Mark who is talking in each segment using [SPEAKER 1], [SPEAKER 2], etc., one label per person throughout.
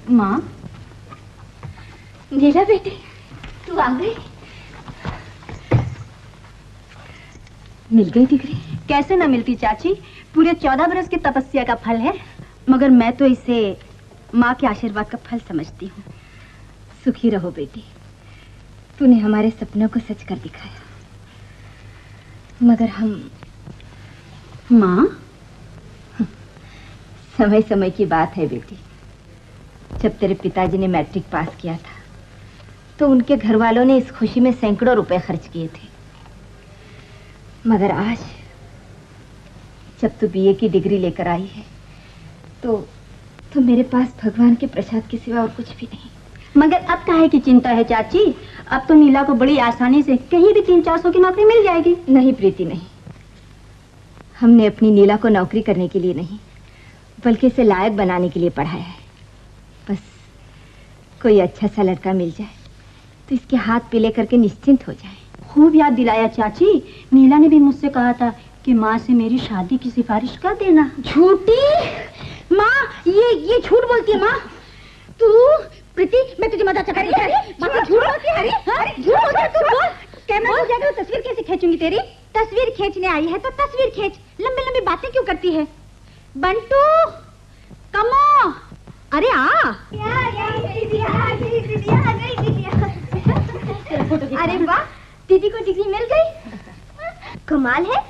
[SPEAKER 1] माँ, नीला बेटी, तू आ गई? मिल गई डिग्री? कैसे ना मिलती चाची, पूरे 14 बरस की तपस्या का फल है। मगर मैं तो इसे माँ के आशीर्वाद का फल समझती हूँ। सुखी रहो बेटी, तूने हमारे सपनों को सच कर दिखाया। मगर हम माँ, समय समय की बात है बेटी। जब तेरे पिताजी ने मैट्रिक पास किया था तो उनके घर वालों ने इस खुशी में सैकड़ों रुपए खर्च किए थे। मगर आज जब तू बीए की डिग्री लेकर आई है तो मेरे पास भगवान के प्रसाद के सिवा और कुछ भी नहीं। मगर अब काहे की चिंता है चाची? अब तो नीला को बड़ी आसानी से कहीं भी 300-400 की नौकरी मिल जाएगी। नहीं प्रीति, नहीं। हमने अपनी नीला को नौकरी करने के लिए नहीं, बल्कि इसे लायक बनाने के लिए पढ़ाया है। बस कोई अच्छा सा लड़का मिल जाए तो इसके हाथ पीले करके निश्चिंत हो जाए। खूब याद दिलाया चाची। नीला ने भी मुझसे कहा था कि माँ से मेरी शादी की सिफारिश कर देना। झूठी माँ, ये झूठ बोलती है माँ। तू प्रीति, मैं तुझे मजाक कर रही हूँ। झूठ बोलती है। अरे झूठ बोलती है तू। बोल, कैमरा हो जाएगा तो तस्वीर कैसे खींचूंगी तेरी? तस्वीर खींचने आई है तो तस्वीर खींच, लंबी लंबी बातें क्यों करती है? बंटू, कमो, अरे आ। अरे वाह, दीदी को डिग्री मिल गई। कमाल है,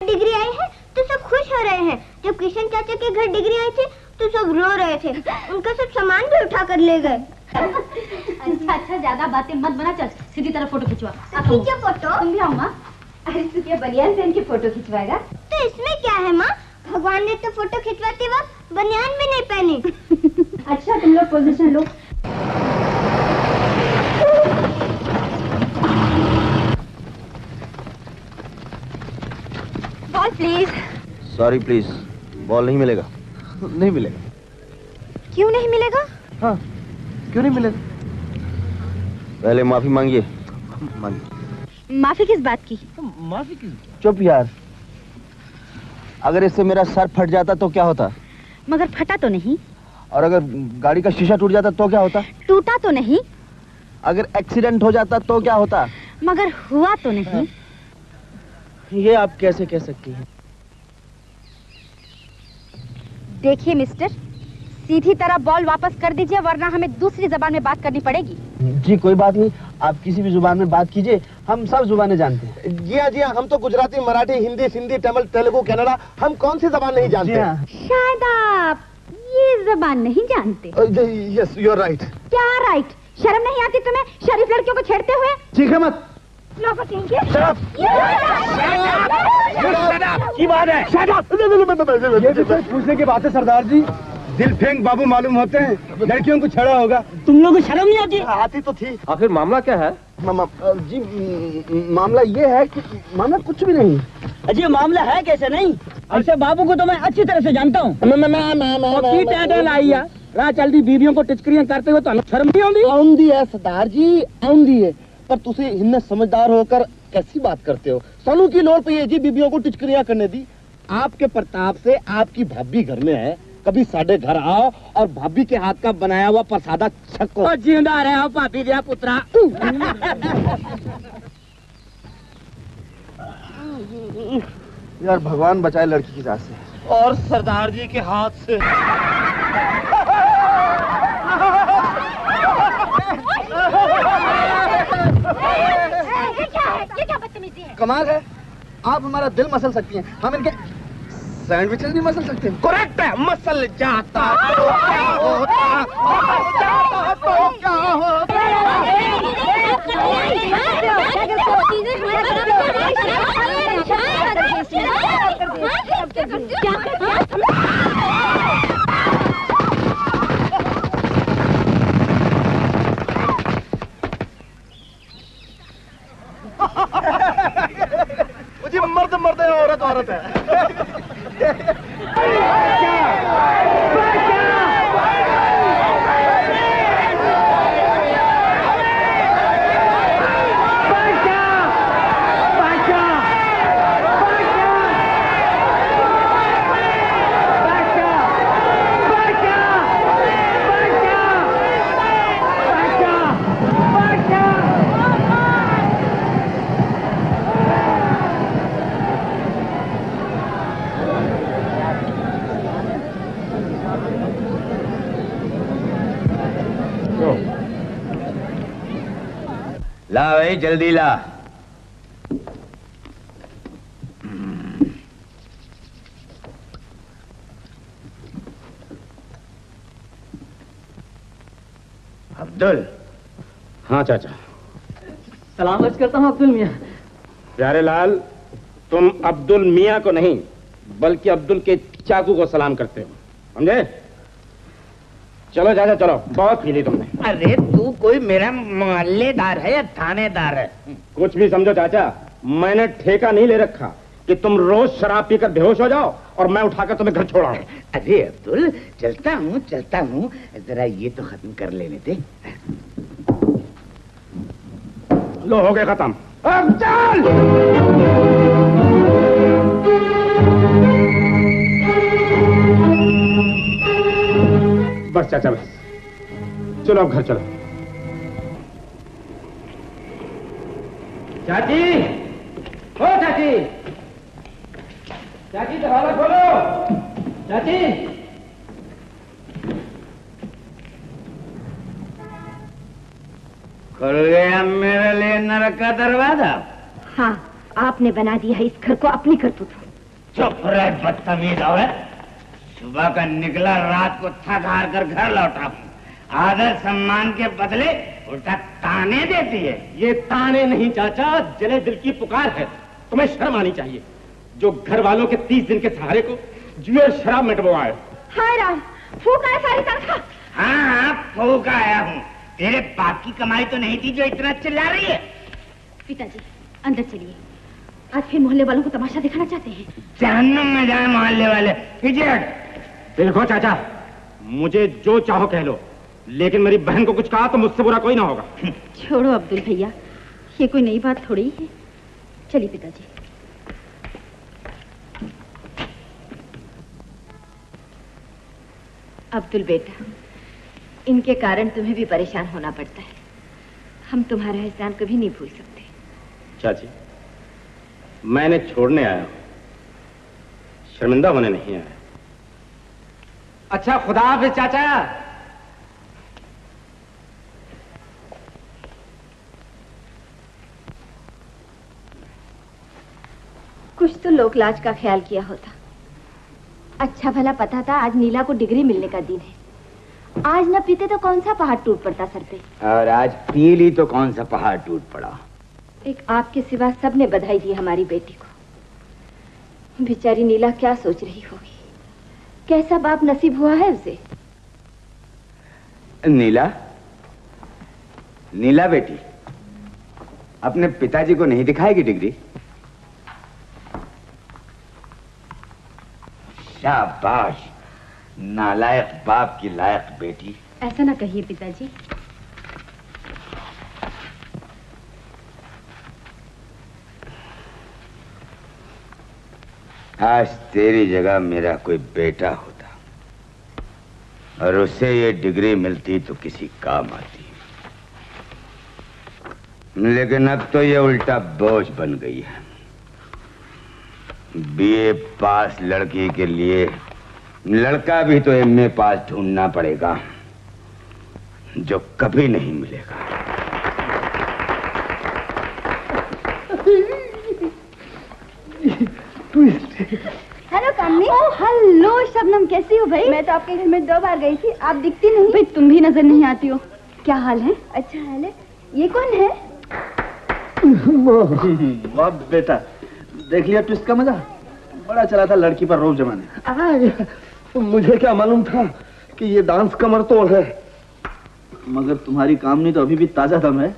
[SPEAKER 1] डिग्री आई है तो सब खुश हो रहे हैं। जब किशन चाचा के घर डिग्री आई थी तो सब रो रहे थे। उनका सब सामान भी उठा कर ले गए। अच्छा, ज्यादा बातें मत बना, चल सीधी तरह फोटो खिंचवा। खींचो फोटो। तुम भी आओ माँ। अरे तू क्या बनियान पहन के फोटो खिंचवाएगा? तो इसमें क्या है माँ, भगवान ने तो फोटो खिंचवाते वक्त बनियान भी नहीं पहनी। अच्छा तुम लोग position low. Ball please.
[SPEAKER 2] Sorry please, ball नहीं मिलेगा।
[SPEAKER 3] नहीं मिलेगा।
[SPEAKER 1] क्यों नहीं मिलेगा?
[SPEAKER 3] हाँ, क्यों नहीं मिलेगा?
[SPEAKER 2] पहले माफी मांगिए।
[SPEAKER 3] मांगिए।
[SPEAKER 1] माफी किस बात की?
[SPEAKER 3] माफी किस?
[SPEAKER 2] चुप यार। अगर इससे मेरा सर फट जाता तो क्या होता?
[SPEAKER 1] मगर फटा तो नहीं।
[SPEAKER 2] और अगर गाड़ी का शीशा टूट जाता तो क्या होता?
[SPEAKER 1] टूटा तो नहीं।
[SPEAKER 2] अगर एक्सीडेंट हो जाता तो क्या होता?
[SPEAKER 1] मगर हुआ तो नहीं।
[SPEAKER 3] ये आप कैसे कह सकती हैं?
[SPEAKER 1] देखिए मिस्टर, सीधी तरह बॉल वापस कर दीजिए वरना हमें दूसरी जबान में बात करनी पड़ेगी।
[SPEAKER 3] जी कोई बात नहीं, आप किसी भी जुबान में बात कीजिए, हम सब जुबानें जानते हैं।
[SPEAKER 4] जी हाँ, हम तो गुजराती, मराठी, हिंदी, सिंधी, तमिल, तेलुगु, कन्नड़ा, हम कौन सी जबान नहीं जानते?
[SPEAKER 3] हाँ।
[SPEAKER 1] शायद आप ये जबान नहीं जानते।
[SPEAKER 4] Yes, you are right.
[SPEAKER 1] क्या राइट? शर्म नहीं आती तुम्हें शरीफ लड़कियों को छेड़ते हुए?
[SPEAKER 4] ठीक है मत।
[SPEAKER 3] की बात है?
[SPEAKER 4] ये पूछने की बात है सरदार जी। दिल फेंक बाबू मालूम होते हैं, लड़कियों को छेड़ा होगा।
[SPEAKER 3] तुम लोगों को शर्म नहीं आती?
[SPEAKER 4] आती तो थी।
[SPEAKER 2] आखिर मामला क्या है?
[SPEAKER 4] जी मामला ये है कि मामला कुछ भी नहीं।
[SPEAKER 3] अजी मामला है कैसे नहीं? ऐसे बाबू को तो मैं अच्छी तरह से जानता हूँ। राह चलती बीवियों को टिचकरियां करते हुए तो शर्म नहीं आती?
[SPEAKER 4] आउंदी है सरदार जी, आउंदी है, पर तुसी इनमें समझदार होकर कैसी बात करते हो? सानू की लोड़ पे ये जी बीबियों को टिचकरियां करने दी। आपके प्रताप से आपकी भाभी घर में है, कभी साढ़े घर आओ और भाभी के हाथ का बनाया हुआ प्रसादा छको।
[SPEAKER 3] जिंदा रहे भाभी दिया पुत्रा।
[SPEAKER 4] यार भगवान बचाए लड़की की जात से और सरदार जी के हाथ से।
[SPEAKER 1] ये क्या बदतमीजी है?
[SPEAKER 4] कमाल है, आप हमारा दिल मसल सकती हैं, हम इनके सैंडविचेस भी मसल सकते हैं। करेक्ट है, मसल जाता तो क्या होता, तो क्या होता। मुझे मर्द मर्द है, औरत औरत है।
[SPEAKER 2] ला भाई जल्दी ला। अब्दुल।
[SPEAKER 5] हाँ चाचा।
[SPEAKER 6] सलाम अर्ज करता हूँ अब्दुल मियाँ।
[SPEAKER 5] प्यारे लाल, तुम अब्दुल मियाँ को नहीं बल्कि अब्दुल के चाकू को सलाम करते हो, समझे? चलो चाचा चलो, बहुत पी ली तुमने।
[SPEAKER 6] अरे तू कोई मेरा मोहल्लेदार है या थानेदार है?
[SPEAKER 5] कुछ भी समझो चाचा, मैंने ठेका नहीं ले रखा कि तुम रोज शराब पीकर बेहोश हो जाओ और मैं उठाकर तुम्हें घर छोड़ाऊं।
[SPEAKER 6] अरे अब्दुल चलता हूँ, जरा ये तो खत्म कर लेने दे।
[SPEAKER 5] लो हो गए खत्म। अब चल। बस चाचा बस, चलो अब घर चलो। चाची, ओ चाची, चाची दरवाजा खोलो। चाची,
[SPEAKER 6] खुल गया मेरे लिए नरक का दरवाजा।
[SPEAKER 1] हाँ, आपने बना दिया है इस घर को अपनी करतूत।
[SPEAKER 6] चुप रहे बदतमीज औरत। सुबह का निकला, रात को थक हार कर घर लौटा हूँ। आदर सम्मान के बदले उल्टा ताने देती है।
[SPEAKER 5] ये ताने नहीं चाचा, जले दिल की पुकार है। तुम्हें शर्म आनी चाहिए जो घर वालों के 30 दिन के सहारे को जुए और शराब में डुबोआए।
[SPEAKER 1] हाय राम, फूक आया सारी तनख्वाह।
[SPEAKER 6] हाँ, फूक आया हूँ। तेरे बाप की कमाई तो नहीं थी जो इतना चिल्ला रही है।
[SPEAKER 1] पिताजी अंदर चलिए, आज फिर मोहल्ले वालों को तमाशा दिखाना चाहते हैं।
[SPEAKER 6] जहन्नुम में जाए मोहल्ले वाले।
[SPEAKER 5] देखो चाचा, मुझे जो चाहो कह लो, लेकिन मेरी बहन को कुछ कहा तो मुझसे बुरा कोई ना होगा।
[SPEAKER 1] छोड़ो अब्दुल भैया, ये कोई नई बात थोड़ी है। चलिए पिताजी। अब्दुल बेटा, इनके कारण तुम्हें भी परेशान होना पड़ता है। हम तुम्हारा एहसान कभी नहीं भूल सकते।
[SPEAKER 5] चाची, मैंने छोड़ने आया हूं, शर्मिंदा होने नहीं आया। अच्छा खुदा हाफिज चाचा।
[SPEAKER 1] कुछ तो लोक लाज का ख्याल किया होता। अच्छा भला पता था आज नीला को डिग्री मिलने का दिन है। आज न पीते तो कौन सा पहाड़ टूट पड़ता सर पे।
[SPEAKER 6] और आज पी ली तो कौन सा पहाड़ टूट पड़ा।
[SPEAKER 1] एक आपके सिवा सबने बधाई दी हमारी बेटी को। बेचारी नीला क्या सोच रही होगी, कैसा बाप नसीब हुआ है उसे।
[SPEAKER 6] नीला, नीला बेटी, अपने पिताजी को नहीं दिखाएगी डिग्री? शाबाश, नालायक बाप की लायक बेटी।
[SPEAKER 1] ऐसा ना कहिए पिताजी।
[SPEAKER 6] आज तेरी जगह मेरा कोई बेटा होता और उसे ये डिग्री मिलती तो किसी काम आती, लेकिन अब तो ये उल्टा बोझ बन गई है। बीए पास लड़की के लिए लड़का भी तो एमए पास ढूंढना पड़ेगा, जो कभी नहीं मिलेगा।
[SPEAKER 1] हेलो कामनी। ओह हेलो शबनम, कैसी हो भाई? मैं तो आपके घर में 2 बार गई थी, आप दिखती नहीं। भाई तुम भी नजर नहीं आती हो। क्या हाल है? अच्छा हाल है। ये कौन है?
[SPEAKER 3] वाह बेटा, देख लिया ट्विस्ट का मजा। बड़ा चला था लड़की पर रोब जमाने।
[SPEAKER 4] मुझे क्या मालूम था कि ये डांस कमर तोड़ है।
[SPEAKER 3] मगर तुम्हारी कामनी तो अभी भी ताजा दम है।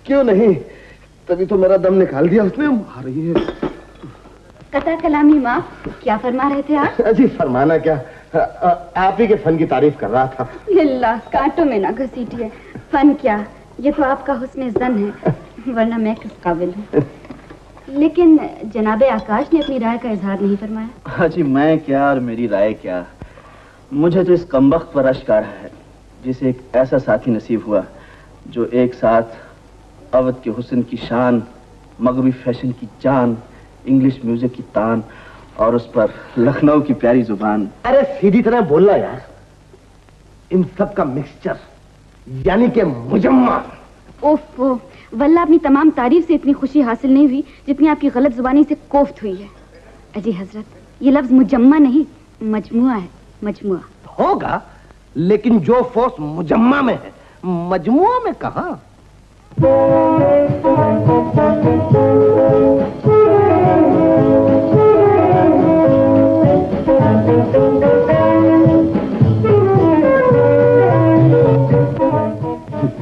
[SPEAKER 4] क्यों नहीं, तभी तो मेरा दम निकाल दिया उसने। आ रही है।
[SPEAKER 1] कथा कलामी माँ, क्या फरमा रहे थे आप?
[SPEAKER 4] जी फरमाना क्या, आप ही के फन की तारीफ कर रहा था।
[SPEAKER 1] लिल्ला, कांटों में ना घसीटिए। फन क्या, ये तो आपका हुस्न ज़न है, वरना मैं किस काबिल हूँ। लेकिन जनाबे आकाश ने अपनी राय का इजहार नहीं फरमाया।
[SPEAKER 3] हाँ जी, मैं क्या और मेरी राय क्या। मुझे तो इस कमबख्त पर अश्क आ रहा है जिसे एक ऐसा साथी नसीब हुआ जो एक साथ अवध के हुस्न की शान, मगरबी फैशन की जान, इंग्लिश म्यूजिक की तान और उस पर लखनऊ की प्यारी जुबान।
[SPEAKER 4] अरे सीधी तरह बोलना यार। इन सब का मिक्सचर यानी कि मुजम्मा।
[SPEAKER 7] ओफो, वल्ला अपनी तमाम तारीफ से इतनी खुशी हासिल नहीं हुई जितनी आपकी गलत जुबानी से कोफ्त हुई है। अजी हजरत, ये लफ्ज मुजम्मा नहीं मजमुआ है, मजमुआ।
[SPEAKER 4] होगा, लेकिन जो फोर्स मुजम्मा में है मजमुआ में कहां?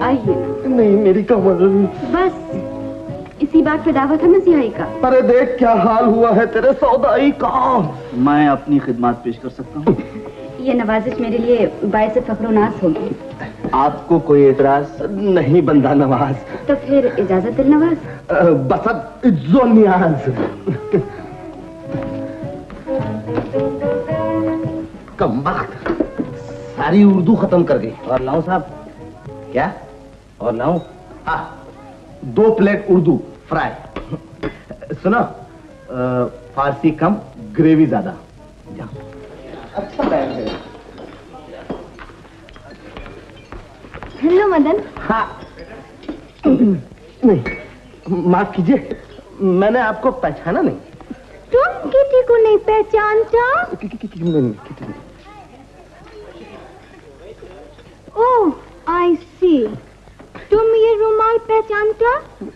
[SPEAKER 7] आइए।
[SPEAKER 4] नहीं मेरी कमर।
[SPEAKER 7] बस इसी बात पे दावा था मसीहाई का।
[SPEAKER 4] अरे देख क्या हाल हुआ है तेरे सौदाई का।
[SPEAKER 3] मैं अपनी खिदमत पेश कर सकता हूँ।
[SPEAKER 7] ये नवाजिश मेरे लिए बायसे फख्र-ओ-नाज़ होगी।
[SPEAKER 3] आपको कोई एतराज?
[SPEAKER 4] नहीं बंदा नवाज।
[SPEAKER 7] तो फिर इजाजत दिल नवाज।
[SPEAKER 4] बसत इज्जो नियाज। कमाल, सारी उर्दू खत्म कर गई।
[SPEAKER 3] और लाऊं साहब?
[SPEAKER 4] क्या?
[SPEAKER 3] और लाऊं?
[SPEAKER 4] 2 प्लेट उर्दू फ्राई। सुनो, फारसी कम ग्रेवी ज्यादा। अच्छा टाइम है।
[SPEAKER 7] हेलो मदन।
[SPEAKER 4] हाँ नहीं, माफ कीजिए, मैंने आपको पहचाना नहीं।
[SPEAKER 7] तुम किसी को नहीं पहचानता? ओह, आई सी। तुम ये रुमाल पहचानता?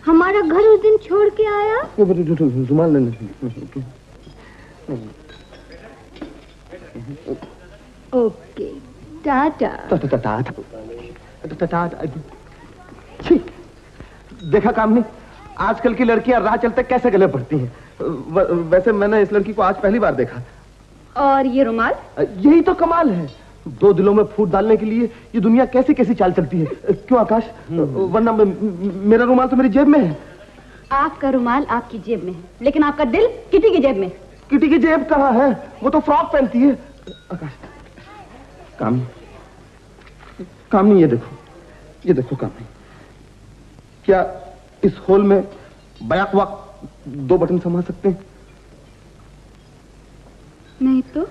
[SPEAKER 7] हमारा घर उस दिन छोड़ के आया।
[SPEAKER 4] रुमाल नहीं।
[SPEAKER 7] ओके, टाटा।
[SPEAKER 4] देखा काम नहीं, आजकल की लड़कियां राह चलते कैसे गले पड़ती हैं। वैसे मैंने इस लड़की को आज पहली बार देखा।
[SPEAKER 7] और ये रुमाल?
[SPEAKER 4] यही तो कमाल है, 2 दिलों में फूट डालने के लिए ये दुनिया कैसी कैसी चाल चलती है। क्यों आकाश? वरना मेरा रुमाल तो मेरी जेब में है।
[SPEAKER 7] आपका रुमाल आपकी जेब में है, लेकिन आपका दिल किटी की जेब में।
[SPEAKER 4] किटी की जेब कहाँ है? वो तो फ्रॉक पहनती है। आकाश, काम नहीं, ये देखो काम नहीं। क्या इस होल में बैक वक्त 2 बटन समा सकते हैं?
[SPEAKER 7] नहीं तो?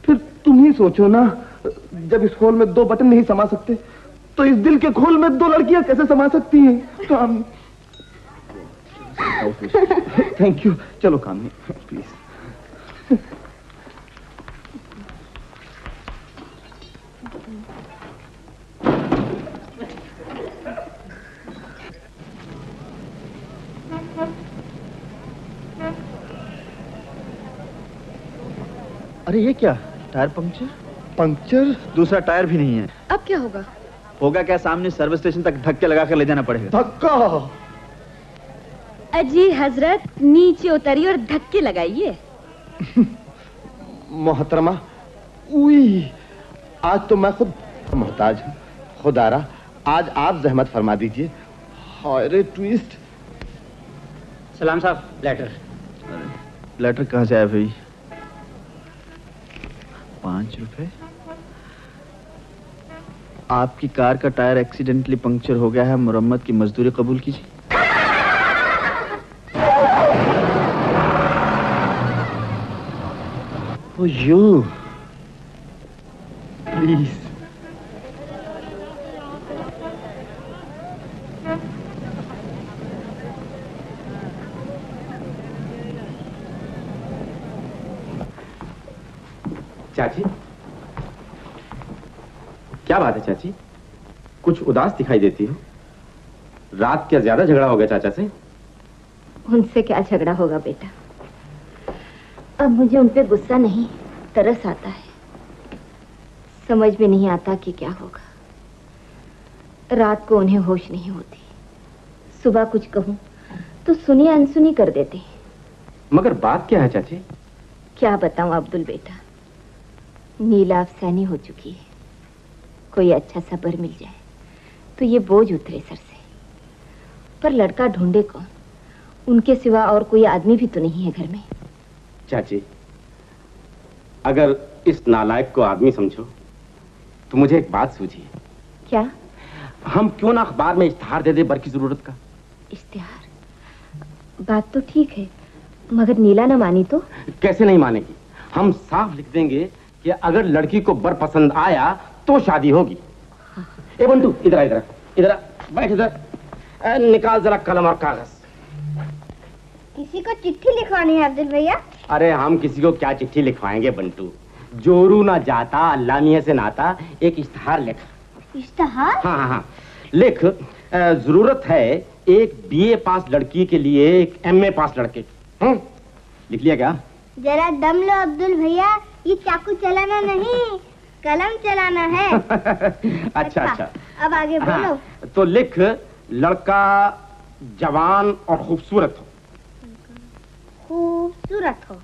[SPEAKER 4] फिर तुम ही सोचो ना, जब इस होल में 2 बटन नहीं समा सकते तो इस दिल के खोल में 2 लड़कियां कैसे समा सकती हैं? काम। Thank you. चलो काम नहीं प्लीज।
[SPEAKER 3] अरे ये क्या, टायर पंक्चर? दूसरा टायर भी नहीं है।
[SPEAKER 7] अब क्या होगा?
[SPEAKER 3] होगा क्या, सामने सर्विस स्टेशन तक धक्के लगा कर ले जाना पड़ेगा।
[SPEAKER 4] धक्का?
[SPEAKER 7] अजी हजरत, नीचे उतरिए और धक्के लगाइए।
[SPEAKER 4] मोहतरमा, उई, आज तो मैं खुद मोहताज हूँ। खुदारा, आज आप जहमत फरमा दीजिए। हाय रे ट्विस्ट।
[SPEAKER 6] सलाम साहब, लेटर।
[SPEAKER 3] लेटर कहाँ से आया भाई? 5 रुपए। आपकी कार का टायर एक्सीडेंटली पंक्चर हो गया है, मुरम्मत की मजदूरी कबूल कीजिए।
[SPEAKER 4] You please.
[SPEAKER 5] चाची, क्या बात है चाची? कुछ उदास दिखाई देती हो। रात क्या ज्यादा झगड़ा हो गया चाचा से?
[SPEAKER 1] उनसे क्या झगड़ा होगा बेटा, अब मुझे उन पे गुस्सा नहीं तरस आता है। समझ में नहीं आता कि क्या होगा। रात को उन्हें होश नहीं होती, सुबह कुछ कहूं तो सुनी अनसुनी कर देते।
[SPEAKER 5] मगर बात क्या है चाची?
[SPEAKER 1] क्या बताऊं अब्दुल बेटा, नीला अफसानी हो चुकी है। कोई अच्छा सा बर मिल जाए तो ये बोझ उतरे सर से। पर लड़का ढूंढे कौन? उनके सिवा और कोई आदमी भी तो नहीं है घर में।
[SPEAKER 5] चाची, अगर इस नालायक को आदमी समझो तो मुझे एक बात सूझी।
[SPEAKER 1] क्या?
[SPEAKER 5] हम क्यों ना अखबार में इश्तिहार दे दे बर की जरूरत का।
[SPEAKER 1] इश्तिहार? बात तो ठीक है, मगर नीला न मानी तो?
[SPEAKER 5] कैसे नहीं मानेगी? हम साफ लिख देंगे कि अगर लड़की को बर पसंद आया तो शादी होगी। ए बंटू, इधर इधर इधर बैठ, इधर निकाल जरा कलम और कागज।
[SPEAKER 8] किसी को चिट्ठी लिखवानी है अब्दुल भैया?
[SPEAKER 5] अरे हम किसी को क्या चिट्ठी लिखवाएंगे बंटू, जोरू ना जाता अल्लाह मियां से नाता, एक इश्तहार लिख।
[SPEAKER 8] इश्तहार?
[SPEAKER 5] हाँ हाँ हाँ लिख। जरूरत है एक बीए पास लड़की के लिए एक एमए पास लड़के। लिख लिया क्या?
[SPEAKER 8] जरा दम लो अब्दुल भैया, ये चाकू चलाना नहीं, कलम चलाना है।
[SPEAKER 5] अच्छा अच्छा,
[SPEAKER 8] अब आगे बोलो।
[SPEAKER 5] हाँ, तो लिख, लड़का जवान और खूबसूरत हो।
[SPEAKER 8] खूबसूरत हो।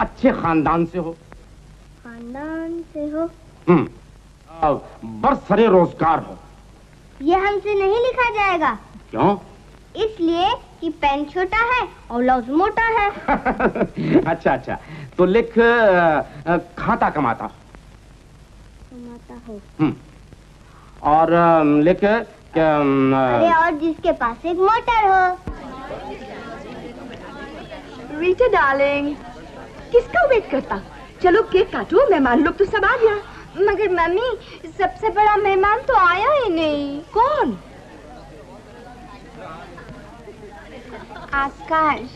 [SPEAKER 5] अच्छे खानदान से हो।
[SPEAKER 8] खानदान से हो।
[SPEAKER 5] बरसरे रोजगार हो।
[SPEAKER 8] ये हमसे नहीं लिखा जाएगा।
[SPEAKER 5] क्यों?
[SPEAKER 8] इसलिए कि पेन छोटा है और लफ्ज मोटा है।
[SPEAKER 5] अच्छा अच्छा, तो लिख, खाता कमाता
[SPEAKER 8] हो।
[SPEAKER 5] और लिख
[SPEAKER 8] अरे और जिसके पास एक मोटर हो।
[SPEAKER 1] रीटा डार्लिंग, किसका वेट करता? चलो केक काटो, मेहमान लोग तो सब आ गया।
[SPEAKER 8] मगर मम्मी, सबसे बड़ा मेहमान तो आया ही नहीं।
[SPEAKER 1] कौन?
[SPEAKER 8] आकाश।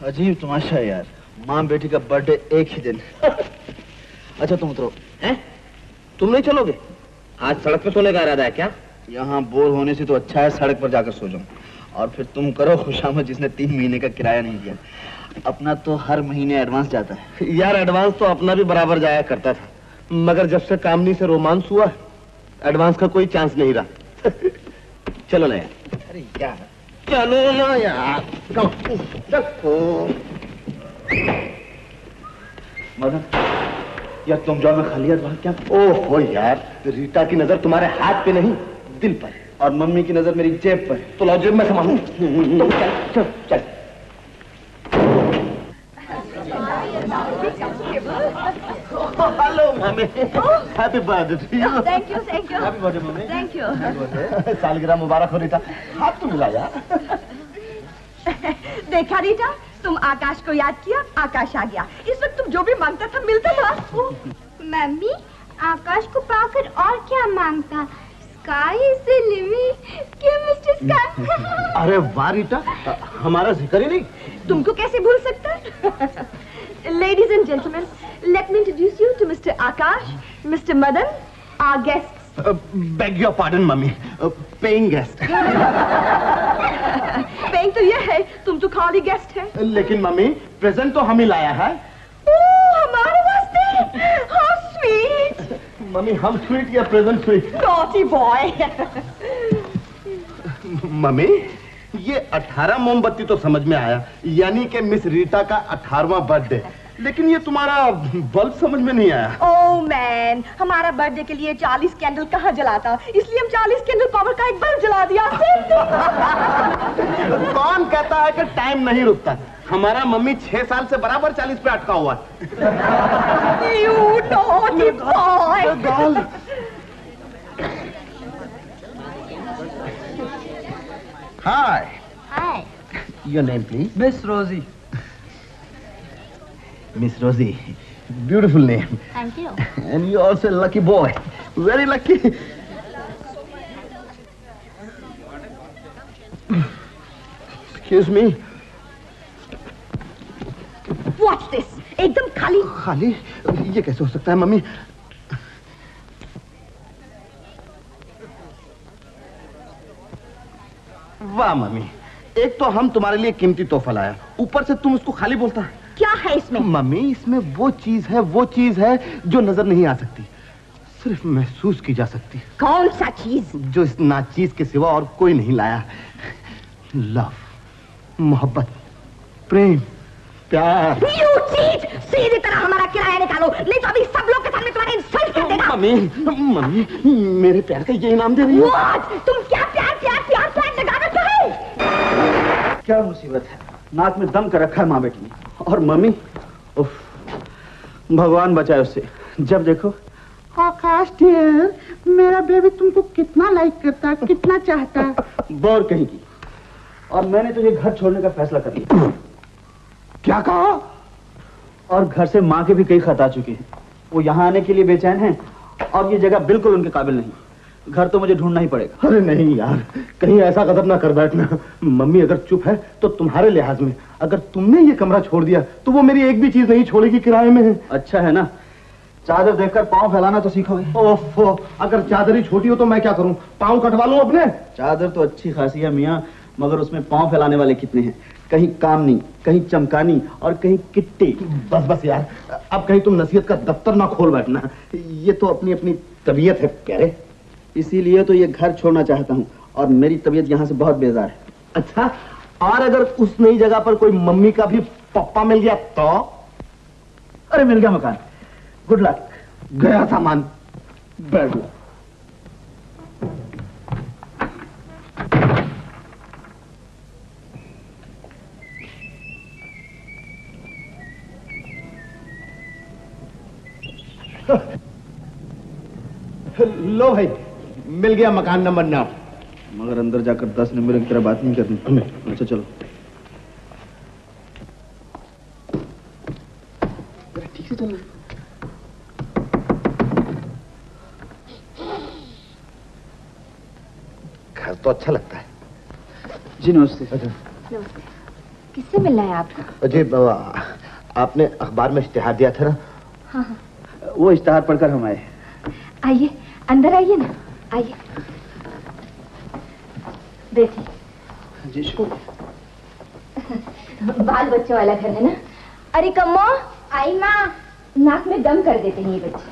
[SPEAKER 2] अजीब तमाशा है यार, माँ बेटी का बर्थडे एक ही दिन। अच्छा तुम उतरो।
[SPEAKER 4] हैं? तुम नहीं चलोगे? आज सड़क पे सोने का इरादा है क्या?
[SPEAKER 2] यहाँ बोर होने से तो अच्छा है सड़क पर जाकर सो जाऊं। और फिर तुम करो खुशामद जिसने 3 महीने का किराया नहीं दिया। अपना तो हर महीने एडवांस जाता है।
[SPEAKER 4] यार एडवांस तो अपना भी बराबर जाया करता था, मगर जब से कामनी से रोमांस हुआ एडवांस का कोई चांस नहीं रहा। चलो ना यार।
[SPEAKER 2] अरे यार
[SPEAKER 4] चलो ना यार।
[SPEAKER 2] मदन यार, तुम जाओ, मैं खाली हाथ क्या?
[SPEAKER 4] ओहो यार, रीटा की नजर तुम्हारे हाथ पे नहीं दिल पर,
[SPEAKER 2] और मम्मी की नजर मेरी जेब पर।
[SPEAKER 4] तो लो जेब में संभालूं। तो चल चल चल। Hello mummy, happy birthday to you.
[SPEAKER 1] Thank you thank you
[SPEAKER 2] happy birthday mummy.
[SPEAKER 1] Thank you.
[SPEAKER 2] सालगिरह मुबारक हो रीटा। हाथ तो मिला यार।
[SPEAKER 1] देखा रीटा, तुम आकाश को याद किया, आकाश आ गया। इस वक्त तुम जो भी मांगता था मिलता था।
[SPEAKER 8] मम्मी, आकाश को पाकर और क्या मांगता? स्काई इज द लिमिट, क्या मिस्टर स्काई?
[SPEAKER 4] अरे वाह रीटा, हमारा जिक्र ही नहीं।
[SPEAKER 1] तुमको कैसे भूल सकता? Ladies and gentlemen, let me introduce you to Mr. Akash, Mr. Madan, our guests.
[SPEAKER 4] Beg your pardon mummy, paying guest.
[SPEAKER 1] Paying तो ये है, तुम तो खाली गेस्ट है।
[SPEAKER 4] लेकिन मम्मी, प्रेजेंट तो हम ही लाया है।
[SPEAKER 1] ओह, हमारे वास्ते? How sweet!
[SPEAKER 4] मम्मी, हम स्वीट या present sweet?
[SPEAKER 1] Naughty boy!
[SPEAKER 4] Mummy, ये 18 मोमबत्ती तो समझ में आया, यानी कि मिस रीटा का 18वां बर्थडे, लेकिन ये तुम्हारा बल्ब समझ में नहीं आया।
[SPEAKER 1] ओह मैन, हमारा बर्थडे के लिए 40 कैंडल कहाँ जलाता, इसलिए हम 40 कैंडल पावर का एक बल्ब जला दिया।
[SPEAKER 4] कौन कहता है कि टाइम नहीं रुकता? हमारा मम्मी 6 साल से बराबर 40 पे अटका हुआ।
[SPEAKER 1] You naughty boy!
[SPEAKER 2] Hi.
[SPEAKER 8] Hi.
[SPEAKER 2] Your name, please?
[SPEAKER 9] Miss Rosie.
[SPEAKER 2] Miss Rosie. Beautiful name.
[SPEAKER 8] Thank you.
[SPEAKER 2] And you're also a lucky boy. Very lucky.
[SPEAKER 4] Excuse me.
[SPEAKER 1] Watch this. एकदम खाली।
[SPEAKER 4] खाली? ये कैसे हो सकता है मम्मी? वाह मम्मी, एक तो हम तुम्हारे लिए कीमती तोहफा लाया, ऊपर से तुम उसको खाली बोलता है।
[SPEAKER 1] क्या है इसमें?
[SPEAKER 4] मम्मी, इसमें वो चीज है जो नजर नहीं आ सकती, सिर्फ महसूस की जा सकती।
[SPEAKER 1] कौन सा चीज?
[SPEAKER 4] जो इस नाचीज के सिवा और कोई नहीं लाया। लव, मोहब्बत, प्रेम, प्यार।
[SPEAKER 1] You cheat! सीधी तरह हमारा किराया निकालो, नहीं तो अभी सब लोग के सामने तुम्हारे इंसल्ट कर देगा।
[SPEAKER 4] मम्मी, मेरे प्यार का ये इनाम दे रही हो?
[SPEAKER 1] What? तुम क्या प्यार लगाना चाहे?
[SPEAKER 2] क्या मुसीबत है, नाक में दम कर रखा है माँ बेटी ने। और मम्मी, उफ, भगवान बचाए उससे, जब देखो
[SPEAKER 5] आकाश डियर, मेरा बेबी तुमको कितना लाइक करता, कितना चाहता।
[SPEAKER 3] बोर कहीं की। और मैंने तुझे घर छोड़ने का फैसला कर लिया।
[SPEAKER 5] क्या कहा?
[SPEAKER 3] और घर से माँ के भी कई खत आ चुके हैं। वो यहाँ आने के लिए बेचैन हैं और ये जगह बिल्कुल उनके काबिल नहीं। घर तो मुझे ढूंढना ही पड़ेगा।
[SPEAKER 5] अरे नहीं यार, कहीं ऐसा कदम ना कर बैठना। मम्मी अगर चुप है तो तुम्हारे लिहाज में, अगर तुमने ये कमरा छोड़ दिया तो वो मेरी एक भी चीज नहीं छोड़ेगी, किराए में है।
[SPEAKER 3] अच्छा है ना, चादर देखकर पाँव फैलाना तो सीखोगे।
[SPEAKER 5] ओफो, अगर चादर ही छोटी हो तो मैं क्या करूं, पाँव कटवा लूं अपने?
[SPEAKER 3] चादर तो अच्छी खासी है मियाँ, मगर उसमें पाँव फैलाने वाले कितने हैं। कहीं कामनी, कहीं चमकानी और कहीं किट्टी।
[SPEAKER 5] बस बस यार, अब कहीं तुम नसीहत का दफ्तर ना खोल बैठना। ये तो अपनी अपनी तबीयत है प्यारे।
[SPEAKER 3] इसीलिए तो ये घर छोड़ना चाहता हूँ और मेरी तबीयत यहाँ से बहुत बेजार है।
[SPEAKER 5] अच्छा, और अगर उस नई जगह पर कोई मम्मी का भी पप्पा मिल गया तो?
[SPEAKER 3] अरे मिल गया मकान, गुड लक।
[SPEAKER 5] गया सामान, बैठ लो। लो भाई, मिल गया मकान नंबर 9।
[SPEAKER 3] मगर अंदर जाकर 10 नंबर की तरह बात नहीं करनी। अच्छा चलो।
[SPEAKER 5] ठीक से चलो। घर तो अच्छा लगता है।
[SPEAKER 3] जी नमस्ते।
[SPEAKER 1] नमस्ते। किससे मिलना है आपको?
[SPEAKER 5] जी आपने अखबार में इश्तिहार दिया था ना?
[SPEAKER 1] हाँ हाँ।
[SPEAKER 3] वो इश्तिहार पढ़कर हम आए।
[SPEAKER 1] आइए, अंदर आइए ना, आइए बैठिए।
[SPEAKER 3] जी शुक्र।
[SPEAKER 1] बाल बच्चों वाला घर है ना? अरे कम्मो, आई माँ, नाक में दम कर देते हैं ये बच्चे।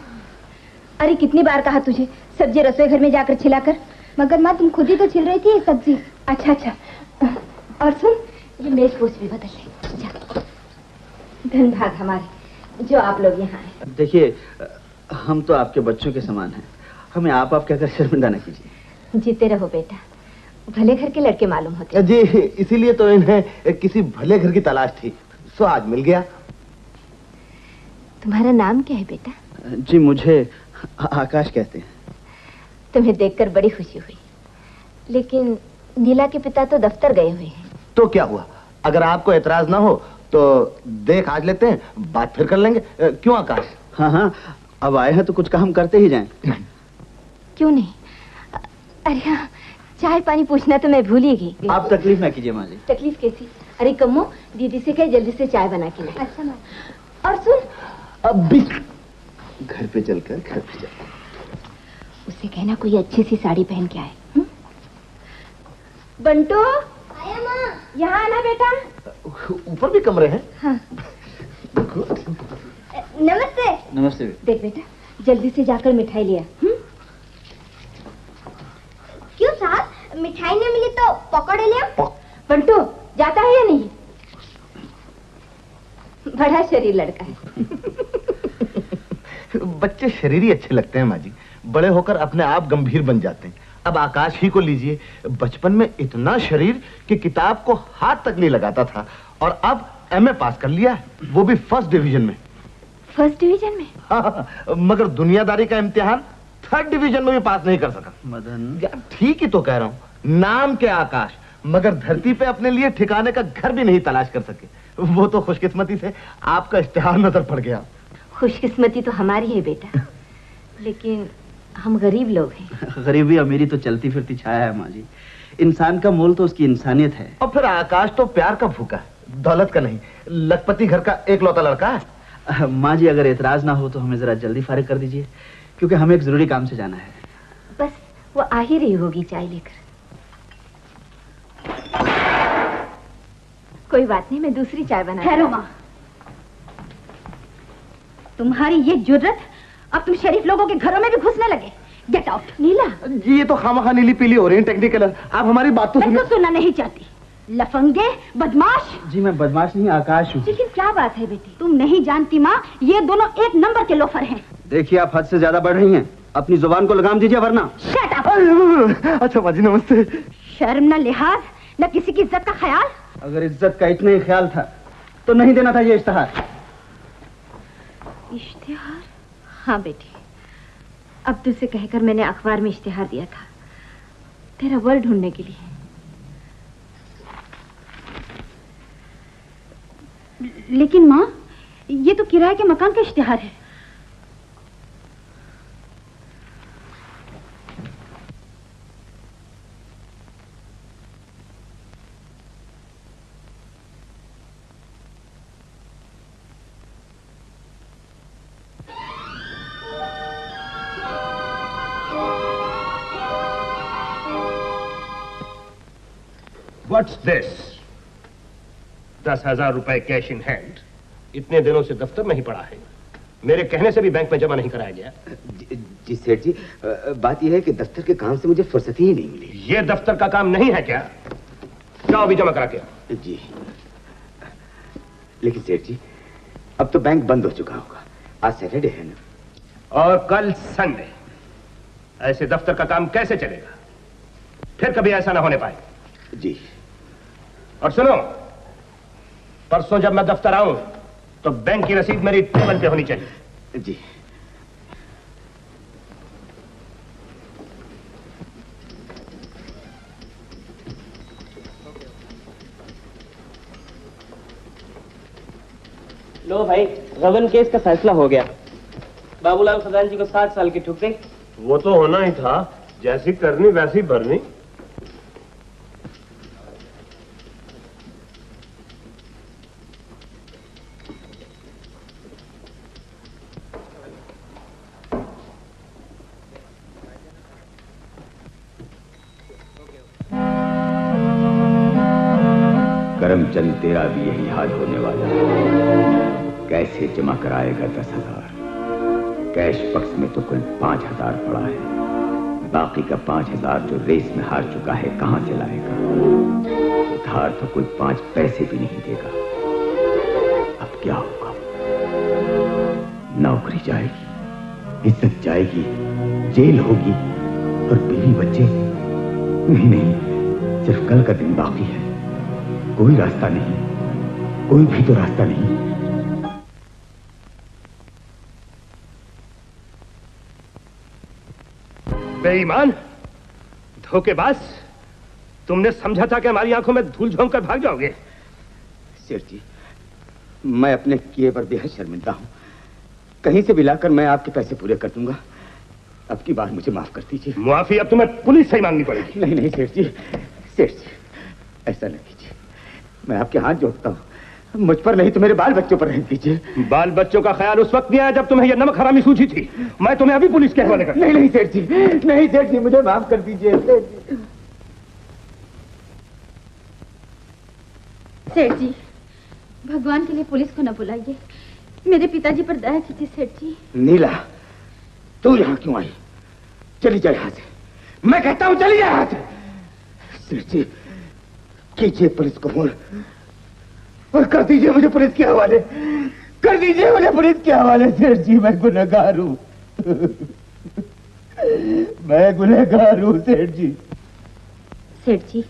[SPEAKER 1] अरे कितनी बार कहा तुझे सब्जी रसोई घर में जाकर छिलाकर, मगर माँ तुम खुद ही तो छिल रही थी ये सब्जी। अच्छा अच्छा, और सुन, ये मेज पोछ भी बदल ले। जा, धन भाग हमारे जो आप लोग यहाँ आए।
[SPEAKER 3] देखिए, हम तो आपके बच्चों के समान हैं, हमें आप कहकर शर्मिंदा न कीजिए।
[SPEAKER 1] जीते रहो बेटा, भले घर के लड़के मालूम होते।
[SPEAKER 5] जी, इसीलिए तो इन्हें किसी भले घर की तलाश थी, सो आज मिल गया।
[SPEAKER 1] तुम्हारा नाम क्या है बेटा?
[SPEAKER 3] जी मुझे आकाश कहते हैं।
[SPEAKER 1] तुम्हें देखकर बड़ी खुशी हुई, लेकिन नीला के पिता तो दफ्तर गए हुए हैं।
[SPEAKER 5] तो क्या हुआ, अगर आपको एतराज ना हो तो देख आज लेते हैं, बात फिर कर लेंगे। क्यों आकाश?
[SPEAKER 3] हाँ हाँ, अब आए हैं तो कुछ काम करते ही जाएं।
[SPEAKER 1] क्यों नहीं? अरे हाँ, चाय पानी पूछना तो मैं भूल ही गई।
[SPEAKER 3] आप तकलीफ ना कीजिए माँ जी।
[SPEAKER 1] तकलीफ कैसी? अरे कम्मो, दीदी से कहे जल्दी से चाय बना के लाए। अच्छा माँ। और सुन,
[SPEAKER 5] अब भी घर पे चलकर घर पे चल,
[SPEAKER 1] उसे कहना कोई अच्छी सी साड़ी पहन के आए। बंटू,
[SPEAKER 8] आया माँ।
[SPEAKER 1] यहाँ आना बेटा।
[SPEAKER 5] ऊपर भी कमरे हैं।
[SPEAKER 1] हाँ।
[SPEAKER 8] नमस्ते।
[SPEAKER 3] नमस्ते।
[SPEAKER 1] देख बेटा, जल्दी से जाकर मिठाई लिया।
[SPEAKER 8] क्यों साहब, मिठाई नहीं मिली तो पकौड़े लिया?
[SPEAKER 1] बंटू, जाता है या नहीं? बड़ा शरीर लड़का है।
[SPEAKER 5] बच्चे शरीरी अच्छे लगते हैं माँ जी, बड़े होकर अपने आप गंभीर बन जाते हैं। अब आकाश ही को लीजिए, बचपन में इतना शरीर कि किताब को हाथ तक नहीं लगाता था, और अब एमए पास कर लिया है, वो भी फर्स्ट डिवीजन में।
[SPEAKER 1] फर्स्ट डिवीजन में?
[SPEAKER 5] हाँ, मगर दुनियादारी का इम्तिहान थर्ड डिवीजन में भी पास नहीं कर सका।
[SPEAKER 3] मदन,
[SPEAKER 5] यार ठीक ही तो कह रहा हूँ, नाम के आकाश, मगर धरती पे अपने लिए ठिकाने का घर भी नहीं तलाश कर सके। वो तो खुशकिस्मती से आपका इश्तिहार नजर पड़ गया।
[SPEAKER 1] खुशकिस्मती तो हमारी है बेटा, लेकिन हम गरीब लोग हैं।
[SPEAKER 3] गरीबी अमीरी तो चलती फिरती छाया है माँ जी, इंसान का मोल तो उसकी इंसानियत है।
[SPEAKER 5] और फिर आकाश तो प्यार का भूखा है, दौलत का नहीं, लखपति घर का एक लौता लड़का है।
[SPEAKER 3] माँ जी अगर एतराज ना हो तो हमें जरा जल्दी फारिग कर दीजिए, क्योंकि हमें एक जरूरी काम से जाना है।
[SPEAKER 1] बस वो आ ही रही होगी चाय लेकर। कोई बात नहीं, मैं दूसरी चाय बना।
[SPEAKER 7] ठहरो माँ, तुम्हारी ये जुर्रत, अब तुम शरीफ लोगों के घरों में भी घुसने लगे। Get out. नीला
[SPEAKER 5] जी, ये तो खामखा नीली पीली हो रही है टेक्निकल। आप हमारी बात तो
[SPEAKER 7] मैं तो सुनना नहीं चाहती। लफंगे, बदमाश।
[SPEAKER 3] जी मैं बदमाश नहीं, आकाश हूँ।
[SPEAKER 7] लेकिन क्या बात है बेटी, तुम नहीं जानती माँ, ये दोनों एक नंबर के लोफर हैं।
[SPEAKER 3] देखिए आप हद से ज्यादा बढ़ रही हैं, अपनी जुबान को लगाम दीजिए वरना।
[SPEAKER 7] Shut up.
[SPEAKER 5] अच्छा बाजी नमस्ते।
[SPEAKER 7] शर्म न लिहाज न किसी की इज्जत का ख्याल।
[SPEAKER 3] अगर इज्जत का इतना ही ख्याल था तो नहीं देना था ये इश्तिहार।
[SPEAKER 1] इश्तिहार? हाँ बेटी, अब्दुल से कहकर मैंने अखबार में इश्तिहार दिया था तेरा वर ढूंढने के लिए।
[SPEAKER 7] लेकिन माँ, ये तो किराए के मकान का इश्तिहार है।
[SPEAKER 9] What's this? 10,000 रुपए कैश इन हैंड इतने दिनों से दफ्तर में ही पड़ा है। मेरे कहने से भी बैंक में जमा नहीं कराया गया।
[SPEAKER 6] जी सेठ जी, बात यह है कि दफ्तर के काम से मुझे फुर्सत ही नहीं मिली।
[SPEAKER 9] ये दफ्तर का काम नहीं है क्या? जाओ अभी जमा करा के।
[SPEAKER 6] जी लेकिन सेठ जी, अब तो बैंक बंद हो चुका होगा। आज सैटरडे है ना,
[SPEAKER 9] और कल संडे। ऐसे दफ्तर का काम कैसे चलेगा? फिर कभी ऐसा ना होने पाए।
[SPEAKER 6] जी।
[SPEAKER 9] और सुनो, परसों जब मैं दफ्तर आऊं तो बैंक की रसीद मेरी टेबल पे होनी चाहिए।
[SPEAKER 6] जी।
[SPEAKER 10] लो भाई, गबन केस का फैसला हो गया। बाबूलाल खजान जी को 60 साल की ठुकरी।
[SPEAKER 9] वो तो होना ही था, जैसी करनी वैसी भरनी।
[SPEAKER 6] करमचंद, तेरा भी यही हाल होने वाला है। कैसे जमा कराएगा 10,000? कैश बक्स में तो कुल 5,000 पड़ा है। बाकी का 5,000 जो रेस में हार चुका है कहां से लाएगा? उधार तो कोई 5 पैसे भी नहीं देगा। अब क्या होगा? नौकरी जाएगी, इज्जत जाएगी, जेल होगी, और बीवी बच्चे? नहीं, सिर्फ कल का दिन बाकी है। कोई रास्ता नहीं, कोई भी तो रास्ता नहीं।
[SPEAKER 9] बेईमान, धोखेबाज, तुमने समझा था कि हमारी आंखों में धूल झोंक कर भाग जाओगे।
[SPEAKER 6] सेठ जी, मैं अपने किए पर बेहद शर्मिंदा हूं। कहीं से भी लाकर मैं आपके पैसे पूरे कर दूंगा। अब की बार मुझे माफ कर दीजिए।
[SPEAKER 9] मुआफी अब तुम्हें पुलिस से ही मांगनी पड़ेगी।
[SPEAKER 6] नहीं नहीं सेठ जी, सेठ जी ऐसा नहीं कीजिए। मैं आपके हाथ जोड़ता हूं, मुझ पर नहीं तो मेरे बाल बच्चों पर रहम कीजिए।
[SPEAKER 9] बाल बच्चों का ख्याल उस वक्त नहीं आया जब तुम्हें यह नमक हरामी सूझी थी। मैं तुम्हें अभी पुलिस के हवाले कर।
[SPEAKER 6] नहीं नहीं सेठ जी, नहीं सेठ जी, मुझे माफ कर दीजिए।
[SPEAKER 7] सेठ जी, भगवान के लिए पुलिस को न बुलाइए। मेरे पिताजी पर दया कीजिए सेठ जी।
[SPEAKER 6] नीला, तू यहाँ क्यों आई? चली जाए यहाँ से, मैं कहता हूँ चली जाए यहाँ से। सेठ जी, कीजिए पुलिस को फोन और कर दीजिए मुझे पुलिस के हवाले। कर दीजिए मुझे पुलिस के हवाले। सेठ जी, मैं गुनहगार हूँ, मैं गुनहगार हूँ सेठ जी।
[SPEAKER 7] सेठ जी,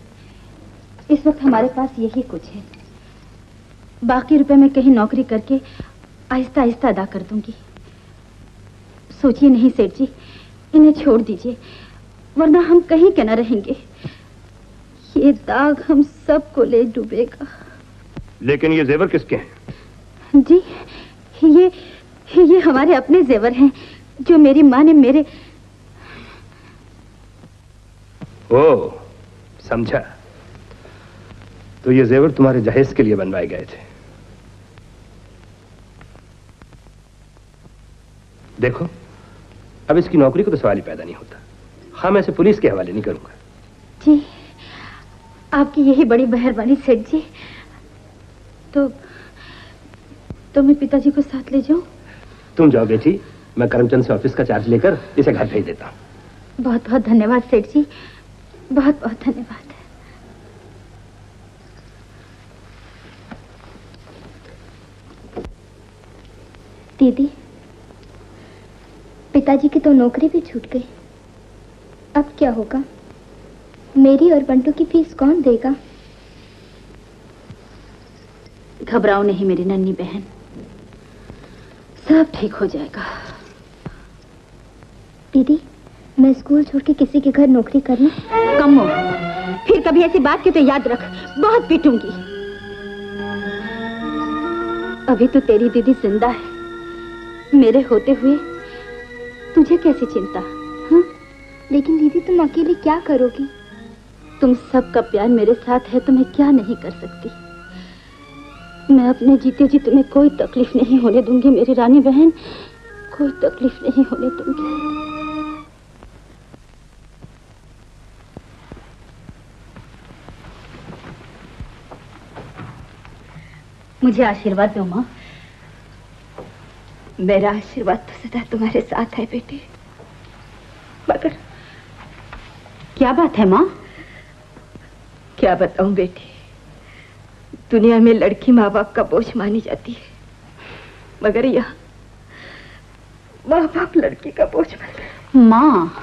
[SPEAKER 7] इस वक्त हमारे पास यही कुछ है। बाकी रुपए मैं कहीं नौकरी करके आहिस्ता आहिस्ता अदा कर दूंगी। सोचिए नहीं सेठ जी, इन्हें छोड़ दीजिए, वरना हम कहीं के न रहेंगे। ये दाग हम सबको ले डूबेगा।
[SPEAKER 9] लेकिन ये जेवर किसके हैं?
[SPEAKER 7] जी, ये हमारे अपने जेवर हैं, जो मेरी माँ ने मेरे।
[SPEAKER 9] ओह, समझा। तो ये जेवर तुम्हारे जहेज के लिए बनवाए गए थे। देखो, अब इसकी नौकरी को तो सवाल ही पैदा नहीं होता। हाँ, मैं इसे पुलिस के हवाले नहीं करूंगा।
[SPEAKER 7] जी, आपकी यही बड़ी मेहरबानी सेठ जी। तो मैं पिताजी को साथ ले जाऊं?
[SPEAKER 9] तुम जाओ बेटी, मैं करमचंद से ऑफिस का चार्ज लेकर इसे घर भेज देता हूं।
[SPEAKER 7] बहुत बहुत धन्यवाद सेठ जी, बहुत बहुत धन्यवाद।
[SPEAKER 8] दीदी, पिताजी की तो नौकरी भी छूट गई। अब क्या होगा? मेरी और बंटू की फीस कौन देगा?
[SPEAKER 7] घबराओ नहीं मेरी नन्ही बहन, सब ठीक हो जाएगा।
[SPEAKER 8] दीदी, मैं स्कूल छोड़ के किसी के घर नौकरी करना?
[SPEAKER 7] कम हो, फिर कभी ऐसी बात की तो याद रख, बहुत पीटूंगी। अभी तो तेरी दीदी जिंदा है, मेरे होते हुए तुझे कैसी चिंता? हाँ?
[SPEAKER 8] लेकिन दीदी, तुम अकेले क्या करोगी?
[SPEAKER 7] तुम सबका प्यार मेरे साथ है तो मैं क्या नहीं कर सकती। मैं अपने जीते जी तुम्हें कोई तकलीफ नहीं होने दूंगी मेरी रानी बहन, कोई तकलीफ नहीं होने दूंगी। मुझे आशीर्वाद दो माँ।
[SPEAKER 1] मेरा आशीर्वाद तो सदा तुम्हारे साथ है बेटी, मगर
[SPEAKER 7] क्या बात है माँ?
[SPEAKER 1] क्या बताऊं बेटी, दुनिया में लड़की माँ बाप का बोझ मानी जाती है, मगर यहाँ माँ बाप लड़की का बोझ बन गए।
[SPEAKER 7] माँ,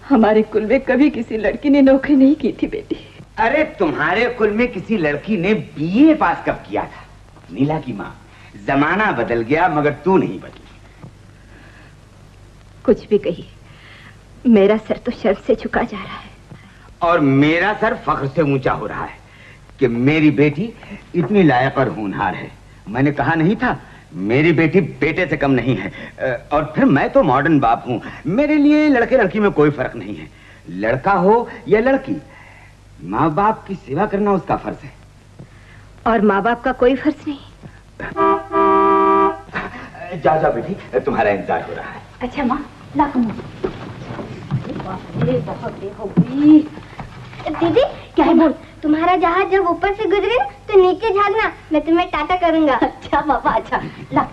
[SPEAKER 1] हमारे कुल में कभी किसी लड़की ने नौकरी नहीं की थी बेटी।
[SPEAKER 6] अरे तुम्हारे कुल में किसी लड़की ने बीए पास कब किया था? नीला की माँ, जमाना बदल गया मगर तू नहीं बदली।
[SPEAKER 1] कुछ भी कही, मेरा सर तो शर्म से झुका जा रहा है
[SPEAKER 6] और मेरा सर फख्र से ऊंचा हो रहा है कि मेरी बेटी इतनी लायक और होनहार है। मैंने कहा नहीं था मेरी बेटी बेटे से कम नहीं है। और फिर मैं तो मॉडर्न बाप हूं, मेरे लिए लड़के लड़की में कोई फर्क नहीं है। लड़का हो या लड़की, माँ बाप की सेवा करना उसका फर्ज है।
[SPEAKER 1] और माँ बाप का कोई फर्ज नहीं।
[SPEAKER 6] जा जा बेटी, तुम्हारा इंतजार हो रहा है।
[SPEAKER 7] अच्छा माँ, ला कमो। बहुत देर हो गई।
[SPEAKER 8] दीदी, क्या है बोल? तुम्हारा जहाज जब ऊपर से गुजरे तो नीचे झाँकना, मैं तुम्हें टाटा करूंगा।
[SPEAKER 7] अच्छा बाबा, अच्छा ला।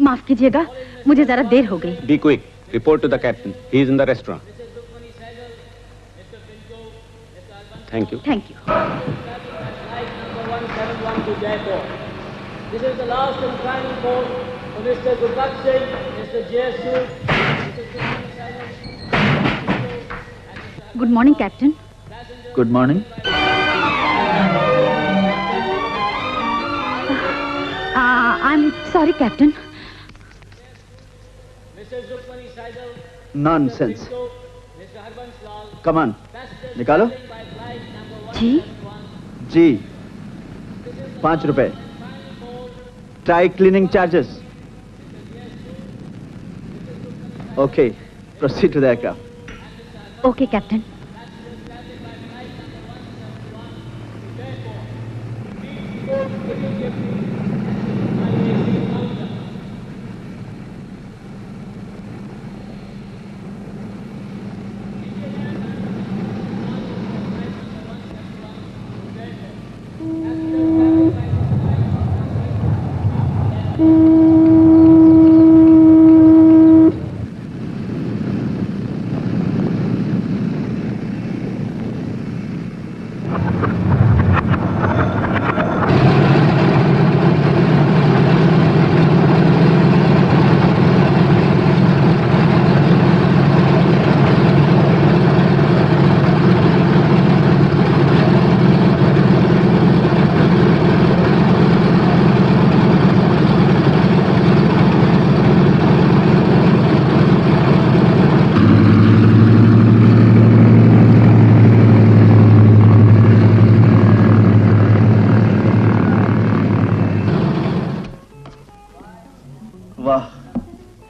[SPEAKER 7] माफ कीजिएगा, मुझे जरा देर हो गई।
[SPEAKER 11] Be quick. Report to the captain. He is in the restaurant. Thank you.
[SPEAKER 7] Thank you.
[SPEAKER 12] This is the last and final call for Mr. Gurbat Singh, Mr. Jesu.
[SPEAKER 7] Good morning, Captain.
[SPEAKER 3] Good morning.
[SPEAKER 7] I'm sorry, Captain.
[SPEAKER 3] Nonsense. Come on, निकालो।
[SPEAKER 7] जी?
[SPEAKER 3] जी, 5 रुपए। Try cleaning charges. Okay, proceed to the aircraft.
[SPEAKER 7] Okay, Captain.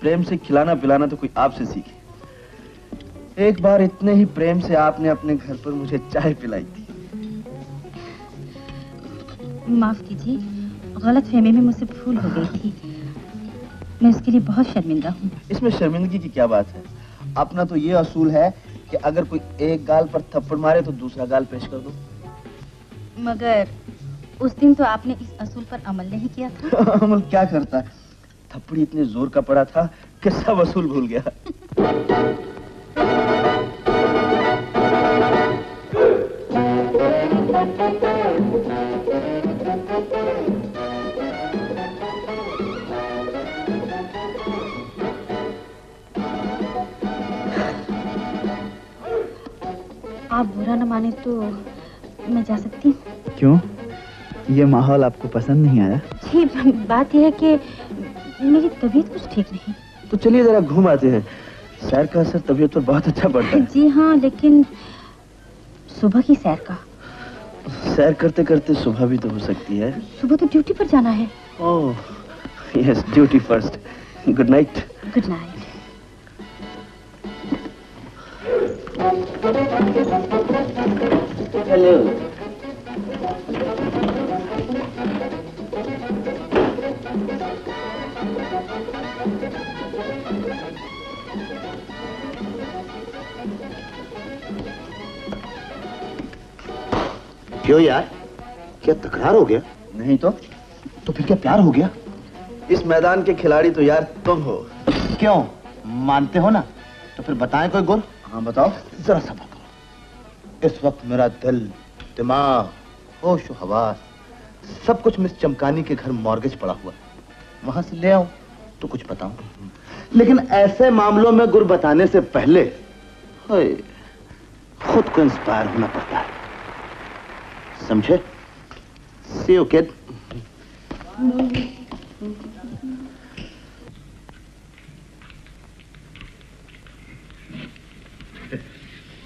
[SPEAKER 3] प्रेम से खिलाना पिलाना तो कोई आपसे सीखे। एक बार इतने ही प्रेम से आपने अपने घर पर मुझे चाय पिलाई थी।
[SPEAKER 7] माफ कीजिए, गलत फहमी में मुझसे भूल हो गई थी। मैं उसके लिए बहुत शर्मिंदा हूँ।
[SPEAKER 3] इसमें शर्मिंदगी की क्या बात है? अपना तो ये असूल है कि अगर कोई एक गाल पर थप्पड़ मारे तो दूसरा गाल पेश कर दो।
[SPEAKER 7] मगर उस दिन तो आपने इस असूल पर अमल नहीं किया था।
[SPEAKER 3] अमल क्या करता? थप्पड़ी इतने जोर का पड़ा था कि सब असूल भूल गया।
[SPEAKER 7] आप बुरा न माने तो मैं जा सकती हूँ?
[SPEAKER 2] क्यों? ये माहौल आपको पसंद नहीं आया?
[SPEAKER 7] जी, बात यह है कि मेरी तबीयत कुछ ठीक नहीं।
[SPEAKER 3] तो चलिए जरा घूम आते हैं। सैर का असर तबीयत पर बहुत अच्छा पड़ता है।
[SPEAKER 7] जी हाँ, लेकिन सुबह की सैर का।
[SPEAKER 3] सैर करते करते सुबह भी तो हो सकती है।
[SPEAKER 7] सुबह तो ड्यूटी पर जाना है।
[SPEAKER 3] Oh, yes, duty first. Good night.
[SPEAKER 7] Good night.
[SPEAKER 3] Hello.
[SPEAKER 4] क्यों यार, क्या तकरार हो गया?
[SPEAKER 3] नहीं तो
[SPEAKER 4] फिर क्या प्यार हो गया?
[SPEAKER 3] इस मैदान के खिलाड़ी तो यार तुम हो।
[SPEAKER 4] क्यों, मानते हो ना? तो फिर बताएं कोई गुर।
[SPEAKER 3] हाँ बताओ।
[SPEAKER 4] जरा सब्र करो। इस वक्त मेरा दिल, दिमाग, होश और हवास सब कुछ मिस चमकानी के घर मॉर्गेज पड़ा हुआ है। वहां से ले आओ तो कुछ बताऊं। लेकिन ऐसे मामलों में गुर बताने से पहले खुद को इंस्पायर होना पड़ता है, समझे? See you, kid.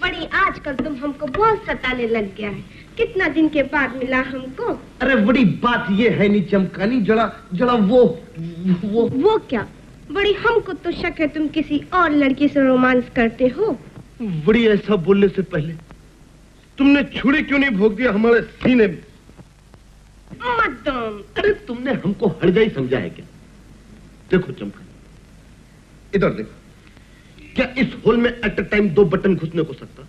[SPEAKER 8] बड़ी आजकल तुम हमको बहुत सताने लग गया है। कितना दिन के बाद मिला हमको।
[SPEAKER 9] अरे बड़ी बात ये है नहीं चमकानी, जरा वो
[SPEAKER 8] क्या? बड़ी हमको तो शक है तुम किसी और लड़की से रोमांस करते हो।
[SPEAKER 9] बड़ी ऐसा बोलने से पहले तुमने छुरी क्यों नहीं भोग दिया हमारे सीने में?
[SPEAKER 8] मदम,
[SPEAKER 9] अरे तुमने हमको हड़जाई समझा है क्या? देखो चमकानी, इधर देखो। क्या इस होल में एट अ टाइम 2 बटन घुसने को सकता?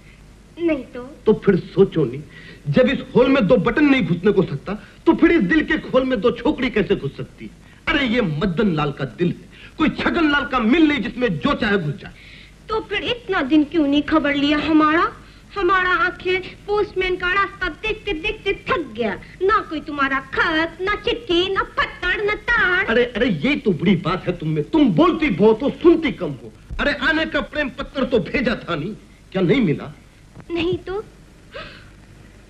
[SPEAKER 8] नहीं
[SPEAKER 9] तो फिर सोचो नहीं, जब इस होल में 2 बटन नहीं घुसने को सकता तो फिर इस दिल के खोल में 2 छोकरी कैसे घुस सकती है? अरे ये मदन लाल का दिल है, कोई छगन लाल का मिल नहीं जिसमें जो चाहे घुस जाए।
[SPEAKER 8] तो फिर इतना दिन क्यों नहीं खबर लिया हमारा आंखें पोस्टमैन का रास्ता देखते देखते थक गया। ना कोई तुम्हारा खत, ना चिट्ठी, ना पत्थर, ना तार।
[SPEAKER 9] अरे ये तो बड़ी बात है तुम में। तुम बोलती बहुत हो, सुनती कम हो। अरे आने का प्रेम पत्र तो भेजा था नहीं, क्या नहीं मिला?
[SPEAKER 8] नहीं तो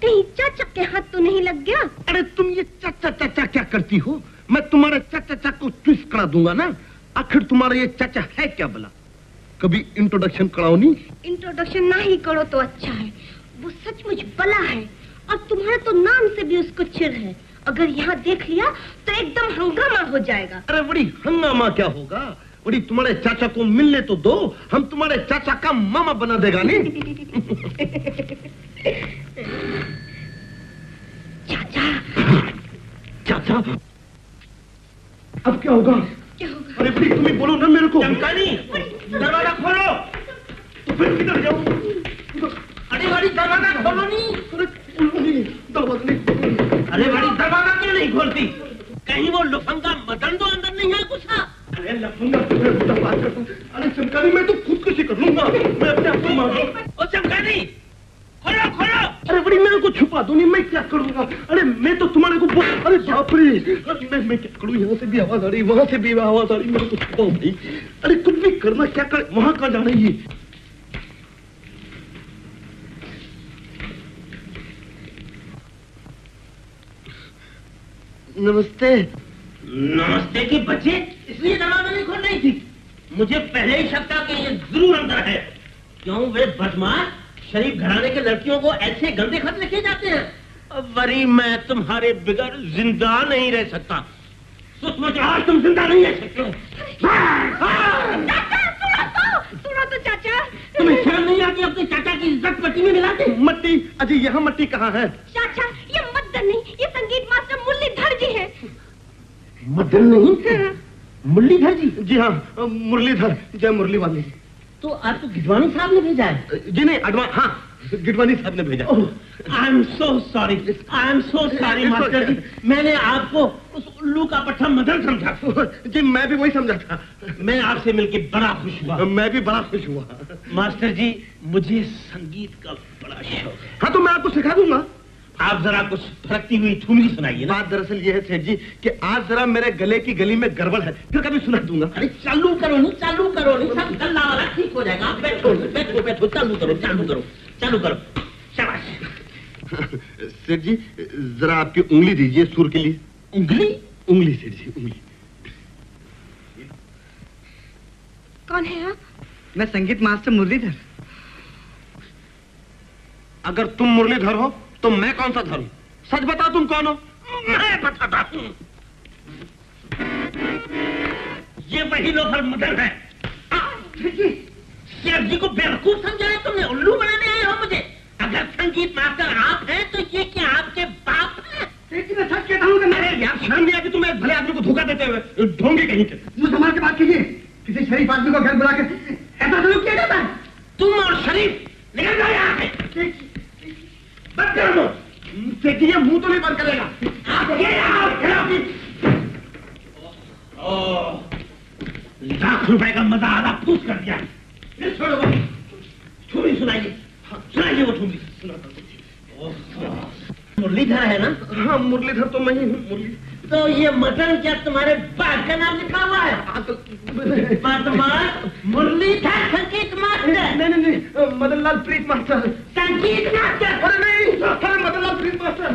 [SPEAKER 8] कहीं चाचा के हाथ तो नहीं लग गया?
[SPEAKER 9] अरे तुम ये चाचा क्या करती हो? मैं तुम्हारे चाचा को ट्विस्ट करा दूंगा ना। आखिर तुम्हारा ये चाचा है क्या भला? कभी इंट्रोडक्शन कराओ नहीं?
[SPEAKER 8] इंट्रोडक्शन ना ही करो तो अच्छा है। वो सचमुच बला है और तुम्हारे तो नाम से भी उसको चिढ़ है। अगर यहाँ देख लिया तो एकदम हंगामा हो जाएगा।
[SPEAKER 9] अरे बड़ी हंगामा क्या होगा? बड़ी तुम्हारे चाचा को मिलने तो दो, हम तुम्हारे चाचा का मामा बना देगा नहीं? चाचा अब क्या होगा? अरे प्लीज तुम ही बोलो ना मेरे को। चमकानी, दरवाजा खोलो। तो फिर किधर जाऊं? अरे बड़ी दरवाजा खोलो नहीं। दरवाजा नहीं। अरे बड़ी दरवाजा क्यों नहीं खोलती? कहीं वो लफंगा मदन तो अंदर नहीं है घुसा? अरे लफंगा बात करता हूँ। अरे चमकानी, मैं तो खुदकुशी कर लूंगा। मैं अपने आप को मार दूं। ओ चमकानी, खोलो खोलो। अरे बड़ी मेरे को छुपा दो नहीं, मैं क्या करूंगा? अरे मैं तो तुम्हारे को अरे बाप रे, मैं क्या करूं? यहाँ से भी आवाज आ रही, वहां से भी आवाज आ रही, मेरे को छुपाओ भाई। अरे कुछ भी करना, क्या कर, वहां कहाँ जाना है ये? नमस्ते। नमस्ते के बच्चे, इसलिए दरवाजा नहीं खोल रही थी? मुझे पहले ही शक था कि ये जरूर अंदर है। क्यों वे बदमाश शरीफ घराने के लड़कियों को ऐसे गंदे खत लिखे जाते हैं? वरी मैं तुम्हारे बिगड़ जिंदा नहीं रह सकता। सचमुच आज तुम जिंदा नहीं रह सकते हो।
[SPEAKER 8] सुनो तो चाचा।
[SPEAKER 9] तुम्हें शर्म नहीं आती अपने चाचा की इज्जत मट्टी में मिलाते? मट्टी? अजय यहाँ मट्टी कहाँ है?
[SPEAKER 8] चाचा ये मदन नहीं, ये संगीत मास्टर मुरलीधर जी है।
[SPEAKER 9] मदन नहीं? मुरलीधर जी? जी हाँ, मुरलीधर, जय मुरली वाली। तो आपको गिडवानी साहब ने भेजा है? जी नहीं, हाँ गिडवानी साहब ने भेजा। I am so sorry master ji, मैंने आपको उस उल्लू का पट्टा मदन समझा। जी मैं भी वही समझा था। मैं आपसे मिलके बड़ा खुश हुआ। मैं भी बड़ा खुश हुआ। मास्टर जी मुझे संगीत का बड़ा शौक है। हाँ तो मैं आपको सिखा दूंगा। आप जरा कुछ फरकती हुई ठुमरी सुनाइए ना।
[SPEAKER 4] बात दरअसल ये है सेठ जी कि आज जरा मेरे गले की गली में गड़बड़ है, फिर कभी सुना दूंगा।
[SPEAKER 9] अरे चालू करो नहीं, सब गल्ला वाला ठीक हो जाएगा। आप बैठो बैठो बैठो, चालू करो। शाबाश।
[SPEAKER 4] सेठ जी जरा आपकी उंगली दीजिए सुर के लिए। उंगली सेठ जी, उंगली।
[SPEAKER 8] कौन है आप?
[SPEAKER 2] मैं संगीत मास्टर मुरलीधर।
[SPEAKER 9] अगर तुम मुरलीधर हो तो मैं कौन सा धर हूं? सच बताओ तुम कौन हो? मैं बताता हूं। ये वही लोफर मदन है। शेर जी को बेवकूफ समझा है तुमने, उल्लू बनाने आए हो मुझे। अगर संगीत मास्टर आप हैं तो ये क्या आपके बाप हैं? सच कहता हूं। अरे यार शर्म नहीं आती तुम्हें भले आदमी को धोखा देते हुए? ढोंगे कहीं के।
[SPEAKER 2] मुझे संभाल के बात कीजिए। किसी शरीफ आदमी को घर बुला के ऐसा सलूक किया जाता है?
[SPEAKER 9] तुम और शरीफ निकल जाओ यहाँ से। बंद कर दो।
[SPEAKER 4] ये मुंह तो नहीं बंद करेगा।
[SPEAKER 9] लाख रुपए का मजा आधा फूस कर दिया। छोड़ो ठुमरी सुनाइए वो ठुमरी। मुरलीधर है ना?
[SPEAKER 4] हाँ मुरलीधर तो मैं ही हूँ। मुरली
[SPEAKER 9] तो ये मटन क्या तुम्हारे बाप का नाम लिखा हुआ है? मुरलीधर संगीत मास्टर।
[SPEAKER 4] नहीं मदनलाल प्रीत मास्टर।
[SPEAKER 9] संगीत मास्टर?
[SPEAKER 4] अरे नहीं, अरे मदनलाल प्रीत मास्टर।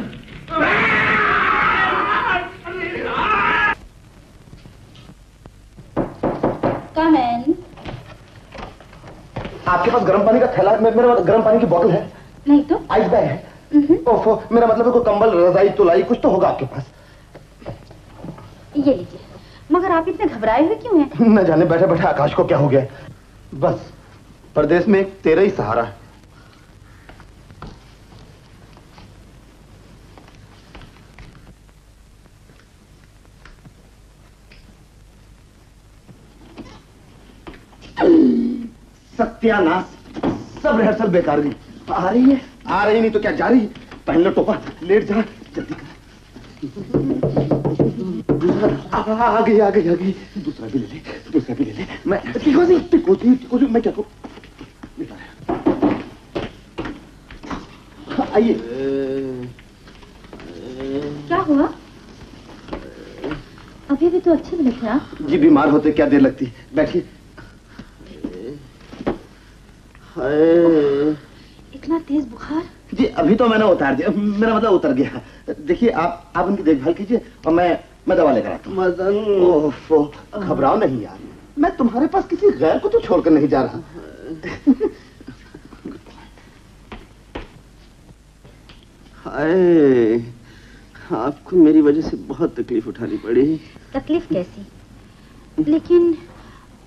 [SPEAKER 7] Come in।
[SPEAKER 4] आपके पास गर्म पानी का थैला? मेरे पास गर्म पानी की बोतल है।
[SPEAKER 7] नहीं तो
[SPEAKER 4] आइस बैग है। ओफो, मेरा मतलब है कोई कंबल, रजाई, तुलाई कुछ तो होगा आपके पास।
[SPEAKER 7] ये लीजिए। मगर आप इतने घबराए हुए क्यों हैं?
[SPEAKER 4] न जाने बैठे बैठे आकाश को क्या हो गया। बस परदेश में एक तेरा ही सहारा है। सत्यानाश, सब रिहर्सल बेकार गई। आ रही है? आ रही नहीं तो क्या जा रही है? पहन लो टोपा, लेट जा जल्दी कर। आ गई। दूसरा भी ले ले। मैं टिको मैं क्या करूं? आइए।
[SPEAKER 7] क्या हुआ? अभी भी तो अच्छे लग रहे आप।
[SPEAKER 4] जी बीमार होते क्या देर लगती। बैठिए।
[SPEAKER 7] इतना तेज बुखार?
[SPEAKER 4] जी अभी तो मैंने उतार दिया, मेरा मतलब उतर गया। देखिए आप उनकी देखभाल कीजिए और मैं दवा लेकर आता हूँ। मदन, ओफो, घबराओ नहीं यार, मैं तुम्हारे पास किसी गैर को तो छोड़कर नहीं जा रहा।
[SPEAKER 3] हाय, आपको मेरी वजह से बहुत तकलीफ उठानी पड़ी।
[SPEAKER 7] तकलीफ कैसी? लेकिन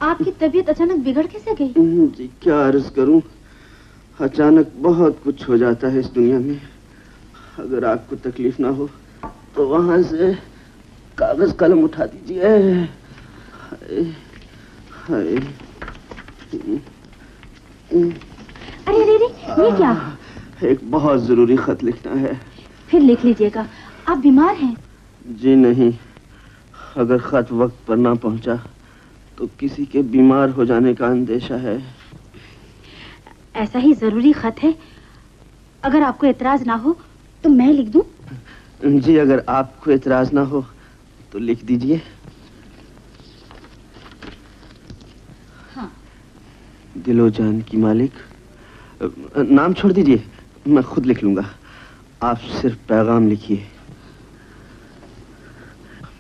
[SPEAKER 7] आपकी तबीयत अचानक बिगड़ कैसे गई?
[SPEAKER 3] जी क्या अर्ज करूं, अचानक बहुत कुछ हो जाता है इस दुनिया में। अगर आपको तकलीफ ना हो तो वहां से कागज कलम उठा दीजिए। हाय।
[SPEAKER 7] अरे ये क्या?
[SPEAKER 3] एक बहुत जरूरी खत लिखना है।
[SPEAKER 7] फिर लिख लीजिएगा, आप बीमार हैं।
[SPEAKER 3] जी नहीं, अगर खत वक्त पर ना पहुंचा तो किसी के बीमार हो जाने का अंदेशा है।
[SPEAKER 7] ऐसा ही जरूरी खत है, अगर आपको एतराज ना हो तो मैं लिख दूं?
[SPEAKER 3] जी अगर आपको एतराज ना हो तो लिख दीजिए।
[SPEAKER 7] हाँ।
[SPEAKER 3] दिलो जान की मालिक। नाम छोड़ दीजिए, मैं खुद लिख लूंगा। आप सिर्फ पैगाम लिखिए।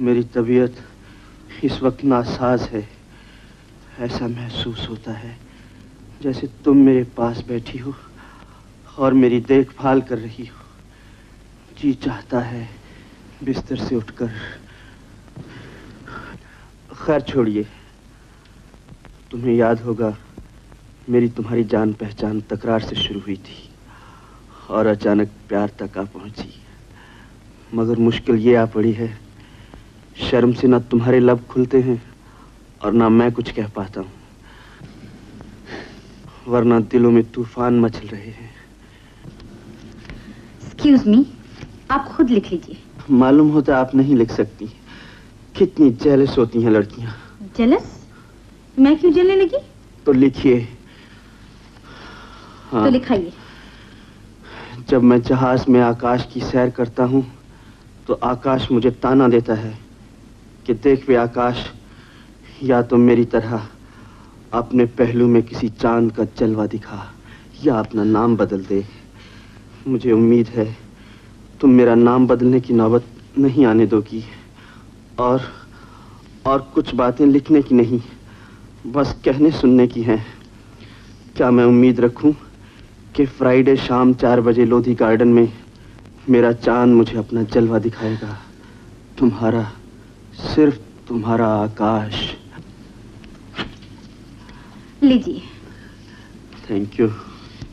[SPEAKER 3] मेरी तबीयत इस वक्त नासाज है। ऐसा महसूस होता है जैसे तुम मेरे पास बैठी हो और मेरी देखभाल कर रही हो। जी चाहता है बिस्तर से उठकर। खैर छोड़िए, तुम्हें याद होगा मेरी तुम्हारी जान पहचान तकरार से शुरू हुई थी और अचानक प्यार तक आ पहुंची। मगर मुश्किल ये आ पड़ी है, शर्म से ना तुम्हारे लब खुलते हैं और ना मैं कुछ कह पाता हूं, वरना दिलों में तूफान मचल रहे हैं।
[SPEAKER 7] एक्सक्यूज मी, आप खुद लिख लीजिए।
[SPEAKER 3] मालूम होता आप नहीं लिख सकती। कितनी जेलस होती हैं लड़कियां।
[SPEAKER 7] जेलस? मैं क्यों जलने लगी?
[SPEAKER 3] तो लिखिए। हाँ।
[SPEAKER 7] तो लिखाइए।
[SPEAKER 3] जब मैं जहाज में आकाश की सैर करता हूं तो आकाश मुझे ताना देता है कि देख वे आकाश, या तो मेरी तरह अपने पहलू में किसी चांद का जलवा दिखा या अपना नाम बदल दे। मुझे उम्मीद है तुम मेरा नाम बदलने की नौबत नहीं आने दोगी और कुछ बातें लिखने की नहीं, बस कहने सुनने की हैं। क्या मैं उम्मीद रखूं कि फ्राइडे शाम 4 बजे लोधी गार्डन में मेरा चांद मुझे अपना जलवा दिखाएगा? तुम्हारा, सिर्फ तुम्हारा आकाश।
[SPEAKER 7] लीजिए।
[SPEAKER 3] Thank you.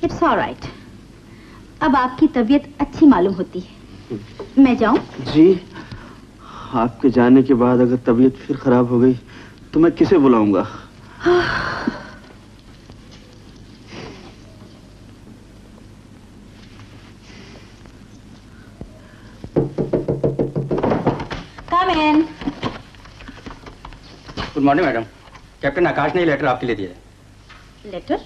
[SPEAKER 7] It's alright. अब आपकी तबीयत अच्छी मालूम होती है। मैं जाऊं?
[SPEAKER 3] जी, आपके जाने के बाद अगर तबीयत फिर खराब हो गई तो मैं किसे बुलाऊंगा?
[SPEAKER 7] Come in.
[SPEAKER 13] Good morning madam. Captain Akash ने लेटर आपके लिए दिया है।
[SPEAKER 7] लेटर?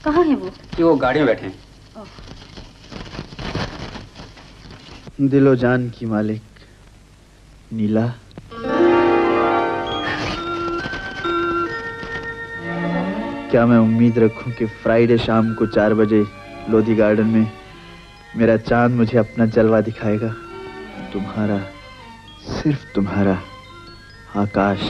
[SPEAKER 7] कहाँ है वो?
[SPEAKER 13] कि वो गाड़ी में बैठे हैं।
[SPEAKER 2] दिलो जान की मालिक नीला। क्या मैं उम्मीद रखूं कि फ्राइडे शाम को 4 बजे लोधी गार्डन में मेरा चांद मुझे अपना जलवा दिखाएगा? तुम्हारा, सिर्फ तुम्हारा आकाश।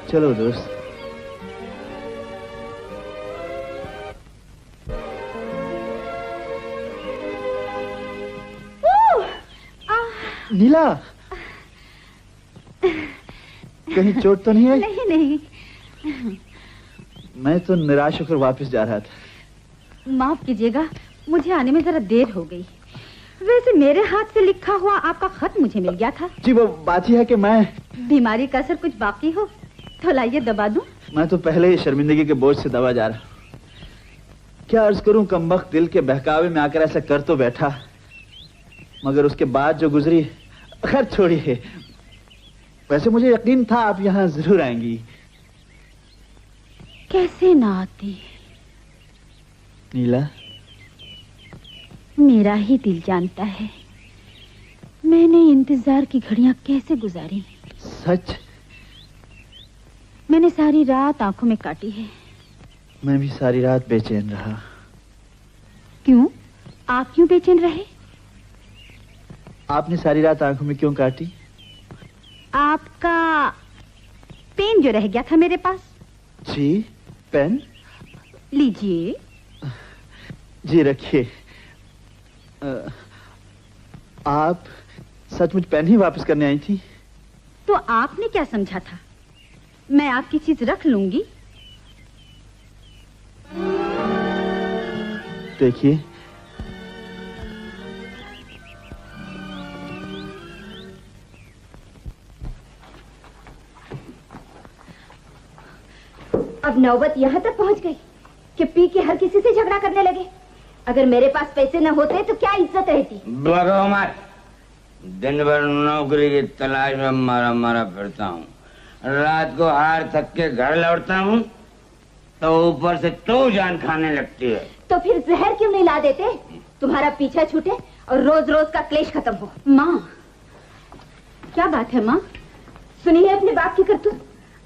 [SPEAKER 2] चलो दोस्त। नीला, कहीं चोट तो नहीं है?
[SPEAKER 7] नहीं नहीं।
[SPEAKER 2] मैं तो निराश होकर वापस जा रहा था।
[SPEAKER 7] माफ कीजिएगा, मुझे आने में जरा देर हो गई। वैसे मेरे हाथ से लिखा हुआ आपका खत मुझे मिल गया था।
[SPEAKER 2] जी, वो बात ही है कि मैं
[SPEAKER 7] बीमारी का असर कुछ बाकी हो तो लाइए दबा दूं।
[SPEAKER 2] मैं तो पहले ही शर्मिंदगी के बोझ से दबा जा रहा। क्या अर्ज करूं, कमबख्त दिल के बहकावे में आकर ऐसा कर तो बैठा, मगर उसके बाद जो गुजरी, खैर छोड़िए। वैसे मुझे यकीन था आप यहाँ जरूर आएंगी।
[SPEAKER 7] कैसे ना आती
[SPEAKER 2] नीला?
[SPEAKER 7] मेरा ही दिल जानता है मैंने इंतजार की घड़ियां कैसे गुजारी।
[SPEAKER 2] सच?
[SPEAKER 7] मैंने सारी रात आंखों में काटी है।
[SPEAKER 2] मैं भी सारी रात बेचैन रहा।
[SPEAKER 7] क्यों? आप क्यों बेचैन रहे?
[SPEAKER 2] आपने सारी रात आंखों में क्यों काटी?
[SPEAKER 7] आपका पेन जो रह गया था मेरे पास।
[SPEAKER 2] जी, पेन?
[SPEAKER 7] लीजिए।
[SPEAKER 2] जी रखिए। आप सचमुच पेन ही वापस करने आई थी?
[SPEAKER 7] तो आपने क्या समझा था मैं आपकी चीज रख लूंगी?
[SPEAKER 2] देखिए,
[SPEAKER 1] अब नौबत यहाँ तक पहुँच गई कि पी के हर किसी से झगड़ा करने लगे। अगर मेरे पास पैसे न होते तो क्या इज्जत रहती।
[SPEAKER 14] दिन भर नौकरी की तलाश में मारा मारा फिरता हूँ, रात को हार थक के घर लौटता हूँ तो ऊपर से तो जान खाने लगती है।
[SPEAKER 1] तो फिर जहर क्यों नहीं ला देते? तुम्हारा पीछा छूटे और रोज रोज का क्लेश खत्म हो।
[SPEAKER 7] माँ, क्या बात है माँ?
[SPEAKER 1] सुनी है अपने बाप की करतूत।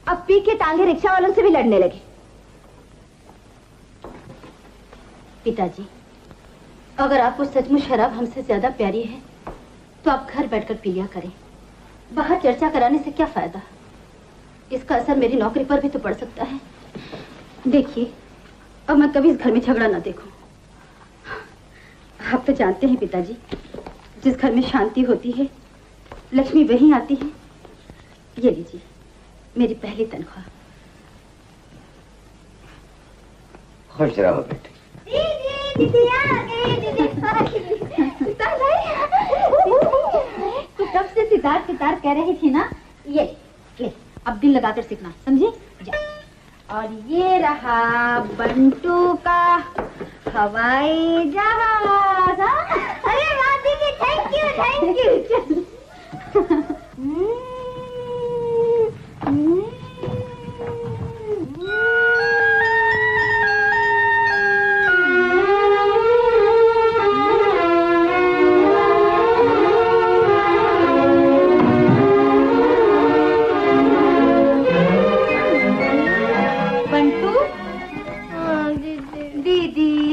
[SPEAKER 1] अब पी के टांगे रिक्शा वालों से भी लड़ने लगे।
[SPEAKER 7] पिताजी, अगर आपको सचमुच शराब हमसे ज्यादा प्यारी है तो आप घर बैठकर पी लिया करें। बाहर चर्चा कराने से क्या फायदा? इसका असर मेरी नौकरी पर भी तो पड़ सकता है। देखिए, अब मैं कभी इस घर में झगड़ा ना देखूं। आप तो जानते हैं पिताजी, जिस घर में शांति होती है लक्ष्मी वहीं आती है। ये लीजिए मेरी पहली तनख्वाह।
[SPEAKER 14] खुश रहो बेटे।
[SPEAKER 1] दीदी, दीदी आ गई, दीदी आ गई। सितार भाई, तू कब से सितार सितार कह रही थी ना? ये ले, अब दिल लगाकर सीखना, समझी? जा। और ये रहा बंटू का हवाई जहाज। अरे वाह दीदी, थैंक यू थैंक यू।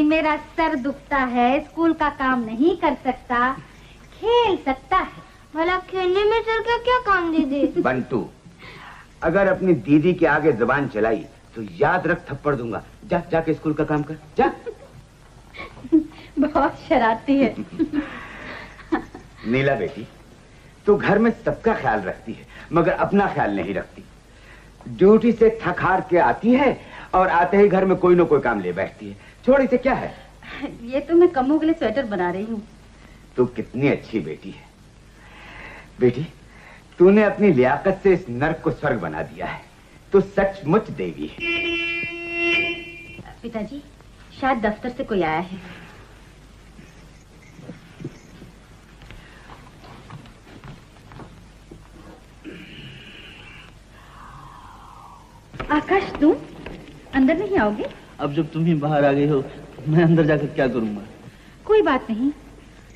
[SPEAKER 1] मेरा सर दुखता है, स्कूल का काम नहीं कर सकता, खेल सकता है। भला खेलने में सर का क्या काम दीदी?
[SPEAKER 14] बंटू, अगर अपनी दीदी के आगे जुबान चलाई तो याद रख थप्पड़ दूंगा। जा जाके स्कूल का काम कर, जा।
[SPEAKER 1] बहुत शरारती है।
[SPEAKER 14] नीला बेटी, तू घर में सबका ख्याल रखती है मगर अपना ख्याल नहीं रखती। ड्यूटी से थक हार के आती है और आते ही घर में कोई न कोई काम ले बैठती है। छोड़, इसे क्या है?
[SPEAKER 7] ये तो मैं कम्मों के लिए स्वेटर बना रही हूँ।
[SPEAKER 14] तू कितनी अच्छी बेटी है। बेटी, तूने अपनी लियाकत से इस नर्क को स्वर्ग बना दिया है। तू सचमुच देवी है।
[SPEAKER 7] पिताजी, शायद दफ्तर से कोई आया है। आकाश, तुम अंदर नहीं आओगे?
[SPEAKER 2] अब जब तुम ही बाहर आ गई हो, मैं अंदर जाकर क्या करूंगा?
[SPEAKER 7] कोई बात नहीं,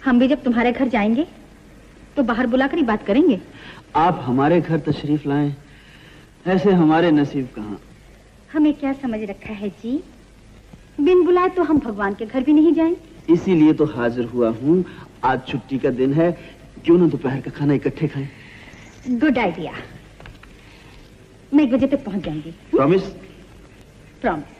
[SPEAKER 7] हम भी जब तुम्हारे घर जाएंगे तो बाहर बुलाकर ही बात करेंगे।
[SPEAKER 2] आप हमारे घर तशरीफ लाएं, ऐसे हमारे नसीब कहाँ।
[SPEAKER 7] हमें क्या समझ रखा है जी, बिन बुलाए तो हम भगवान के घर भी नहीं जाएं।
[SPEAKER 2] इसीलिए तो हाजिर हुआ हूँ। आज छुट्टी का दिन है, क्यों ना दोपहर का खाना इकट्ठे खाएं।
[SPEAKER 7] Good idea. मैं 1 बजे तक पहुंच जाऊंगी।
[SPEAKER 2] प्रॉमिस?
[SPEAKER 7] प्रॉमिस।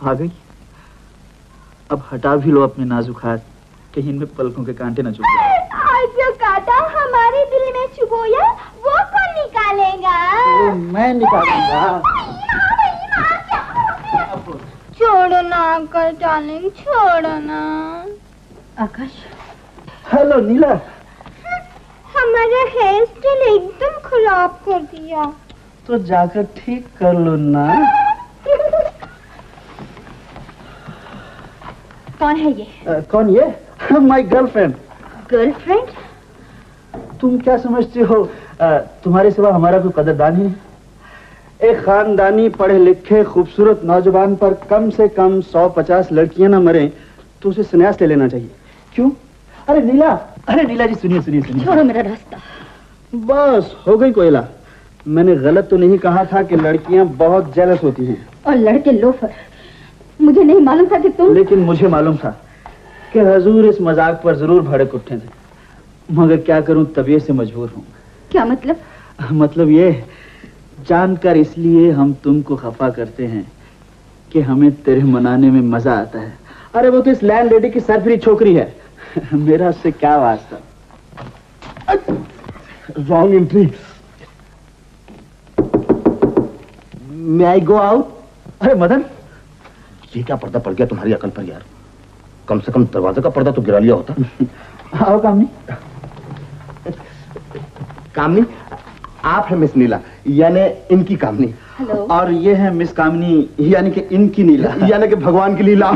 [SPEAKER 2] आ गई? अब हटा भी लो अपने नाजुक हाथ, कहीं इनमें पलकों के कांटे न चुभ जाए।
[SPEAKER 1] आज जो कांटा हमारे दिल में चुभोया वो कौन निकालेगा?
[SPEAKER 2] मैं निकालूंगा।
[SPEAKER 1] छोड़ो ना अंकल डार्लिंग, छोड़ो ना।
[SPEAKER 7] आकाश।
[SPEAKER 2] हेलो नीला।
[SPEAKER 1] हमारा हेयर स्टाइल एकदम खराब कर दिया।
[SPEAKER 2] तो जाकर ठीक कर लो ना।
[SPEAKER 7] कौन है ये?
[SPEAKER 2] कौन ये? My girlfriend.
[SPEAKER 7] गर्लफ्रेंड?
[SPEAKER 2] तुम क्या समझती हो, तुम्हारे सिवा हमारा कोई कदरदान ही नहीं? एक खानदानी पढ़े लिखे खूबसूरत नौजवान पर कम से कम 150 लड़कियां ना मरे तो उसे संन्यास ले लेना चाहिए। क्यों? अरे नीला जी, सुनिए सुनिए सुनिए।
[SPEAKER 7] छोड़ो मेरा रास्ता।
[SPEAKER 2] बस हो गई कोयला। मैंने गलत तो नहीं कहा था कि लड़कियां बहुत जेलस होती हैं।
[SPEAKER 7] और लड़के लोफर। मुझे नहीं मालूम था कि तुम।
[SPEAKER 2] लेकिन मुझे मालूम था कि हुजूर इस मजाक पर जरूर भड़क उठे थे, मगर क्या करूं, तबीयत से मजबूर हूं।
[SPEAKER 7] क्या मतलब?
[SPEAKER 2] मतलब ये जानकर इसलिए हम तुमको खफा करते हैं कि हमें तेरे मनाने में मजा आता है। अरे वो तो इस लैंड लेडी की सरफरी छोकरी है, मेरा उससे क्या वास्ता।
[SPEAKER 4] Wrong entry. May I go out?
[SPEAKER 2] अरे मदन,
[SPEAKER 4] ये क्या पर्दा पड़ गया तुम्हारी अकल पर यार? कम से कम दरवाजे का पर्दा तो गिरा लिया होता।
[SPEAKER 2] आओ कामनी।
[SPEAKER 4] कामनी, आप है मिस नीला, यानी इनकी कामनी।
[SPEAKER 7] हेलो।
[SPEAKER 2] और ये है मिस कामनी, यानी कि इनकी नीला,
[SPEAKER 4] यानी कि भगवान की लीला।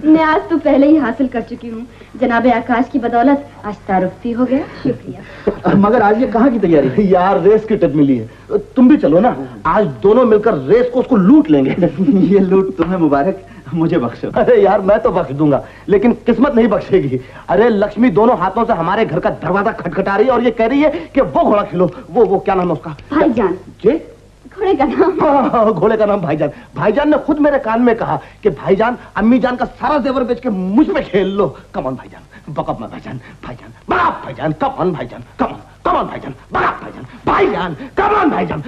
[SPEAKER 7] मैं आज तो पहले ही हासिल कर चुकी हूँ। जनाबे आकाश की बदौलत आज तारुफ्ती हो गया। शुक्रिया।
[SPEAKER 2] मगर आज ये कहाँ की तैयारी?
[SPEAKER 4] यार रेस की टिप मिली है, तुम भी चलो ना। आज दोनों मिलकर रेस को उसको लूट लेंगे।
[SPEAKER 2] ये लूट तुम्हें मुबारक, मुझे बख्शो।
[SPEAKER 4] अरे यार मैं तो बख्श दूंगा, लेकिन किस्मत नहीं बख्शेगी। अरे लक्ष्मी दोनों हाथों से हमारे घर का दरवाजा खटखटा रही है और ये कह रही है कि वो घोड़ा खिलो। वो क्या नाम है उसका?
[SPEAKER 7] भाईजान।
[SPEAKER 4] जी?
[SPEAKER 7] घोड़े का नाम?
[SPEAKER 4] घोड़े का नाम भाईजान। भाईजान ने खुद मेरे कान में कहा कि भाईजान अम्मी जान का सारा जेवर बेच के मुझ पे खेल लो। कम ऑन भाईजान, बकअप में भाईजान, भाईजान बड़ा भाईजान, कम ऑन भाईजान, कम ऑन भाईजान, बड़ा भाईजान, भाईजान कम ऑन भाईजान।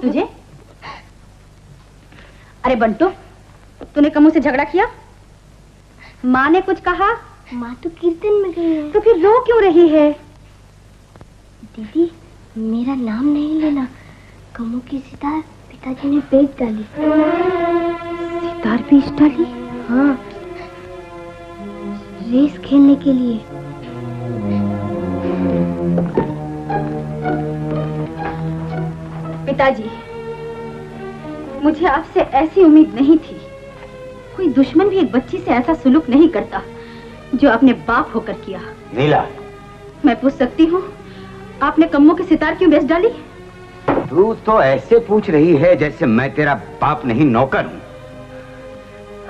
[SPEAKER 7] तुझे? अरे बंटू, तूने कमू से झगड़ा किया? माँ ने कुछ कहा?
[SPEAKER 15] माँ तो कीर्तन में गई है।
[SPEAKER 7] तो फिर रो क्यों रही है?
[SPEAKER 15] दीदी, मेरा नाम नहीं लेना। कमू की सितार पिताजी ने बेच डाली।
[SPEAKER 7] सितार बेच डाली?
[SPEAKER 15] हाँ, रेस खेलने के लिए।
[SPEAKER 7] पिताजी, मुझे आपसे ऐसी उम्मीद नहीं थी। कोई दुश्मन भी एक बच्ची से ऐसा सुलूक नहीं करता जो आपने बाप होकर किया।
[SPEAKER 14] नीला,
[SPEAKER 7] मैं पूछ सकती हूँ, आपने कम्मो की सितार क्यों बेच डाली?
[SPEAKER 14] तू तो ऐसे पूछ रही है जैसे मैं तेरा बाप नहीं नौकर हूँ।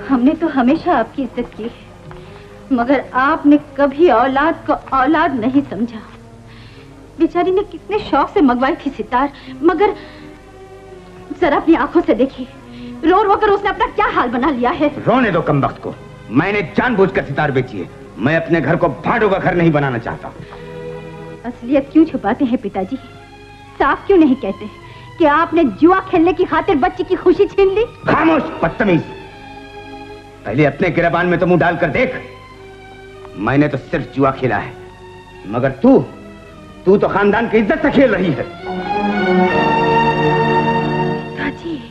[SPEAKER 7] हमने तो हमेशा आपकी इज्जत की है, मगर आपने कभी औलाद को औलाद नहीं समझा। बेचारी ने कितने शौक से मंगवाई थी सितार, मगर जरा अपनी आंखों से देखिए, रो रो कर उसने अपना क्या हाल बना लिया है।
[SPEAKER 14] रोने दो कमबख्त को। मैंने जानबूझकर सितार बेची है। मैं अपने घर को भाड़ों का घर नहीं बनाना चाहता।
[SPEAKER 7] असलियत क्यों छुपाते हैं पिताजी? साफ क्यों नहीं कहते कि आपने जुआ खेलने की खातिर बच्ची की खुशी छीन ली?
[SPEAKER 14] खामोश बदतमीज। पहले अपने गिरबान में तो मुंह डालकर देख। मैंने तो सिर्फ जुआ खेला है, मगर तू तो खानदान की इज्जत से खेल रही है।
[SPEAKER 7] पिताजी,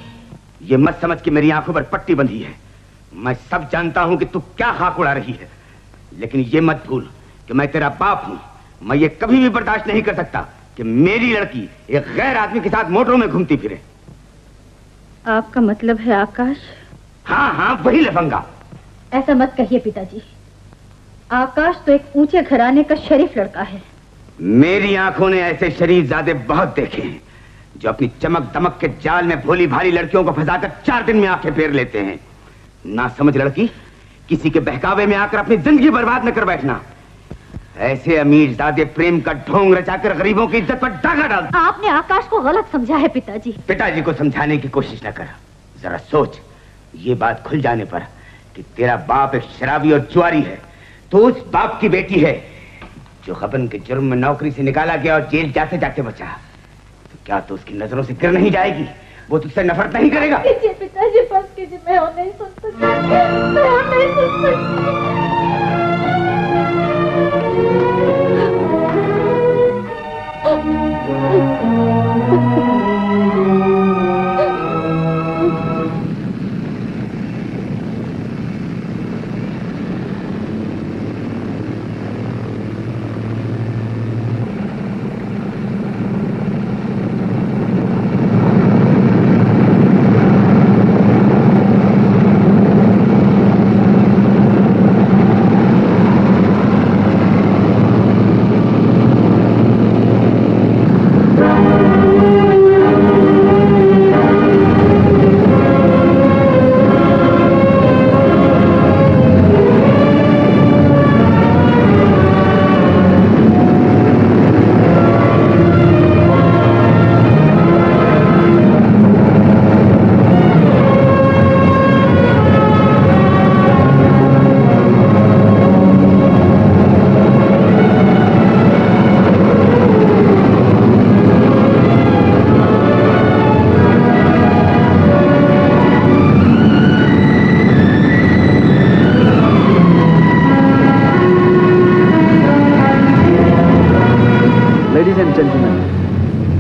[SPEAKER 14] ये मत समझ कि मेरी आंखों पर पट्टी बंधी है। मैं सब जानता हूं कि तू क्या खाक उड़ा रही है, लेकिन ये मत भूल कि मैं तेरा बाप हूं। मैं ये कभी भी बर्दाश्त नहीं कर सकता कि मेरी लड़की एक गैर आदमी के साथ मोटरों में घूमती फिरे।
[SPEAKER 7] आपका मतलब है आकाश?
[SPEAKER 14] हाँ, वही लफंगा।
[SPEAKER 7] ऐसा मत कहिए पिताजी। आकाश तो एक ऊंचे घराने का शरीफ लड़का है।
[SPEAKER 14] मेरी आंखों ने ऐसे शरीफजादे बहुत देखे हैं जो अपनी चमक दमक के जाल में भोली भाली लड़कियों को फंसाकर 4 दिन में आंखें फेर लेते हैं। ना समझ लड़की, किसी के बहकावे में आकर अपनी जिंदगी बर्बाद न कर बैठना। ऐसे अमीरजादे प्रेम का ढोंग रचाकर गरीबों की इज्जत पर डाका डालते।
[SPEAKER 7] आपने आकाश को गलत समझा है पिताजी।
[SPEAKER 14] पिताजी को समझाने की कोशिश न कर। जरा सोच, ये बात खुल जाने पर कि तेरा बाप एक शराबी और जुआरी है, तो उस बाप की बेटी है जो गबन के जुर्म में नौकरी से निकाला गया और जेल जाते जाते बचा, तो क्या तो उसकी नजरों से गिर नहीं जाएगी? वो तुझसे नफरत नहीं करेगा?
[SPEAKER 7] पिताजी बस कीजिए, मैं और नहीं सुन सकती, मैं और नहीं सुन सकती।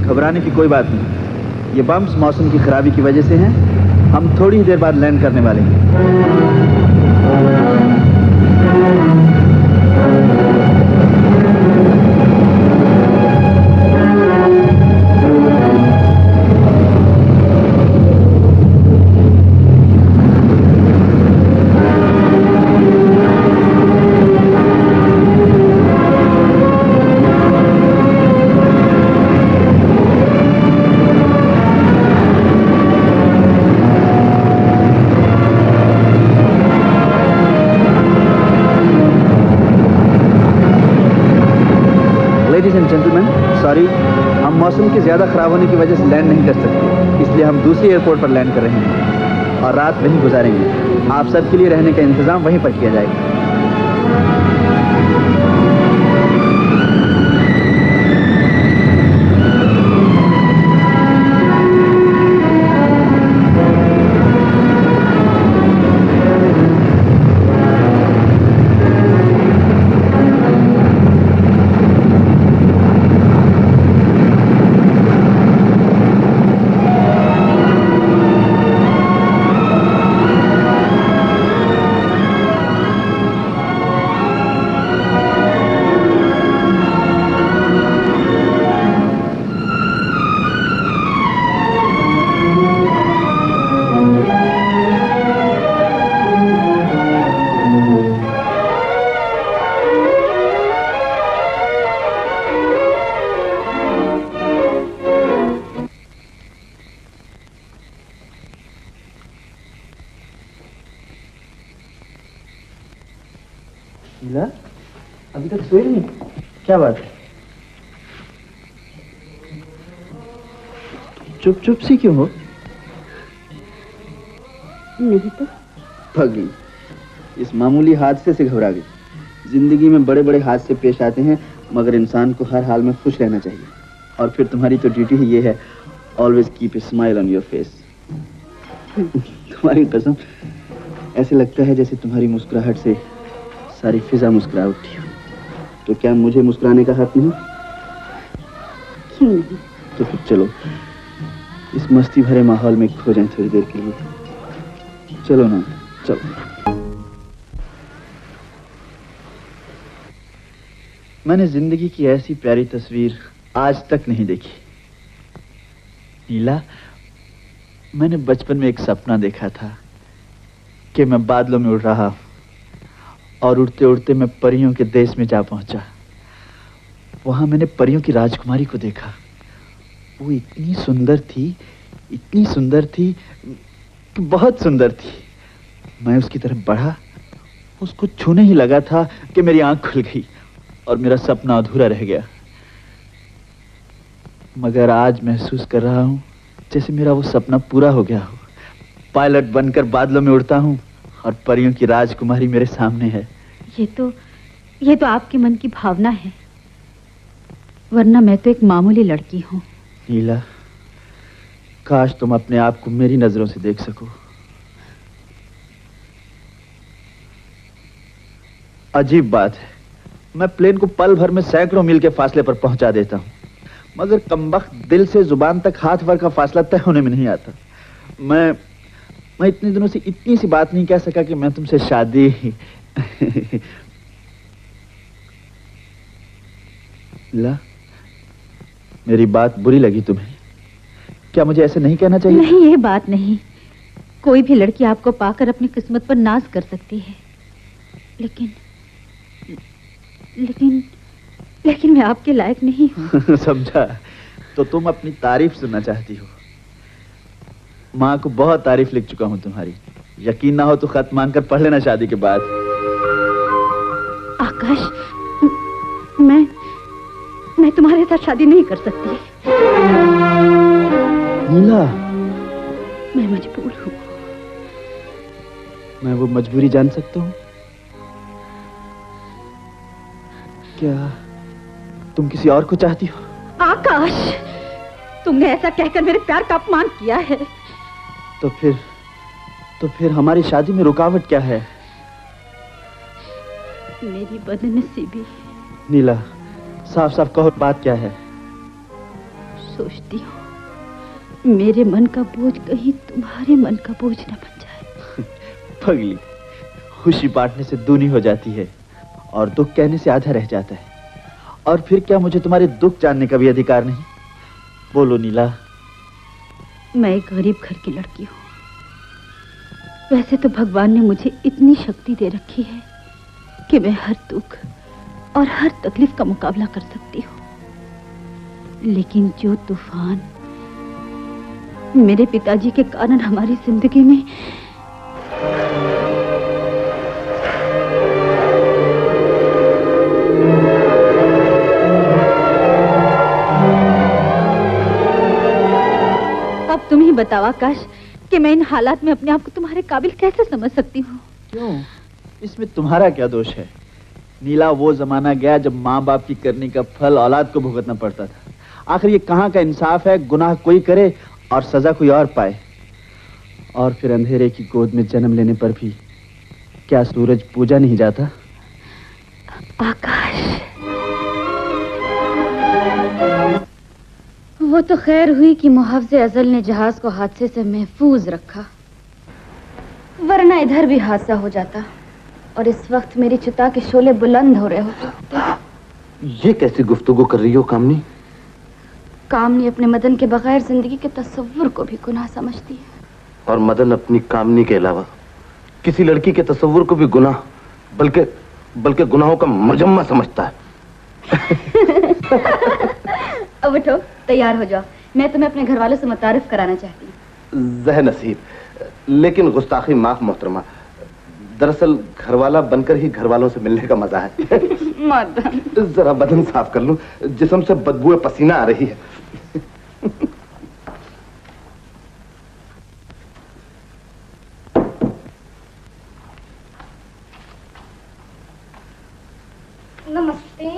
[SPEAKER 2] घबराने की कोई बात नहीं। ये बम्स मौसम की खराबी की वजह से हैं। हम थोड़ी ही देर बाद लैंड करने वाले हैं। सॉरी, हम मौसम के ज़्यादा ख़राब होने की वजह से लैंड नहीं कर सकते, इसलिए हम दूसरी एयरपोर्ट पर लैंड कर रहे हैं और रात वहीं गुजारेंगे। आप सबके लिए रहने का इंतज़ाम वहीं पर किया जाएगा। नीला, अभी तक सोई नहीं? क्या बात है? चुप चुप सी क्यों हो?
[SPEAKER 7] नहीं तो
[SPEAKER 2] पगली, इस मामूली हादसे से घबरा गई। जिंदगी में बड़े बड़े हादसे पेश आते हैं, मगर इंसान को हर हाल में खुश रहना चाहिए। और फिर तुम्हारी तो ड्यूटी ही ये है, always keep a smile on your face. तुम्हारी कसम, ऐसे लगता है जैसे तुम्हारी मुस्कुराहट से सारी फिजा मुस्कुरा उठी हो। तो क्या मुझे मुस्कुराने का हक नहीं?
[SPEAKER 7] क्यों नहीं?
[SPEAKER 2] तो फिर चलो इस मस्ती भरे माहौल में खो जाएं थोड़ी देर के लिए। चलो ना, चलो। मैंने जिंदगी की ऐसी प्यारी तस्वीर आज तक नहीं देखी। नीला, मैंने बचपन में एक सपना देखा था कि मैं बादलों में उड़ रहा हूं और उड़ते उड़ते मैं परियों के देश में जा पहुंचा। वहां मैंने परियों की राजकुमारी को देखा। वो इतनी सुंदर थी कि बहुत सुंदर थी। मैं उसकी तरफ बढ़ा, उसको छूने ही लगा था कि मेरी आंख खुल गई और मेरा सपना अधूरा रह गया। मगर आज महसूस कर रहा हूं जैसे मेरा वो सपना पूरा हो गया हो। पायलट बनकर बादलों में उड़ता हूं और परियों की राजकुमारी मेरे सामने है।
[SPEAKER 7] ये तो आपके मन की भावना है, वरना मैं तो एक मामूली लड़की हूँ।
[SPEAKER 2] नीला, काश तुम अपने आप को मेरी नजरों से देख सको। अजीब बात है, मैं प्लेन को पल भर में सैकड़ों मील के फासले पर पहुंचा देता हूं, मगर कमबख्त दिल से जुबान तक हाथ भर का फासला तय होने में नहीं आता। मैं इतने दिनों से इतनी सी बात नहीं कह सका कि मैं तुमसे शादी ला, मेरी बात बुरी लगी तुम्हें? क्या मुझे ऐसे नहीं कहना चाहिए?
[SPEAKER 7] नहीं, ये बात नहीं। कोई भी लड़की आपको पाकर अपनी किस्मत पर नाज कर सकती है, लेकिन मैं आपके लायक नहीं हूँ।
[SPEAKER 2] समझा? तो तुम अपनी तारीफ सुनना चाहती हो। माँ को बहुत तारीफ लिख चुका हूँ तुम्हारी। यकीन ना हो तो खत मांगकर पढ़ लेना शादी के बाद।
[SPEAKER 7] आकाश, मैं तुम्हारे साथ शादी नहीं कर सकती।
[SPEAKER 2] नीला,
[SPEAKER 7] मैं मजबूर हूँ।
[SPEAKER 2] मैं वो मजबूरी जान सकता हूँ? क्या तुम किसी और को चाहती हो?
[SPEAKER 7] आकाश, तुमने ऐसा कहकर मेरे प्यार का अपमान किया है।
[SPEAKER 2] तो फिर हमारी शादी में रुकावट क्या है?
[SPEAKER 7] मेरी बदनसीबी।
[SPEAKER 2] नीला, साफ साफ कहो, बात क्या है?
[SPEAKER 7] सोचती हूँ मेरे मन का बोझ कहीं तुम्हारे मन का बोझ न बन जाए।
[SPEAKER 2] पगली, खुशी बांटने से दूनी हो जाती है और दुख कहने से आधा रह जाता है। और फिर क्या मुझे तुम्हारे दुख जानने का भी अधिकार नहीं? बोलो नीला।
[SPEAKER 7] मैं एक गरीब घर की लड़की हूँ। वैसे तो भगवान ने मुझे इतनी शक्ति दे रखी है कि मैं हर दुख और हर तकलीफ का मुकाबला कर सकती हूँ। लेकिन जो तूफान मेरे पिताजी के कारण हमारी जिंदगी में अब तुम ही बताओ आकाश कि मैं इन हालात में अपने आप को तुम्हारे काबिल कैसे समझ सकती हूँ?
[SPEAKER 2] क्यों? इसमें तुम्हारा क्या दोष है? नीला, वो जमाना गया जब माँ बाप की करने का फल औलाद को भुगतना पड़ता था। आखिर ये कहाँ का इंसाफ है? गुनाह कोई करे और सजा कोई और पाए। और फिर अंधेरे की गोद में जन्म लेने पर भी क्या सूरज पूजा नहीं जाता?
[SPEAKER 7] आकाश, वो तो खैर हुई कि मुहावजे अजल ने जहाज को हादसे से महफूज रखा, वरना इधर भी हादसा हो जाता और इस वक्त मेरी चिता के शोले बुलंद हो रहे होते।
[SPEAKER 4] ये कैसी गुफ्तगू कर रही हो कामनी?
[SPEAKER 7] कामनी अपने मदन के बगैर जिंदगी के तस्वुर को भी गुनाह समझती है।
[SPEAKER 4] और मदन अपनी कामनी के अलावा किसी लड़की के तस्वुर को भी गुनाह, बल्कि गुनाहों का मजम्मा समझता है।
[SPEAKER 7] अब उठो, तैयार हो जाओ। मैं तुम्हें अपने घर वालों से मुतारिफ कराना चाहती हूँ।
[SPEAKER 4] ज़ह नसीब, लेकिन गुस्ताखी माफ मोहतरमा। दरअसल घरवाला बनकर ही घर वालों से मिलने का मजा है।
[SPEAKER 7] मदन,
[SPEAKER 4] जरा बदन साफ कर लूं, जिस्म से बदबू पसीना आ रही है।
[SPEAKER 7] नमस्ते।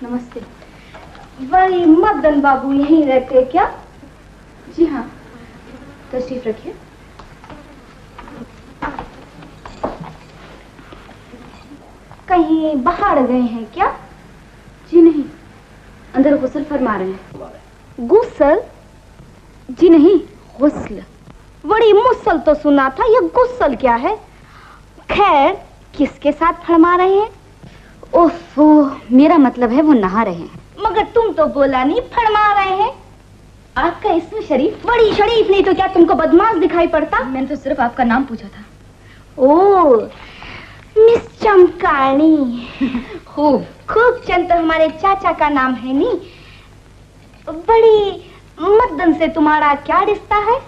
[SPEAKER 7] नमस्ते। वही मदन बाबू यहीं रहते क्या? जी हाँ, तशरीफ रखिए। कहीं बाहर गए हैं क्या? जी नहीं, अंदर गुस्ल फरमा रहे हैं। गुस्ल? जी नहीं, गुस्ल। बड़ी मुसल तो सुना था, ये गुस्ल क्या है? खैर, किसके साथ फरमा रहे हैं? ओफो, मेरा मतलब है वो नहा रहे हैं। मगर तुम तो बोला नहीं फरमा रहे हैं। आपका इसमें शरीफ? बड़ी शरीफ नहीं तो क्या तुमको बदमाश दिखाई पड़ता? मैंने तो सिर्फ आपका नाम पूछा था। ओ, मिस चमकानी। खूब खूब चंद तो हमारे चाचा का नाम है नी। बड़ी मदन से तुम्हारा क्या रिश्ता है?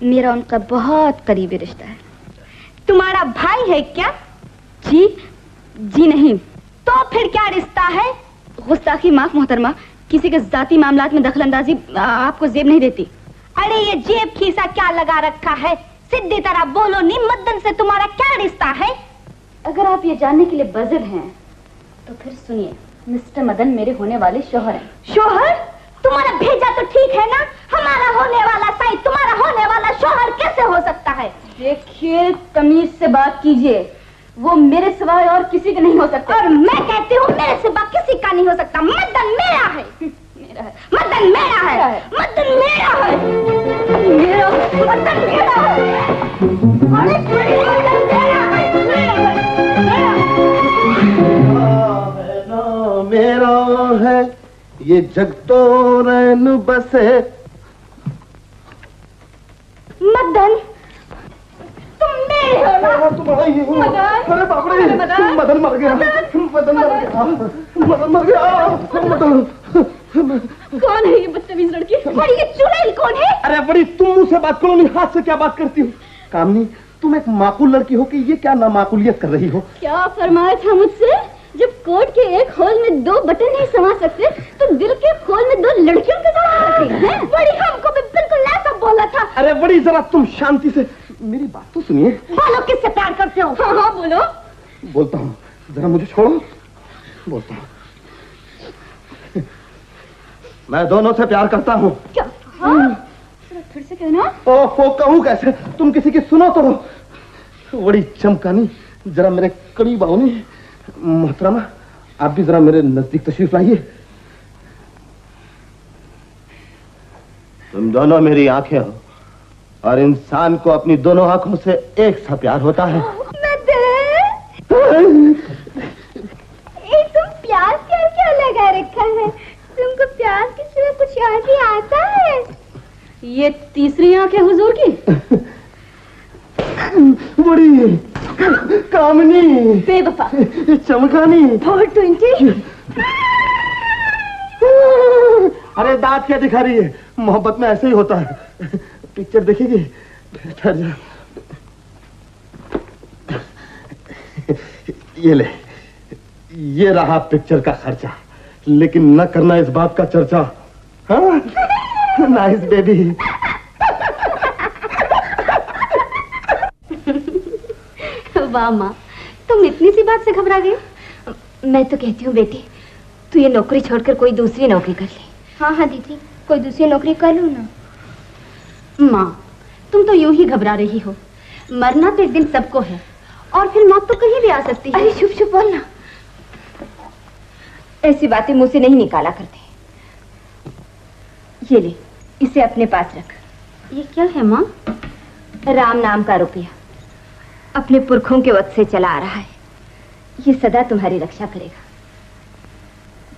[SPEAKER 7] मेरा उनका बहुत करीबी रिश्ता है। तुम्हारा भाई है क्या? जी जी नहीं। तो फिर क्या रिश्ता है? गुस्ताखी माफ मोहतरमा, किसी के जाती मामलात में दखलंदाजी आपको जेब नहीं देती। अरे ये जेब खीसा क्या लगा रखा है? सीधी तरह बोलो नी, मदन से तुम्हारा क्या रिश्ता है? अगर आप ये जानने के लिए बज़िद हैं तो फिर सुनिए, मिस्टर मदन मेरे होने वाले शौहर हैं। शौहर? तुम्हारा भेजा तो ठीक है ना, हमारा होने वाला साईं तुम्हारा होने वाला शौहर कैसे हो सकता है? देखिए, तमीज से बात कीजिए, वो मेरे सिवाय और किसी के नहीं हो सकता। और मैं कहती हूँ मेरे सिवा किसी का नहीं हो सकता। मदन मेरा है। मेरा है। मदन मेरा है। मदन मेरा है। मेरा मदन मेरा है। अरे मदन मेरा है।
[SPEAKER 4] मेरा है ये जग तो रैन बसे।
[SPEAKER 7] मदन, तुम मेरे हो ना?
[SPEAKER 4] तुम्हारा ही हूँ। अरे बाप रे, मदन मर गया। मदन मर गया। मदन मर गया। मदन।
[SPEAKER 7] कौन है ये बदतमीज लड़की? बड़ी ये चुड़ैल कौन है?
[SPEAKER 4] अरे बड़ी, तुम मुझसे बात करो नहीं, हाथ से क्या बात करती हो? कामनी, तुम एक माकूल लड़की हो कि ये क्या नामाकूलियत कर रही हो?
[SPEAKER 7] क्या फरमाया था मुझसे? जब कोट के एक होल में 2 बटन नहीं समा सकते तो दिल के खोल में 2 लड़कियों के समा सकते हैं? बड़ी, हमको भी बिल्कुल ऐसा बोला था।
[SPEAKER 4] अरे बड़ी, जरा तुम शांति से मेरी बात तो सुनिए।
[SPEAKER 7] बोलो, किससे प्यार करते हो? हाँ हाँ बोलो।
[SPEAKER 4] बोलता हूँ, जरा मुझे छोड़ो। बोलता हूँ, मैं दोनों से प्यार करता हूँ।
[SPEAKER 7] क्या? हाँ? फिर से कहना।
[SPEAKER 4] ओहो, कहूँ कैसे? तुम किसी की सुनो तो। बड़ी चमकानी, जरा मेरे करीब आओ नहीं। मोहतरमा, आप भी जरा मेरे नजदीक तशरीफ लाइए। तुम दोनों मेरी आंखें हो और इंसान को अपनी दोनों आंखों से एक सा प्यार होता है।
[SPEAKER 7] तुम प्यार क्या लगा रखा है? तुमको प्यार के सिवा कुछ और भी आता है? ये तीसरी आंख है हुजूर की।
[SPEAKER 4] बड़ी कामनी,
[SPEAKER 7] बेवफा,
[SPEAKER 4] चमकानी,
[SPEAKER 7] 420।
[SPEAKER 4] अरे दांत क्या दिखा रही है? मोहब्बत में ऐसे ही होता है। पिक्चर देखेगी? ये ले, ये रहा पिक्चर का खर्चा, लेकिन न करना इस बात का चर्चा। हाँ? Nice baby.
[SPEAKER 7] वाह माँ, तुम इतनी सी बात से घबरा गई?
[SPEAKER 1] मैं तो कहती हूँ बेटी, तू ये नौकरी छोड़कर कोई दूसरी नौकरी कर ले।
[SPEAKER 7] हाँ हाँ दीदी, कोई दूसरी नौकरी कर लूँ ना। माँ, तुम तो यूं ही घबरा रही हो। मरना तो एक दिन सबको है, और फिर मौत तो कहीं भी आ सकती है।
[SPEAKER 1] अरे चुप चुप बोलना, ऐसी बातें मुंह से नहीं निकाला करते। ये ले, इसे अपने पास रख।
[SPEAKER 7] ये क्या है माँ?
[SPEAKER 1] राम नाम का रुपया, अपने पुरखों के वक्त से चला आ रहा है। ये सदा तुम्हारी रक्षा करेगा।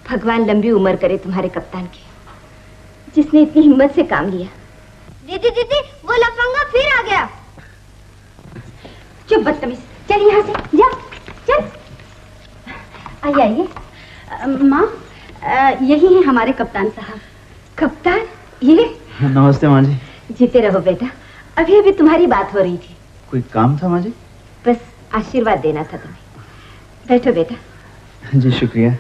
[SPEAKER 1] भगवान लंबी उम्र करे तुम्हारे कप्तान की, जिसने इतनी हिम्मत से काम लिया।
[SPEAKER 8] दीदी दीदी, वो लफंगा फिर आ गया।
[SPEAKER 1] चुप बदतमीज, चल यहाँ से जा, चल। आइए आइए।
[SPEAKER 7] माँ, यही है हमारे कप्तान साहब।
[SPEAKER 1] कप्तान? ये?
[SPEAKER 2] नमस्ते माँ जी।
[SPEAKER 1] जीते रहो बेटा, अभी अभी तुम्हारी बात हो रही थी।
[SPEAKER 2] कोई काम था माँ जी?
[SPEAKER 1] बस आशीर्वाद देना था तुम्हें। बैठो बेटा।
[SPEAKER 2] जी शुक्रिया।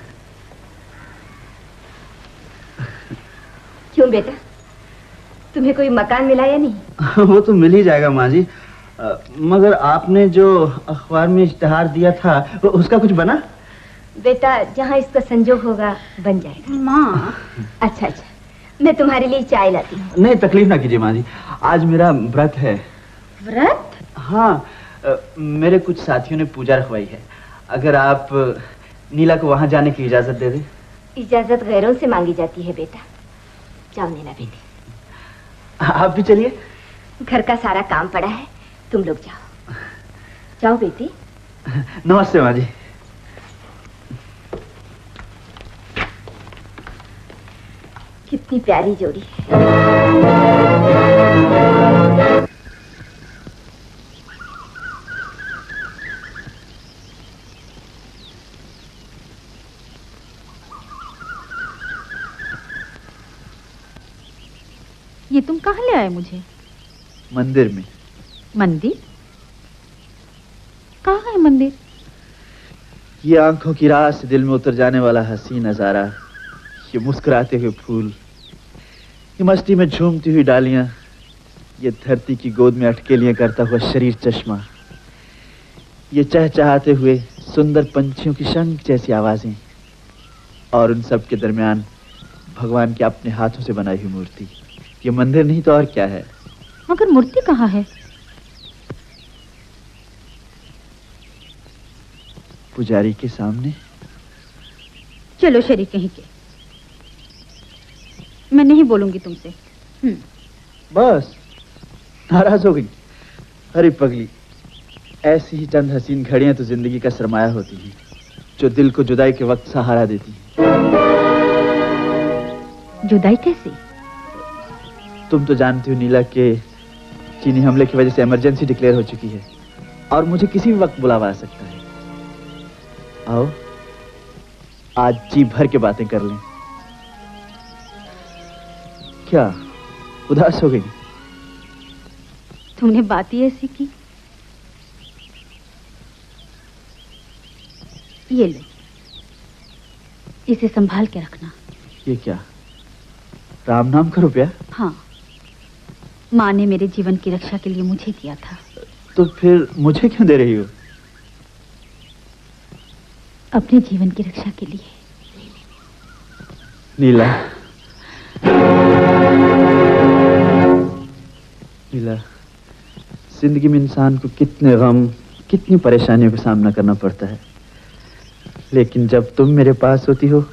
[SPEAKER 1] क्यों बेटा, तुम्हें कोई मकान मिला या नहीं?
[SPEAKER 2] वो तो मिल ही जाएगा माँ जी, मगर आपने जो अखबार में इश्तिहार दिया था उसका कुछ बना?
[SPEAKER 1] बेटा जहाँ इसका संजोग होगा बन जाएगा।
[SPEAKER 7] माँ।
[SPEAKER 1] अच्छा अच्छा, मैं तुम्हारे लिए चाय लाती हूँ।
[SPEAKER 2] नहीं तकलीफ ना कीजिए माँ जी, आज मेरा व्रत है।
[SPEAKER 1] व्रत?
[SPEAKER 2] हाँ, मेरे कुछ साथियों ने पूजा रखवाई है। अगर आप नीला को वहां जाने की इजाजत दे दें।
[SPEAKER 1] इजाजत गैरों से मांगी जाती है बेटा। जाओ नीला बेटी।
[SPEAKER 2] आप भी चलिए।
[SPEAKER 1] घर का सारा काम पड़ा है, तुम लोग जाओ। जाओ बेटी।
[SPEAKER 2] नमस्ते माँ जी।
[SPEAKER 1] कितनी प्यारी जोड़ी है।
[SPEAKER 7] ये तुम कहाँ ले आए मुझे?
[SPEAKER 2] मंदिर में।
[SPEAKER 7] मंदिर? कहाँ है मंदिर?
[SPEAKER 2] ये आंखों की राह से दिल में उतर जाने वाला हसीन नजारा, ये मुस्कुराते हुए फूल, ये मस्ती में झूमती हुई डालियां, ये धरती की गोद में अटकेलियां करता हुआ शरीर चश्मा, ये चहचहाते हुए सुंदर पंछियों की शंख जैसी आवाजें, और उन सब के दरमियान भगवान की अपने हाथों से बनाई हुई मूर्ति। ये मंदिर नहीं तो और क्या है।
[SPEAKER 7] मगर मूर्ति कहाँ है?
[SPEAKER 2] पुजारी के सामने।
[SPEAKER 7] चलो शरीक कहीं के, मैं नहीं बोलूंगी तुमसे।
[SPEAKER 2] बस नाराज हो गई? अरे पगली, ऐसी ही चंद हसीन घड़ियां तो जिंदगी का सरमाया होती हैं, जो दिल को जुदाई के वक्त सहारा देती हैं।
[SPEAKER 7] जुदाई कैसी?
[SPEAKER 2] तुम तो जानती हो नीला के चीनी हमले की वजह से इमरजेंसी डिक्लेयर हो चुकी है और मुझे किसी भी वक्त बुलावा आ सकता है। आओ आज जी भर के बातें कर लें। क्या उदास हो गई?
[SPEAKER 7] तुमने बात ही ऐसी की। ये लो, इसे संभाल के रखना।
[SPEAKER 2] ये क्या, राम नाम का रुपया?
[SPEAKER 7] हाँ, माँ ने मेरे जीवन की रक्षा के लिए मुझे दिया था।
[SPEAKER 2] तो फिर मुझे क्यों दे रही हो?
[SPEAKER 7] अपने जीवन की रक्षा के लिए।
[SPEAKER 2] नीला, नीला, जिंदगी में इंसान को कितने गम, कितनी परेशानियों का सामना करना पड़ता है, लेकिन जब तुम मेरे पास होती हो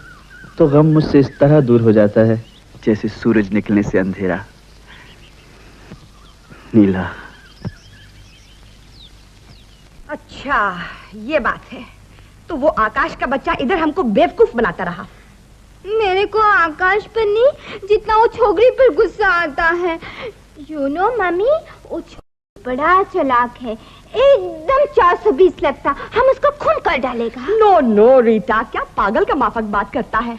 [SPEAKER 2] तो गम मुझसे इस तरह दूर हो जाता है जैसे सूरज निकलने से अंधेरा। नीला।
[SPEAKER 16] अच्छा ये बात है, तो वो आकाश का बच्चा इधर हमको बेवकूफ बनाता रहा।
[SPEAKER 15] मेरे को आकाश पर नहीं, जितना वो छोकरी पर गुस्सा आता है। यू नो मम्मी, वो बड़ा चालाक है, एकदम 420 लगता, हम उसको खून कर डालेगा।
[SPEAKER 16] नो नो रीटा, क्या पागल का माफक बात करता है।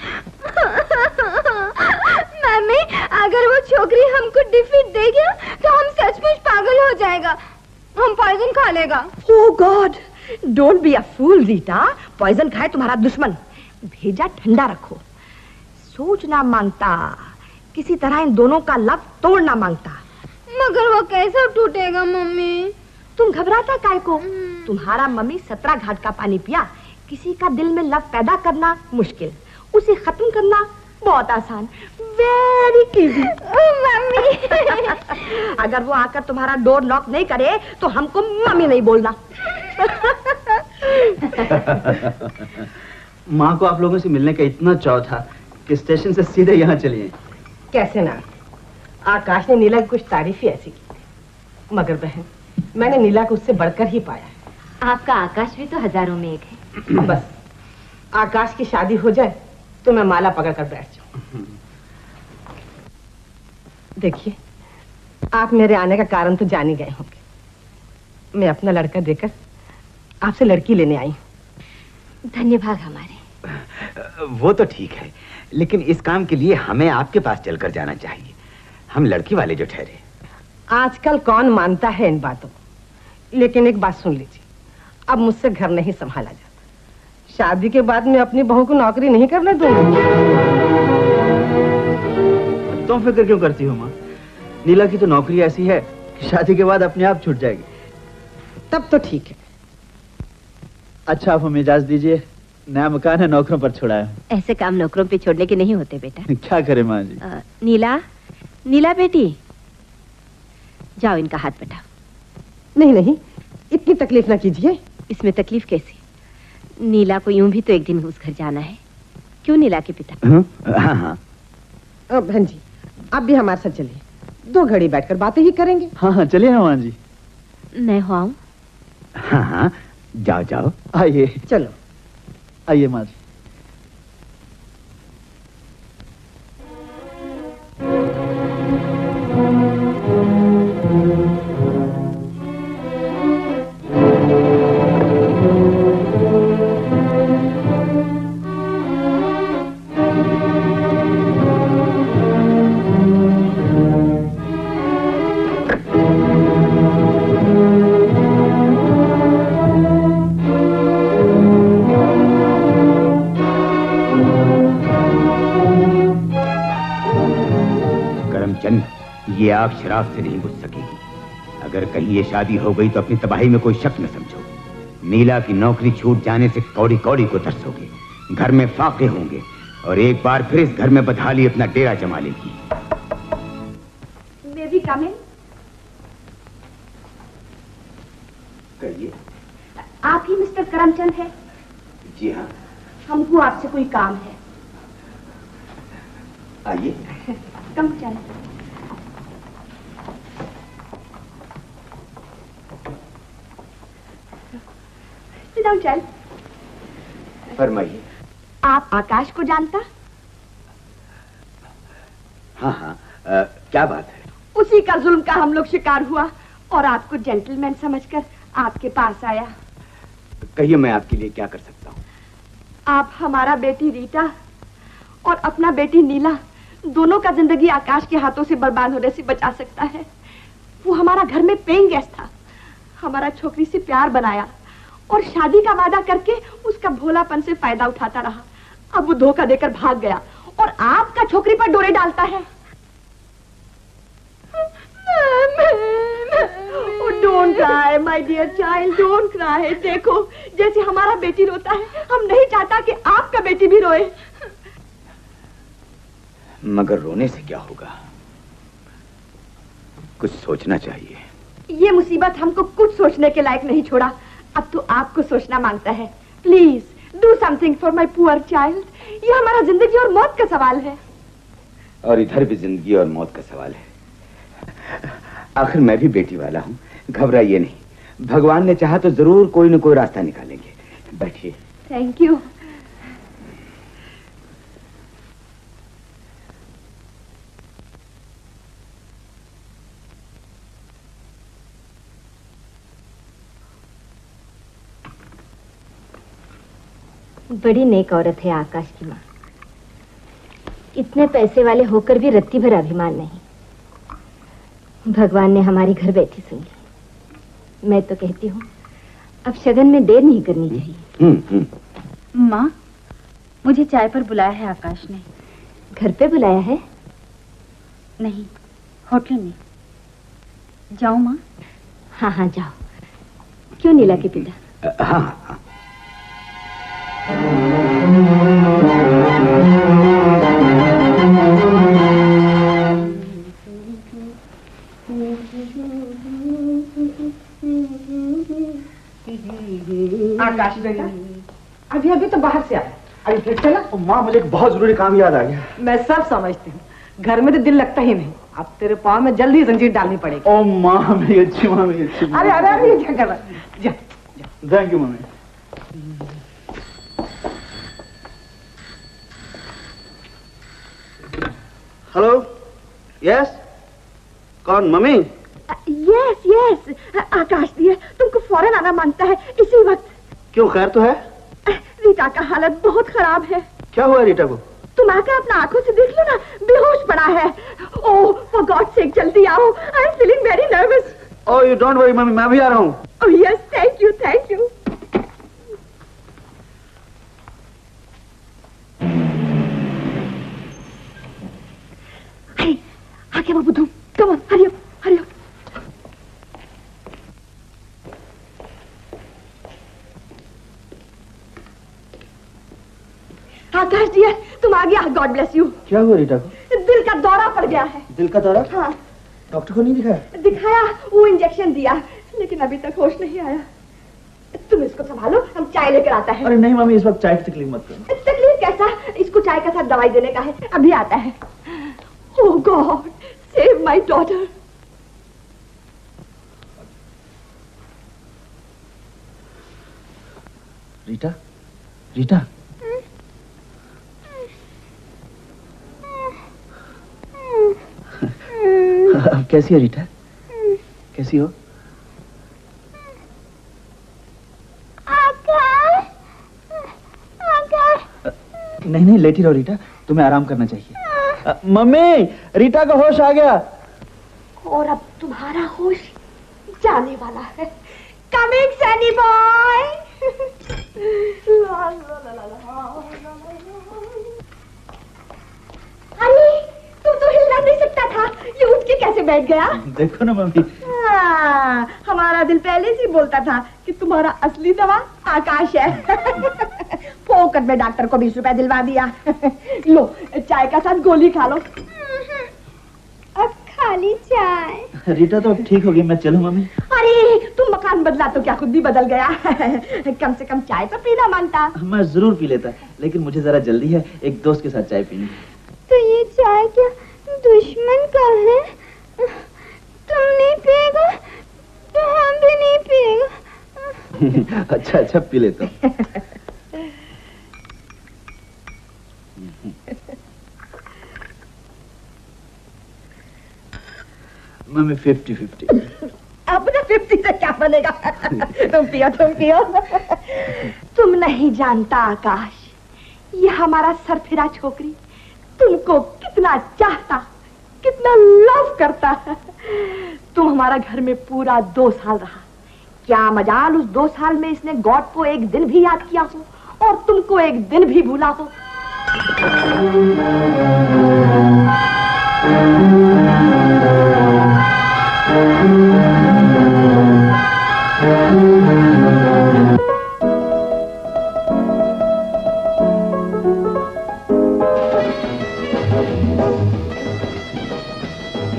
[SPEAKER 15] मम्मी, अगर वो छोकरी हमको डिफीट दे गया तो हम सचमुच पागल हो जाएगा, हम पॉइजन खा लेगा।
[SPEAKER 16] Oh god, don't be a fool Rita. Poison खाए तुम्हारा दुश्मन, भेजा ठंडा रखो। सोचना मांगता, किसी तरह इन दोनों का लव तोड़ना मांगता।
[SPEAKER 15] मगर वो कैसे टूटेगा मम्मी?
[SPEAKER 16] तुम घबराता काय को? तुम्हारा मम्मी 17 घाट का पानी पिया। किसी का दिल में लव पैदा करना मुश्किल, उसे खत्म करना बहुत आसान। Very easy.
[SPEAKER 15] मम्मी
[SPEAKER 16] अगर वो आकर तुम्हारा डोर लॉक नहीं करे तो हमको मम्मी नहीं बोलना।
[SPEAKER 2] माँ को आप लोगों से मिलने का इतना चाव था कि स्टेशन से सीधे यहाँ चलिए।
[SPEAKER 16] कैसे ना, आकाश ने नीला की कुछ तारीफ ही ऐसी की, मगर बहन मैंने नीला को उससे बढ़कर ही पाया है।
[SPEAKER 1] आपका आकाश भी तो हजारों में एक है।
[SPEAKER 16] बस आकाश की शादी हो जाए तो मैं माला पकड़ कर बैठ जाऊं। देखिए, आप मेरे आने का कारण तो जान ही गए होंगे। मैं अपना लड़का देकर आपसे लड़की लेने आई हूं।
[SPEAKER 1] धन्यवाद हमारे।
[SPEAKER 14] वो तो ठीक है, लेकिन इस काम के लिए हमें आपके पास चलकर जाना चाहिए। हम लड़की वाले जो ठहरे।
[SPEAKER 16] आजकल कौन मानता है इन बातों? लेकिन एक बात सुन लीजिए, अब मुझसे घर नहीं संभाला जाता। शादी के बाद मैं अपनी बहू को नौकरी नहीं करने दूंगी।
[SPEAKER 2] तुम फिक्र क्यों करती हो माँ? नीला की तो नौकरी ऐसी है कि शादी के बाद अपने आप छूट जाएगी।
[SPEAKER 16] तब तो ठीक है।
[SPEAKER 2] अच्छा, आप हमें इजाजत दीजिए, नया मकान है, नौकरों पर छोड़ाया।
[SPEAKER 1] ऐसे काम नौकरों पे छोड़ने के नहीं होते बेटा।
[SPEAKER 2] क्या करे माँ जी?
[SPEAKER 1] नीला, नीला बेटी, जाओ इनका हाथ बटाओ।
[SPEAKER 16] नहीं नहीं, इतनी तकलीफ ना कीजिए।
[SPEAKER 1] इसमें तकलीफ कैसी? नीला को यूं भी तो एक दिन उस घर जाना है। क्यों नीला के पिता?
[SPEAKER 2] हाँ हाँ।
[SPEAKER 16] बहन जी, आप भी हमारे साथ चलिए, 2 घड़ी बैठकर बातें ही करेंगे।
[SPEAKER 2] हाँ हाँ चलिए ना माँ जी।
[SPEAKER 1] मैं हुआ।
[SPEAKER 14] हाँ हाँ, जाओ जाओ।
[SPEAKER 2] आइए।
[SPEAKER 16] चलो
[SPEAKER 2] आइए माँ जी।
[SPEAKER 14] ये आग शराब से नहीं बुझ सकेगी। अगर कहीं ये शादी हो गई तो अपनी तबाही में कोई शक न समझो। नीला की नौकरी छूट जाने से कौड़ी कौड़ी को तरसोगे, घर में फाके होंगे और एक बार फिर इस घर में बदहाली अपना डेरा जमा लेगी।
[SPEAKER 7] बेबी कम इन।
[SPEAKER 14] कहिए।
[SPEAKER 7] आप ही मिस्टर करमचंद है?
[SPEAKER 14] जी हाँ।
[SPEAKER 7] हमको आपसे कोई काम है।
[SPEAKER 14] आइए।
[SPEAKER 7] कम चल। चल।
[SPEAKER 14] फरमाइए।
[SPEAKER 7] आप आकाश को जानता?
[SPEAKER 14] हाँ हाँ, क्या बात है?
[SPEAKER 7] उसी का जुल्म का हम लोग शिकार हुआ और आपको जेंटलमैन समझकर आपके पास आया।
[SPEAKER 14] कहिए, मैं आपके लिए क्या कर सकता हूँ?
[SPEAKER 7] आप हमारा बेटी रीटा और अपना बेटी नीला दोनों का जिंदगी आकाश के हाथों से बर्बाद होने से बचा सकता है। वो हमारा घर में पेइंग गेस्ट था, हमारा छोकरी से प्यार बनाया और शादी का वादा करके उसका भोलापन से फायदा उठाता रहा। अब वो धोखा देकर भाग गया और आपका छोकरी पर डोरे डालता है। Don't cry my dear child, don't cry. देखो जैसे हमारा बेटी रोता है, हम नहीं चाहता कि आपका बेटी भी रोए।
[SPEAKER 14] मगर रोने से क्या होगा? कुछ सोचना चाहिए।
[SPEAKER 7] ये मुसीबत हमको कुछ सोचने के लायक नहीं छोड़ा। अब तो आपको सोचना मांगता है। Please do something for my poor child. ये हमारा जिंदगी और मौत का सवाल है।
[SPEAKER 14] और इधर भी जिंदगी और मौत का सवाल है। आखिर मैं भी बेटी वाला हूँ, घबराइए नहीं। भगवान ने चाहा तो जरूर कोई न कोई रास्ता निकालेंगे। बैठिए।
[SPEAKER 7] Thank you.
[SPEAKER 1] बड़ी नेक औरत है आकाश की माँ। इतने पैसे वाले होकर भी रत्ती भर अभिमान नहीं। भगवान ने हमारी घर बैठी सुन ली। मैं तो कहती हूँ अब शगन में देर नहीं करनी चाहिए।
[SPEAKER 7] माँ, मुझे चाय पर बुलाया है आकाश ने।
[SPEAKER 1] घर पे बुलाया है?
[SPEAKER 7] नहीं, होटल में। जाओ माँ।
[SPEAKER 1] हाँ हाँ जाओ। क्यों नीला के पिता?
[SPEAKER 14] हाँ हाँ।
[SPEAKER 16] आकाश बेटा, अभी अभी तो बाहर से आया, अभी फिर चला?
[SPEAKER 2] माँ, मुझे एक बहुत जरूरी काम याद आ गया।
[SPEAKER 16] मैं सब समझती हूँ, घर में तो दिल लगता ही नहीं। अब तेरे पाँव में जल्दी ही जंजीर डालनी पड़ेगी।
[SPEAKER 2] ओ माँ, मेरी अच्छी माँ, मेरी अच्छी माँ।
[SPEAKER 16] अरे अरे अरे, क्या कर रहा है? जा।
[SPEAKER 2] Thank you mummy.
[SPEAKER 3] Hello, yes, कौन? मम्मी?
[SPEAKER 7] यस यस, आकाश दिए तुमको फौरन आना मांगता है इसी वक्त।
[SPEAKER 3] क्यों, खैर तो है?
[SPEAKER 7] रीटा का हालत बहुत खराब है।
[SPEAKER 3] क्या हुआ रीटा को?
[SPEAKER 7] तुम आकर अपना आंखों से देख लो ना, बेहोश पड़ा है। ओह फॉर गॉड सेक, जल्दी आओ। I am feeling very nervous.
[SPEAKER 2] Oh you don't worry mummy, मैं भी आ रहा हूँ।
[SPEAKER 16] Oh yes, thank you thank you. आगे बाबू तुम, come on, hurry up hurry up. Akash dear, तुम आ गया, गॉड ब्लेस यू।
[SPEAKER 2] क्या हुआ रीटा को?
[SPEAKER 16] दिल का दौरा पड़ गया है।
[SPEAKER 2] दिल का दौरा?
[SPEAKER 16] हाँ।
[SPEAKER 2] डॉक्टर को नहीं दिखाया?
[SPEAKER 16] दिखाया, वो इंजेक्शन दिया, लेकिन अभी तक होश नहीं आया। तुम इसको संभालो, हम चाय लेकर आता है।
[SPEAKER 2] अरे नहीं मम्मी, इस वक्त चाय की तकलीफ मत करो।
[SPEAKER 16] तकलीफ कैसा, इसको चाय के साथ दवाई देने का है, अभी आता है। Oh god, save my daughter.
[SPEAKER 2] Rita, Rita, अब कैसी है रीटा? कैसी हो? नहीं नहीं, लेटी रहो रीटा, तुम्हें आराम करना चाहिए। मम्मी, रीटा का होश आ गया।
[SPEAKER 16] और अब तुम्हारा होश जाने वाला है। Coming Sunny boy. अरे तुम तो हिलना नहीं सकता था, ये उठ के कैसे बैठ गया?
[SPEAKER 2] देखो ना मम्मी।
[SPEAKER 16] हमारा दिल पहले से बोलता था कि तुम्हारा असली दवा आकाश है। फोकट में डॉक्टर को 20 रुपए दिलवा दिया। लो चाय का साथ गोली खा लो।
[SPEAKER 15] अब खाली चाय।
[SPEAKER 2] रीटा तो अब ठीक होगी, मैं चलूं मम्मी?
[SPEAKER 16] अरे तुम मकान बदला तो क्या खुद भी बदल गया? कम से कम चाय तो पीना मानता।
[SPEAKER 2] मैं जरूर पी लेता, लेकिन मुझे जरा जल्दी है, एक दोस्त के साथ चाय पीनी है।
[SPEAKER 15] तो ये चाय क्या दुश्मन का है? तुम नहीं पिएगा तो हम भी नहीं पिएगा।
[SPEAKER 2] अच्छा अच्छा, पी लेता हूँ। मम्मी 50-50।
[SPEAKER 16] अब ना 50 से क्या बनेगा? तुम पियो तुम पियो। तुम नहीं जानता आकाश, ये हमारा सरफिरा छोकरी तुमको कितना चाहता, कितना लव करता है। तुम हमारा घर में पूरा 2 साल रहा, क्या मजाल उस 2 साल में इसने गॉड को एक दिन भी याद किया हो और तुमको एक दिन भी भूला हो।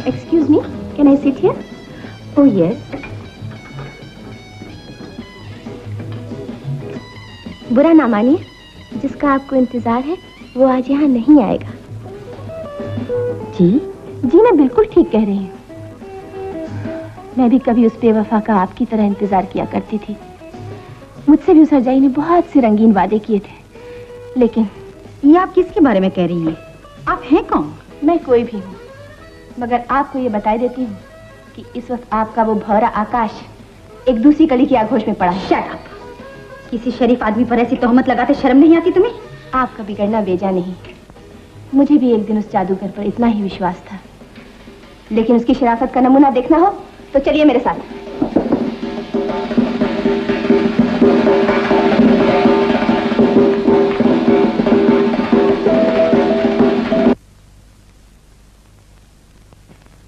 [SPEAKER 7] Excuse me, can I sit here? Oh yes. बुरा ना मानिए, जिसका आपको इंतजार है वो आज यहाँ नहीं आएगा। जी जी, मैं बिल्कुल ठीक कह रही हूँ। मैं भी कभी उस बेवफा का आपकी तरह इंतजार किया करती थी। मुझसे भी उस हरजाई ने बहुत से रंगीन वादे किए थे, लेकिन
[SPEAKER 1] ये आप किसके बारे में कह रही हैं? आप हैं कौन?
[SPEAKER 7] मैं कोई भी हूँ, मगर आपको ये बता देती हूँ कि इस वक्त आपका वो भौरा आकाश एक दूसरी कली की आगोश में पड़ा है।
[SPEAKER 1] Shut up! किसी शरीफ आदमी पर ऐसी तोहमत लगाते शर्म नहीं आती तुम्हें?
[SPEAKER 7] आपका बिगड़ना बेजा नहीं। मुझे भी एक दिन उस जादूगर पर इतना ही विश्वास था, लेकिन उसकी शराफत का नमूना देखना हो तो चलिए मेरे साथ।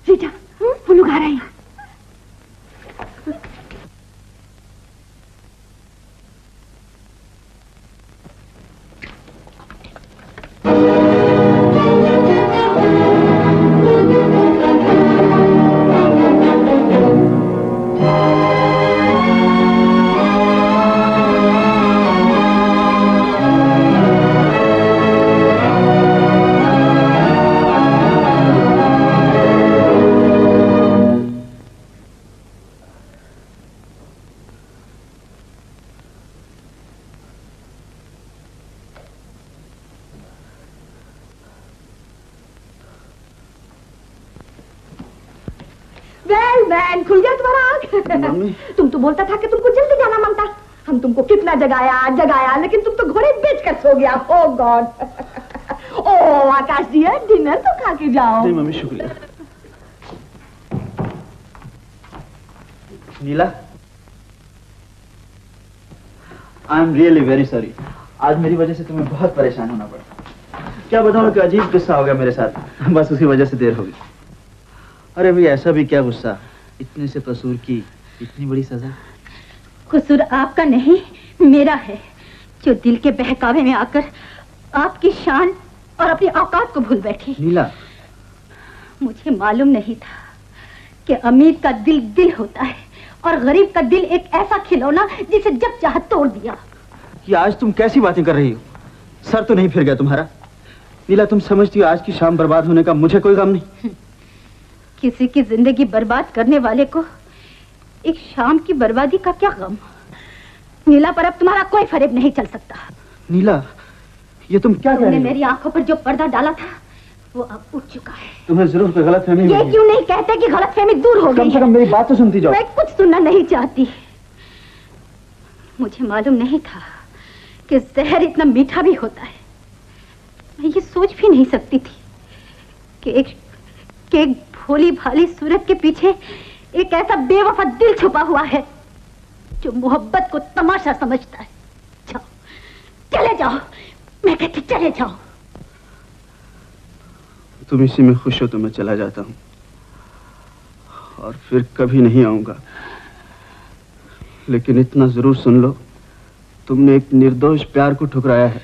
[SPEAKER 16] रीटा, वो लोग आ रहे हैं। वैन खुल गया तुम्हारा आँख? तुम तो बोलता था कि तुमको जल्दी जाना मांगता। हम तुमको कितना जगाया, लेकिन तुम तो घोड़े बेच कर सो गया। Oh god. Oh Akash dear, dinner तो खा के जाओ।
[SPEAKER 2] नहीं मम्मी, शुक्रिया। Neela, I am really very sorry. आज मेरी वजह से तुम्हें बहुत परेशान होना पड़ा। क्या बताऊं कि अजीब गुस्सा हो गया मेरे साथ, बस उसी वजह से देर हो गई। अरे भाई ऐसा भी क्या गुस्सा, इतने से कसूर की इतनी बड़ी सजा।
[SPEAKER 7] कसूर आपका नहीं मेरा है, जो दिल के बहकावे में आकर आपकी शान और अपनी औकात को भूल बैठी।
[SPEAKER 2] नीला,
[SPEAKER 7] मुझे मालूम नहीं था कि अमीर का दिल दिल होता है और गरीब का दिल एक ऐसा खिलौना जिसे जब चाह तोड़ दिया।
[SPEAKER 2] ये आज तुम कैसी बातें कर रही हो? सर तो नहीं फिर गया तुम्हारा? नीला, तुम समझती हो आज की शाम बर्बाद होने का मुझे कोई गम नहीं?
[SPEAKER 7] किसी की जिंदगी बर्बाद करने वाले को एक शाम की बर्बादी का क्या गम? नीला, पर अब तुम्हारा कोई फरेब नहीं चल सकता।
[SPEAKER 2] नीला, ये तुम क्या कह रही हो?
[SPEAKER 7] मेरी आंखों पर जो पर्दा डाला था वो अब उठ चुका है।
[SPEAKER 2] तुम्हें जरूर कोई गलतफहमी हुई
[SPEAKER 7] ये
[SPEAKER 2] है।
[SPEAKER 7] क्यों नहीं कहते कि गलतफहमी दूर हो गई?
[SPEAKER 2] कम से कम मेरी बात तो सुनती जाओ।
[SPEAKER 7] मैं कुछ सुनना नहीं चाहती। मुझे मालूम नहीं था कि जहर इतना मीठा भी होता है। मैं ये सोच भी नहीं सकती थी कि एक भोली भाली सूरत के पीछे एक ऐसा बेवफा दिल छुपा हुआ है जो मोहब्बत को तमाशा समझता है। जाओ, चले जाओ, मैं कहती चले जाओ।
[SPEAKER 3] तुम इसी में खुश हो तो मैं चला जाता हूं और फिर कभी नहीं आऊंगा। लेकिन इतना जरूर सुन लो, तुमने एक निर्दोष प्यार को ठुकराया है।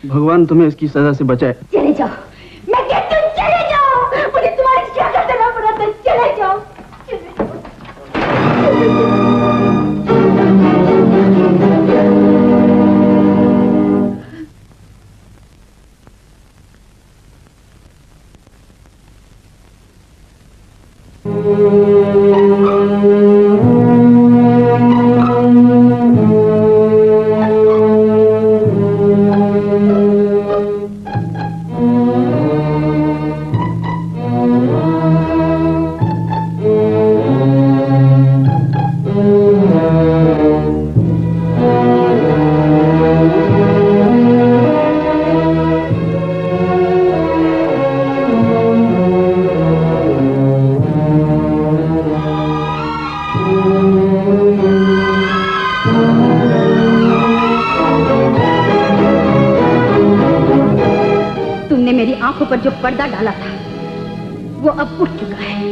[SPEAKER 3] भगवान तुम्हें इसकी सजा से बचाए।
[SPEAKER 7] चले जाओ, मैं कहती हूँ चले जाओ। मुझे तुम्हारी शक्ल देना पड़ा था। चले जाओ, जो पर्दा डाला था वो अब उठ चुका है।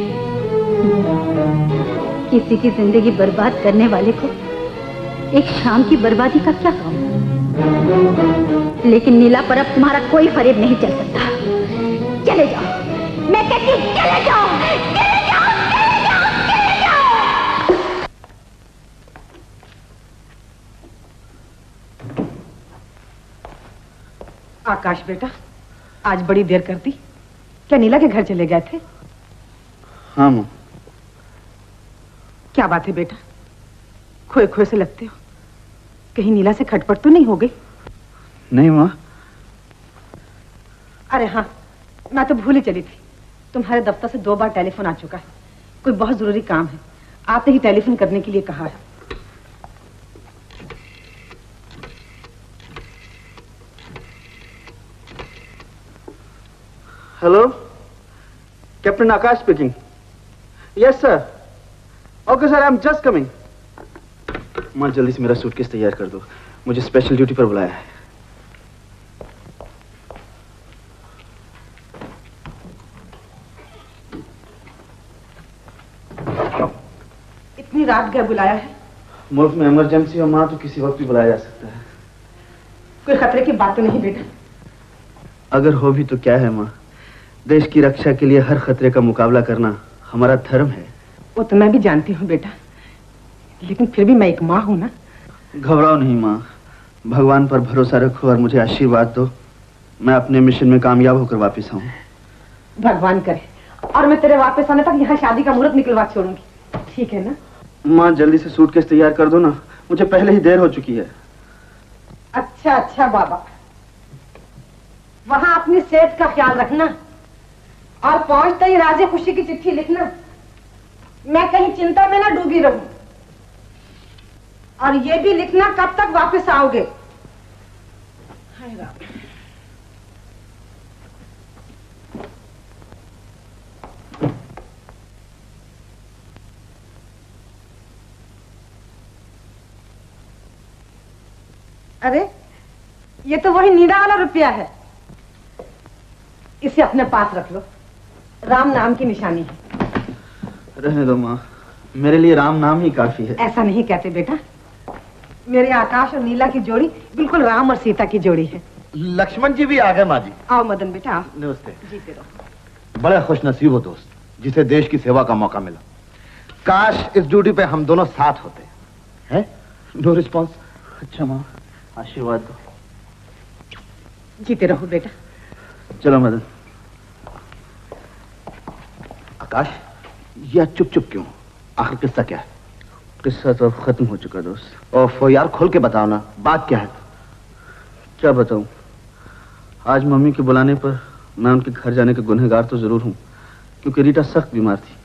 [SPEAKER 7] किसी की जिंदगी बर्बाद करने वाले को एक शाम की बर्बादी का क्या काम? लेकिन नीला, पर अब तुम्हारा कोई फरेब नहीं चल सकता। चले जाओ, मैं कहती हूँ चले जाओ, चले जाओ, चले जाओ, चले जाओ।
[SPEAKER 16] आकाश बेटा, आज बड़ी देर कर दी। क्या नीला के घर चले गए थे?
[SPEAKER 3] हाँ माँ।
[SPEAKER 16] क्या बात है बेटा, खोए खोए से लगते हो। कहीं नीला से खटपट तो नहीं हो गई?
[SPEAKER 3] नहीं माँ।
[SPEAKER 16] अरे हाँ, मैं तो भूल ही चली थी। तुम्हारे दफ्तर से 2 बार टेलीफोन आ चुका है। कोई बहुत जरूरी काम है, आपने ही टेलीफोन करने के लिए कहा है।
[SPEAKER 3] Hello, captain Akash speaking. Yes sir. Okay sir, I am just coming. माँ जल्दी से मेरा सूटकेस तैयार कर दो, मुझे स्पेशल ड्यूटी पर बुलाया है।
[SPEAKER 16] इतनी रात गए बुलाया है?
[SPEAKER 3] मुल्क में इमरजेंसी हो माँ, तो किसी वक्त भी बुलाया जा सकता है।
[SPEAKER 16] कोई खतरे की बात तो नहीं बेटा?
[SPEAKER 3] अगर हो भी तो क्या है माँ, देश की रक्षा के लिए हर खतरे का मुकाबला करना हमारा धर्म है।
[SPEAKER 16] वो तो मैं भी जानती हूँ बेटा, लेकिन फिर भी मैं एक माँ हूँ ना।
[SPEAKER 3] घबराओ नहीं माँ, भगवान पर भरोसा रखो और मुझे आशीर्वाद दो। मैं अपने मिशन में कामयाब होकर वापस आऊँ।
[SPEAKER 16] भगवान करे, और मैं तेरे वापस आने तक यहाँ शादी का मुहूर्त निकलवा छोड़ूंगी। ठीक है ना?
[SPEAKER 3] माँ जल्दी से सूटकेस तैयार कर दो ना, मुझे पहले ही देर हो चुकी है।
[SPEAKER 16] अच्छा अच्छा बाबा, वहाँ अपनी सेहत का ख्याल रखना और पहुंचते ही राजे खुशी की चिट्ठी लिखना। मैं कहीं चिंता में ना डूबी रहूं। और ये भी लिखना कब तक वापस आओगे। हाय राम। अरे ये तो वही नीला वाला रुपया है, इसे अपने पास रख लो, राम नाम की निशानी है।
[SPEAKER 2] रहने दो माँ, मेरे लिए राम नाम ही काफी है।
[SPEAKER 16] ऐसा नहीं कहते बेटा, मेरे आकाश और नीला की जोड़ी बिल्कुल राम और सीता की जोड़ी है।
[SPEAKER 4] लक्ष्मण जी भी आ गए माँ जी।
[SPEAKER 16] आओ मदन बेटा आओ।
[SPEAKER 4] नमस्ते।
[SPEAKER 16] जीते रहो।
[SPEAKER 4] बड़े खुश नसीब हो दोस्त जिसे देश की सेवा का मौका मिला। काश इस ड्यूटी पे हम दोनों साथ होते हैं। No response.
[SPEAKER 2] अच्छा माँ, आशीर्वाद दो।
[SPEAKER 16] जीते रहो बेटा।
[SPEAKER 2] चलो मदन।
[SPEAKER 4] आकाश, ये चुप चुप क्यों? आखिर किस्सा क्या है?
[SPEAKER 2] किस्सा तो अब खत्म हो चुका दोस्त।
[SPEAKER 4] ओफो यार, खुल के बताओ ना, बात क्या है?
[SPEAKER 2] क्या बताऊं? आज मम्मी के बुलाने पर मैं उनके घर जाने का गुनहगार तो जरूर हूं, क्योंकि रीटा सख्त बीमार थी।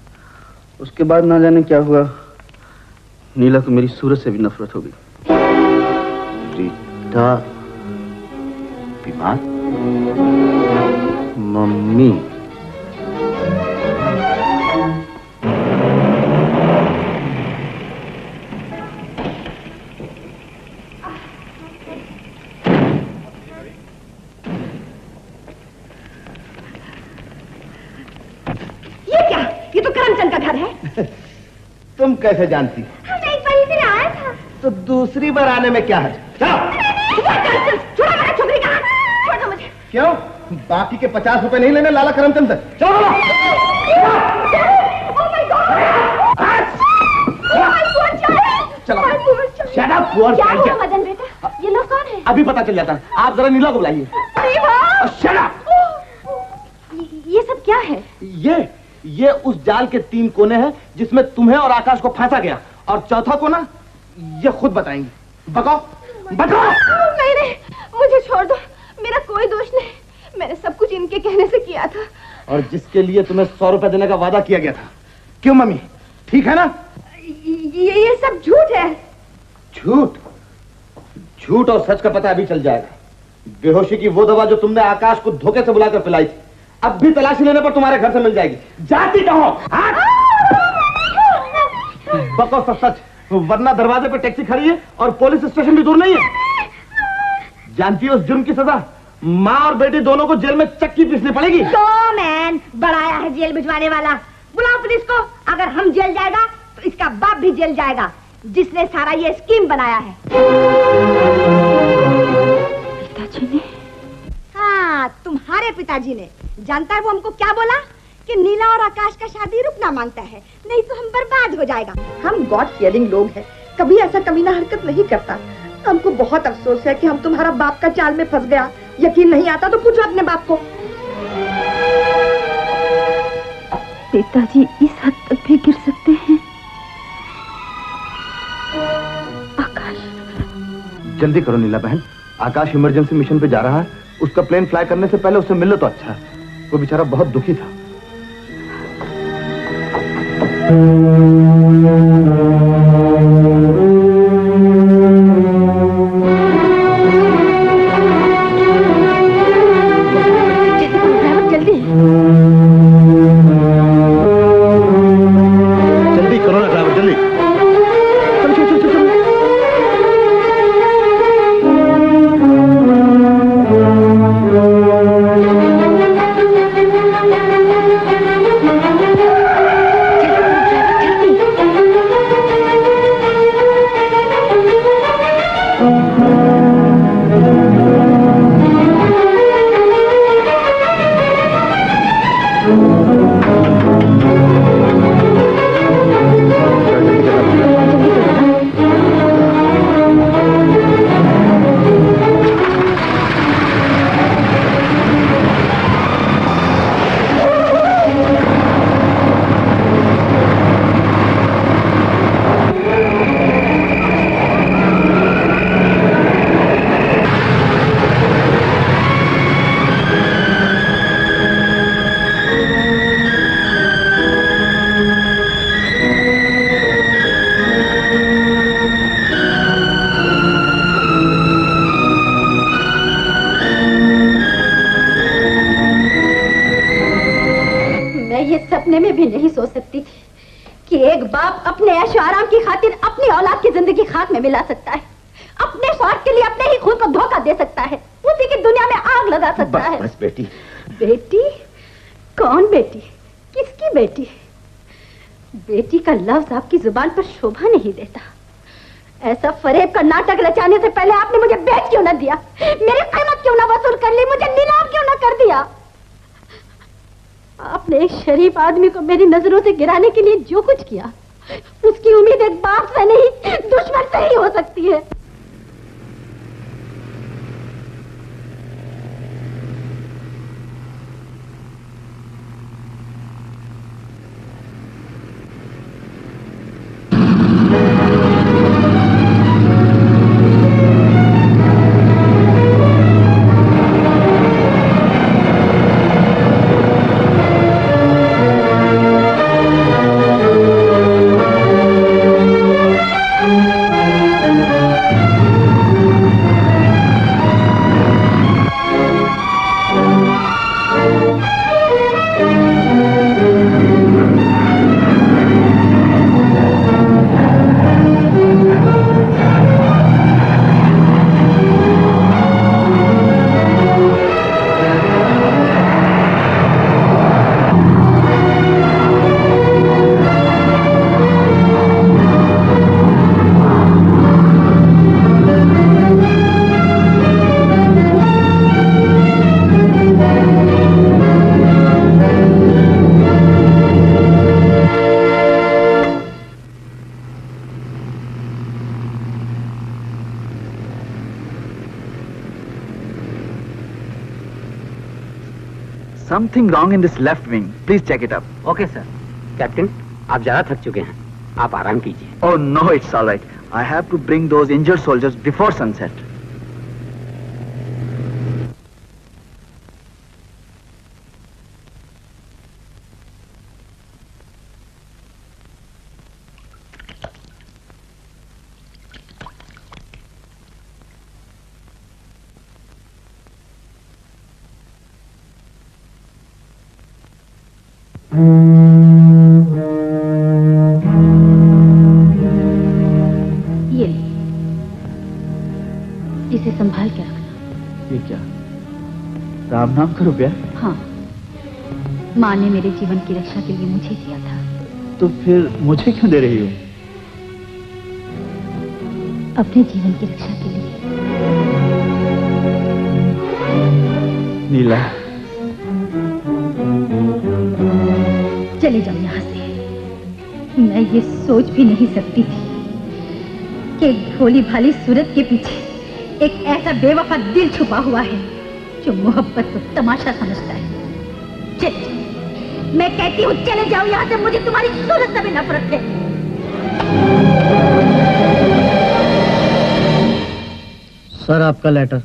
[SPEAKER 2] उसके बाद ना जाने क्या हुआ, नीला को मेरी सूरत से भी नफरत हो गई।
[SPEAKER 4] रीटा बीमार? मम्मी?
[SPEAKER 16] ये तो करमचंद का घर है।
[SPEAKER 4] तुम कैसे जानती?
[SPEAKER 15] हम एक बार इधर आया था।
[SPEAKER 4] तो दूसरी बार आने में क्या है?
[SPEAKER 15] छोड़ो मेरा छोकरी का हाथ, छोड़ दो मुझे।
[SPEAKER 4] क्यों? बाकी के 50 रुपए नहीं लेने लाला करमचंद से?
[SPEAKER 15] चलो मदन बेटा, ये लोग कौन है?
[SPEAKER 4] अभी पता चल जाता है। आप जरा नीला को बुलाइए।
[SPEAKER 16] ये सब क्या है?
[SPEAKER 4] ये उस जाल के 3 कोने हैं जिसमें तुम्हें और आकाश को फांसा गया, और चौथा कोना ये खुद बताएंगे। बताओ बताओ।
[SPEAKER 16] नहीं, मुझे छोड़ दो, मेरा कोई दोष नहीं, मैंने सब कुछ इनके कहने से किया था।
[SPEAKER 4] और जिसके लिए तुम्हें 100 रुपए देने का वादा किया गया था। क्यों मम्मी, ठीक है ना?
[SPEAKER 16] ये सब झूठ है।
[SPEAKER 4] झूठ? झूठ और सच का पता अभी चल जाएगा। बेहोशी की वो दवा जो तुमने आकाश को धोखे से बुलाकर पिलाई थी, अब भी तलाशी लेने पर तुम्हारे घर से मिल जाएगी। जाती कहो? बको सब सच, वरना दरवाजे पे टैक्सी खड़ी है और पुलिस स्टेशन भी दूर नहीं है। जानती हो उस जुर्म की सजा? माँ और बेटी दोनों को जेल में चक्की पीसनी पड़ेगी।
[SPEAKER 15] तो मैन बढ़ाया है जेल भिजवाने वाला। बुलाओ पुलिस को। अगर हम जेल जाएगा तो इसका बाप भी जेल जाएगा, जिसने सारा ये स्कीम बनाया है।
[SPEAKER 7] पिताजी ने?
[SPEAKER 15] हाँ, तुम्हारे पिताजी ने। जानता है वो हमको क्या बोला? कि नीला और आकाश का शादी रुकना मांगता है, नहीं तो हम बर्बाद हो जाएगा।
[SPEAKER 16] हम गॉड फियरिंग लोग हैं, कभी ऐसा कमीना हरकत नहीं करता। हमको बहुत अफसोस है कि हम तुम्हारा बाप का जाल में फंस गया। यकीन नहीं आता तो पूछो अपने बाप को।
[SPEAKER 7] पिताजी इस हद तक भी गिर सकते हैं? आकाश,
[SPEAKER 4] जल्दी करो नीला बहन, आकाश इमरजेंसी मिशन पे जा रहा है। उसका प्लेन फ्लाई करने से पहले उससे मिल लो तो अच्छा है। वो बेचारा बहुत दुखी था। जल्दी करो ना ड्राइवर, जल्दी।
[SPEAKER 7] सपने में भी नहीं सोच सकती थी कि एक बाप अपने ऐशो आराम की खातिर अपनी औलाद की जिंदगी खाक में मिला सकता है। अपने
[SPEAKER 16] स्वार्थ के लिए अपने ही खून को धोखा दे सकता है, उसी की दुनिया में आग लगा सकता है।
[SPEAKER 14] बस बेटी।
[SPEAKER 16] बेटी? कौन बेटी? किसकी बेटी? बेटी का लफ्ज आपकी जुबान पर शोभा नहीं देता। ऐसा फरेब का नाटक रचाने से पहले आपने मुझे बेच क्यों ना दिया? मेरी कीमत क्यों ना वसूल कर ली? मुझे नीलाम क्यों ना कर दिया? आपने एक शरीफ आदमी को मेरी नजरों से गिराने के लिए जो कुछ किया, उसकी उम्मीद एक बाप से नहीं, दुश्मन से ही हो सकती है।
[SPEAKER 2] Something wrong in this left wing. Please check it up.
[SPEAKER 5] Okay sir. Captain, आप ज्यादा थक चुके हैं, आप आराम कीजिए।
[SPEAKER 2] Oh no, it's all right. I have to bring those injured soldiers before sunset.
[SPEAKER 7] ये इसे संभाल के रखना।
[SPEAKER 2] ये क्या? राम नाम का रुपया?
[SPEAKER 7] हाँ, माँ ने मेरे जीवन की रक्षा के लिए मुझे दिया था।
[SPEAKER 2] तो फिर मुझे क्यों दे रही हो?
[SPEAKER 7] अपने जीवन की रक्षा के लिए।
[SPEAKER 2] नीला,
[SPEAKER 7] चले जाओ यहाँ से। मैं ये सोच भी नहीं सकती थी कि एक भोली भाली सूरत के पीछे एक ऐसा बेवफा दिल छुपा हुआ है जो मोहब्बत को तमाशा समझता है। चल, मैं कहती हूँ चले जाओ यहाँ से, मुझे तुम्हारी सूरत से भी नफरत है।
[SPEAKER 4] सर, आपका लेटर।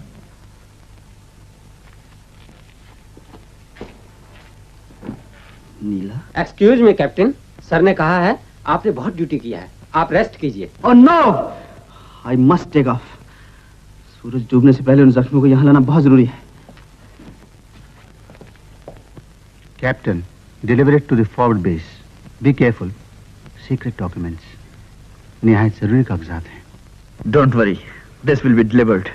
[SPEAKER 3] नीला?
[SPEAKER 5] एक्सक्यूज मी कैप्टन, सर ने कहा है आपने बहुत ड्यूटी किया है, आप रेस्ट कीजिए।
[SPEAKER 3] Oh no, I must take off. सूरज डूबने से पहले उन जख्मों को यहाँ लाना बहुत जरूरी है।
[SPEAKER 17] Captain, deliver it to the forward base. Be careful, secret documents निहायत जरूरी कागजात हैं।
[SPEAKER 2] Don't worry, this will be delivered.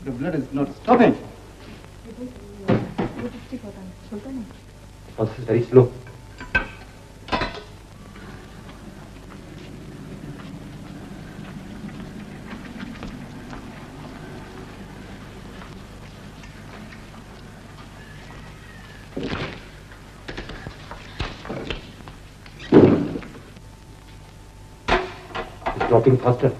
[SPEAKER 13] The blood is not stopping. Pulse is very slow. It's dropping faster.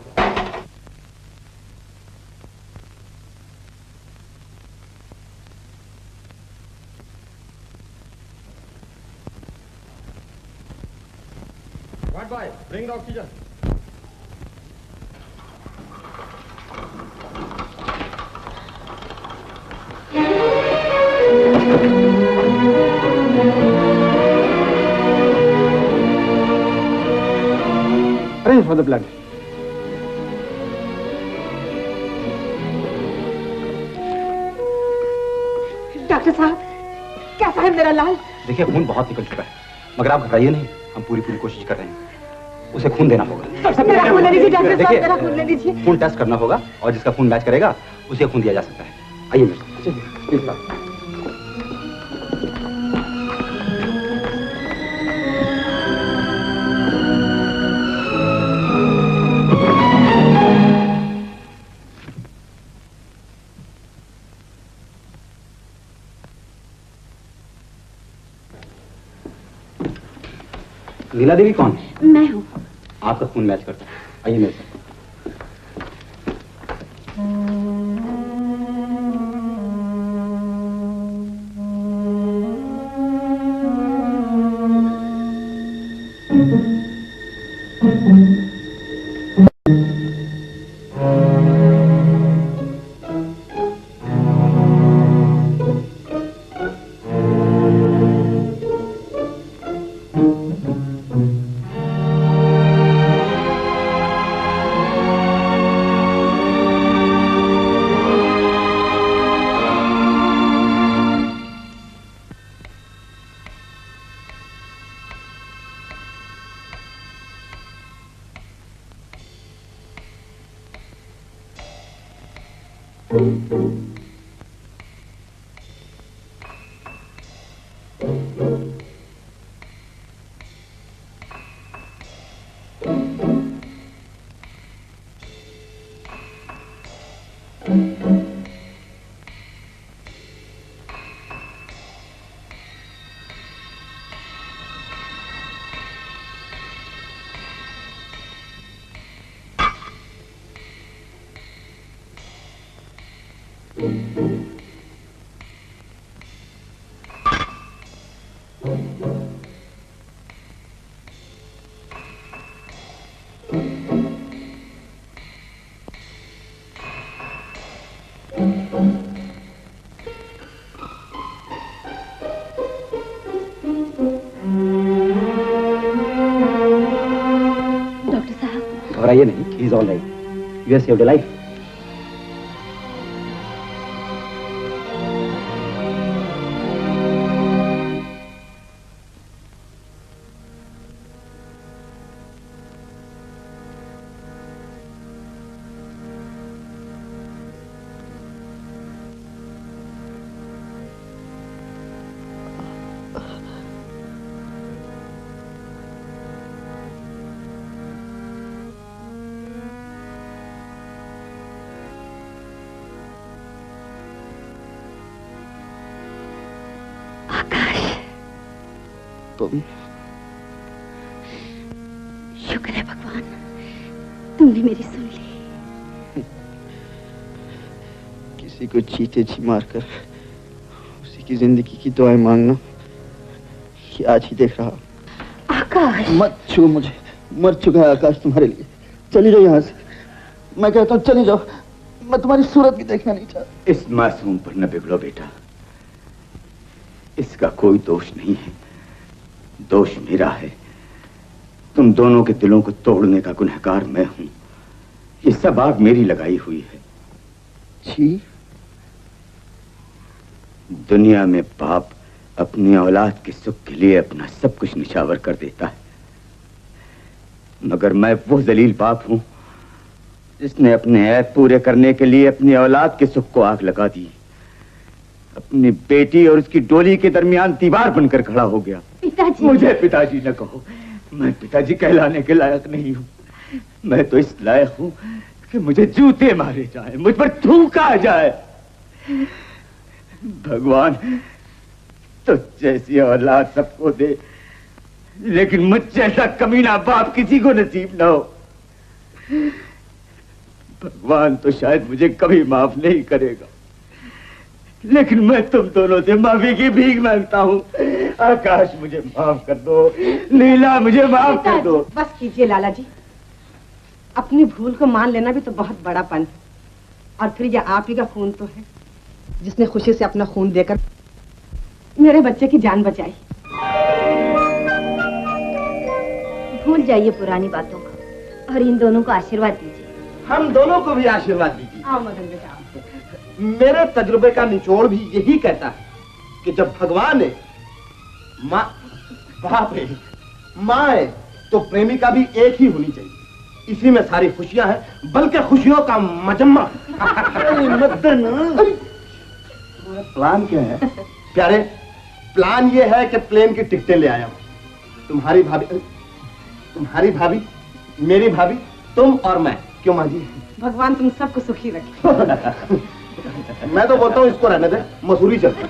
[SPEAKER 5] What boy? Bring the oxygen.
[SPEAKER 13] Arrange for the blood.
[SPEAKER 16] Doctor साहब, कैसा है मेरा लाल?
[SPEAKER 13] देखिए खून बहुत निकल चुका है, मगर आप घबराइए नहीं, हम पूरी कोशिश कर रहे हैं। उसे खून देना होगा।
[SPEAKER 16] मेरा खून ले लीजिए डॉक्टर साहब, मेरा खून ले लीजिए।
[SPEAKER 13] खून टेस्ट करना होगा और जिसका खून मैच करेगा उसे खून दिया जा सकता है। आइए मेरे चलिए। लीला देवी कौन है?
[SPEAKER 7] मैं हूँ।
[SPEAKER 13] आपका खून मैच करता है, आइए मेरे साथ। घबराइए नहीं, he is all right, you have saved a life.
[SPEAKER 7] शुक्र है भगवान, तुमने मेरी सुन ली।
[SPEAKER 3] किसी को चीते जी मारकर उसी की जिंदगी की दुआएं मांगना ये आज ही देख रहा।
[SPEAKER 16] आकाश,
[SPEAKER 3] मत छू मुझे, मर चुका है आकाश तुम्हारे लिए। चली जाओ यहाँ से, मैं कहता हूँ चली जाओ, मैं तुम्हारी सूरत भी देखना नहीं चाहता।
[SPEAKER 14] इस मासूम पर न बिगड़ो बेटा, इसका कोई दोष नहीं है, दोष मेरा है। तुम दोनों के दिलों को तोड़ने का गुनहगार मैं हूं। ये सब आग मेरी लगाई हुई है।
[SPEAKER 3] जी,
[SPEAKER 14] दुनिया में बाप अपनी औलाद के सुख के लिए अपना सब कुछ निछावर कर देता है, मगर मैं वो जलील बाप हूं जिसने अपने ऐप पूरे करने के लिए अपनी औलाद के सुख को आग लगा दी, अपनी बेटी और उसकी डोली के दरमियान दीवार बनकर खड़ा हो गया।
[SPEAKER 7] पिताजी,
[SPEAKER 14] मुझे पिताजी न कहो, मैं पिताजी कहलाने के लायक नहीं हूँ। मैं तो इस लायक हूँ कि मुझे जूते मारे जाए, मुझ पर थूका जाए। भगवान तो जैसी औलाद सबको दे, लेकिन मुझ जैसा कमीना बाप किसी को नसीब न हो। भगवान तो शायद मुझे कभी माफ नहीं करेगा, लेकिन मैं तुम दोनों से माफी की भीख मांगता हूँ। आकाश मुझे माफ कर दो, लीला मुझे माफ कर दो।
[SPEAKER 16] बस कीजिए लाला जी, अपनी भूल को मान लेना भी तो बहुत बड़ापन है। और फिर ये आप ही का खून तो है जिसने खुशी से अपना खून देकर मेरे बच्चे की जान बचाई।
[SPEAKER 1] भूल जाइए पुरानी बातों को और इन दोनों को आशीर्वाद दीजिए।
[SPEAKER 4] हम दोनों को भी आशीर्वाद दीजिए।
[SPEAKER 16] आओ मदन बेटा।
[SPEAKER 4] मेरे तजुर्बे का निचोड़ भी यही कहता है कि जब भगवान है, माँ बाप है, माँ है, तो प्रेमिका भी एक ही होनी चाहिए। इसी में सारी खुशियां हैं, बल्कि खुशियों का मजम्मा। प्लान क्या है प्यारे? प्लान ये है कि प्लेन की टिकटें ले आया हूं। तुम्हारी भाभी, मेरी भाभी, तुम और मैं। क्यों माँ जी?
[SPEAKER 16] भगवान तुम सबको सुखी रखे।
[SPEAKER 4] मैं तो बोलता हूँ इसको रहने दे, मसूरी चलते।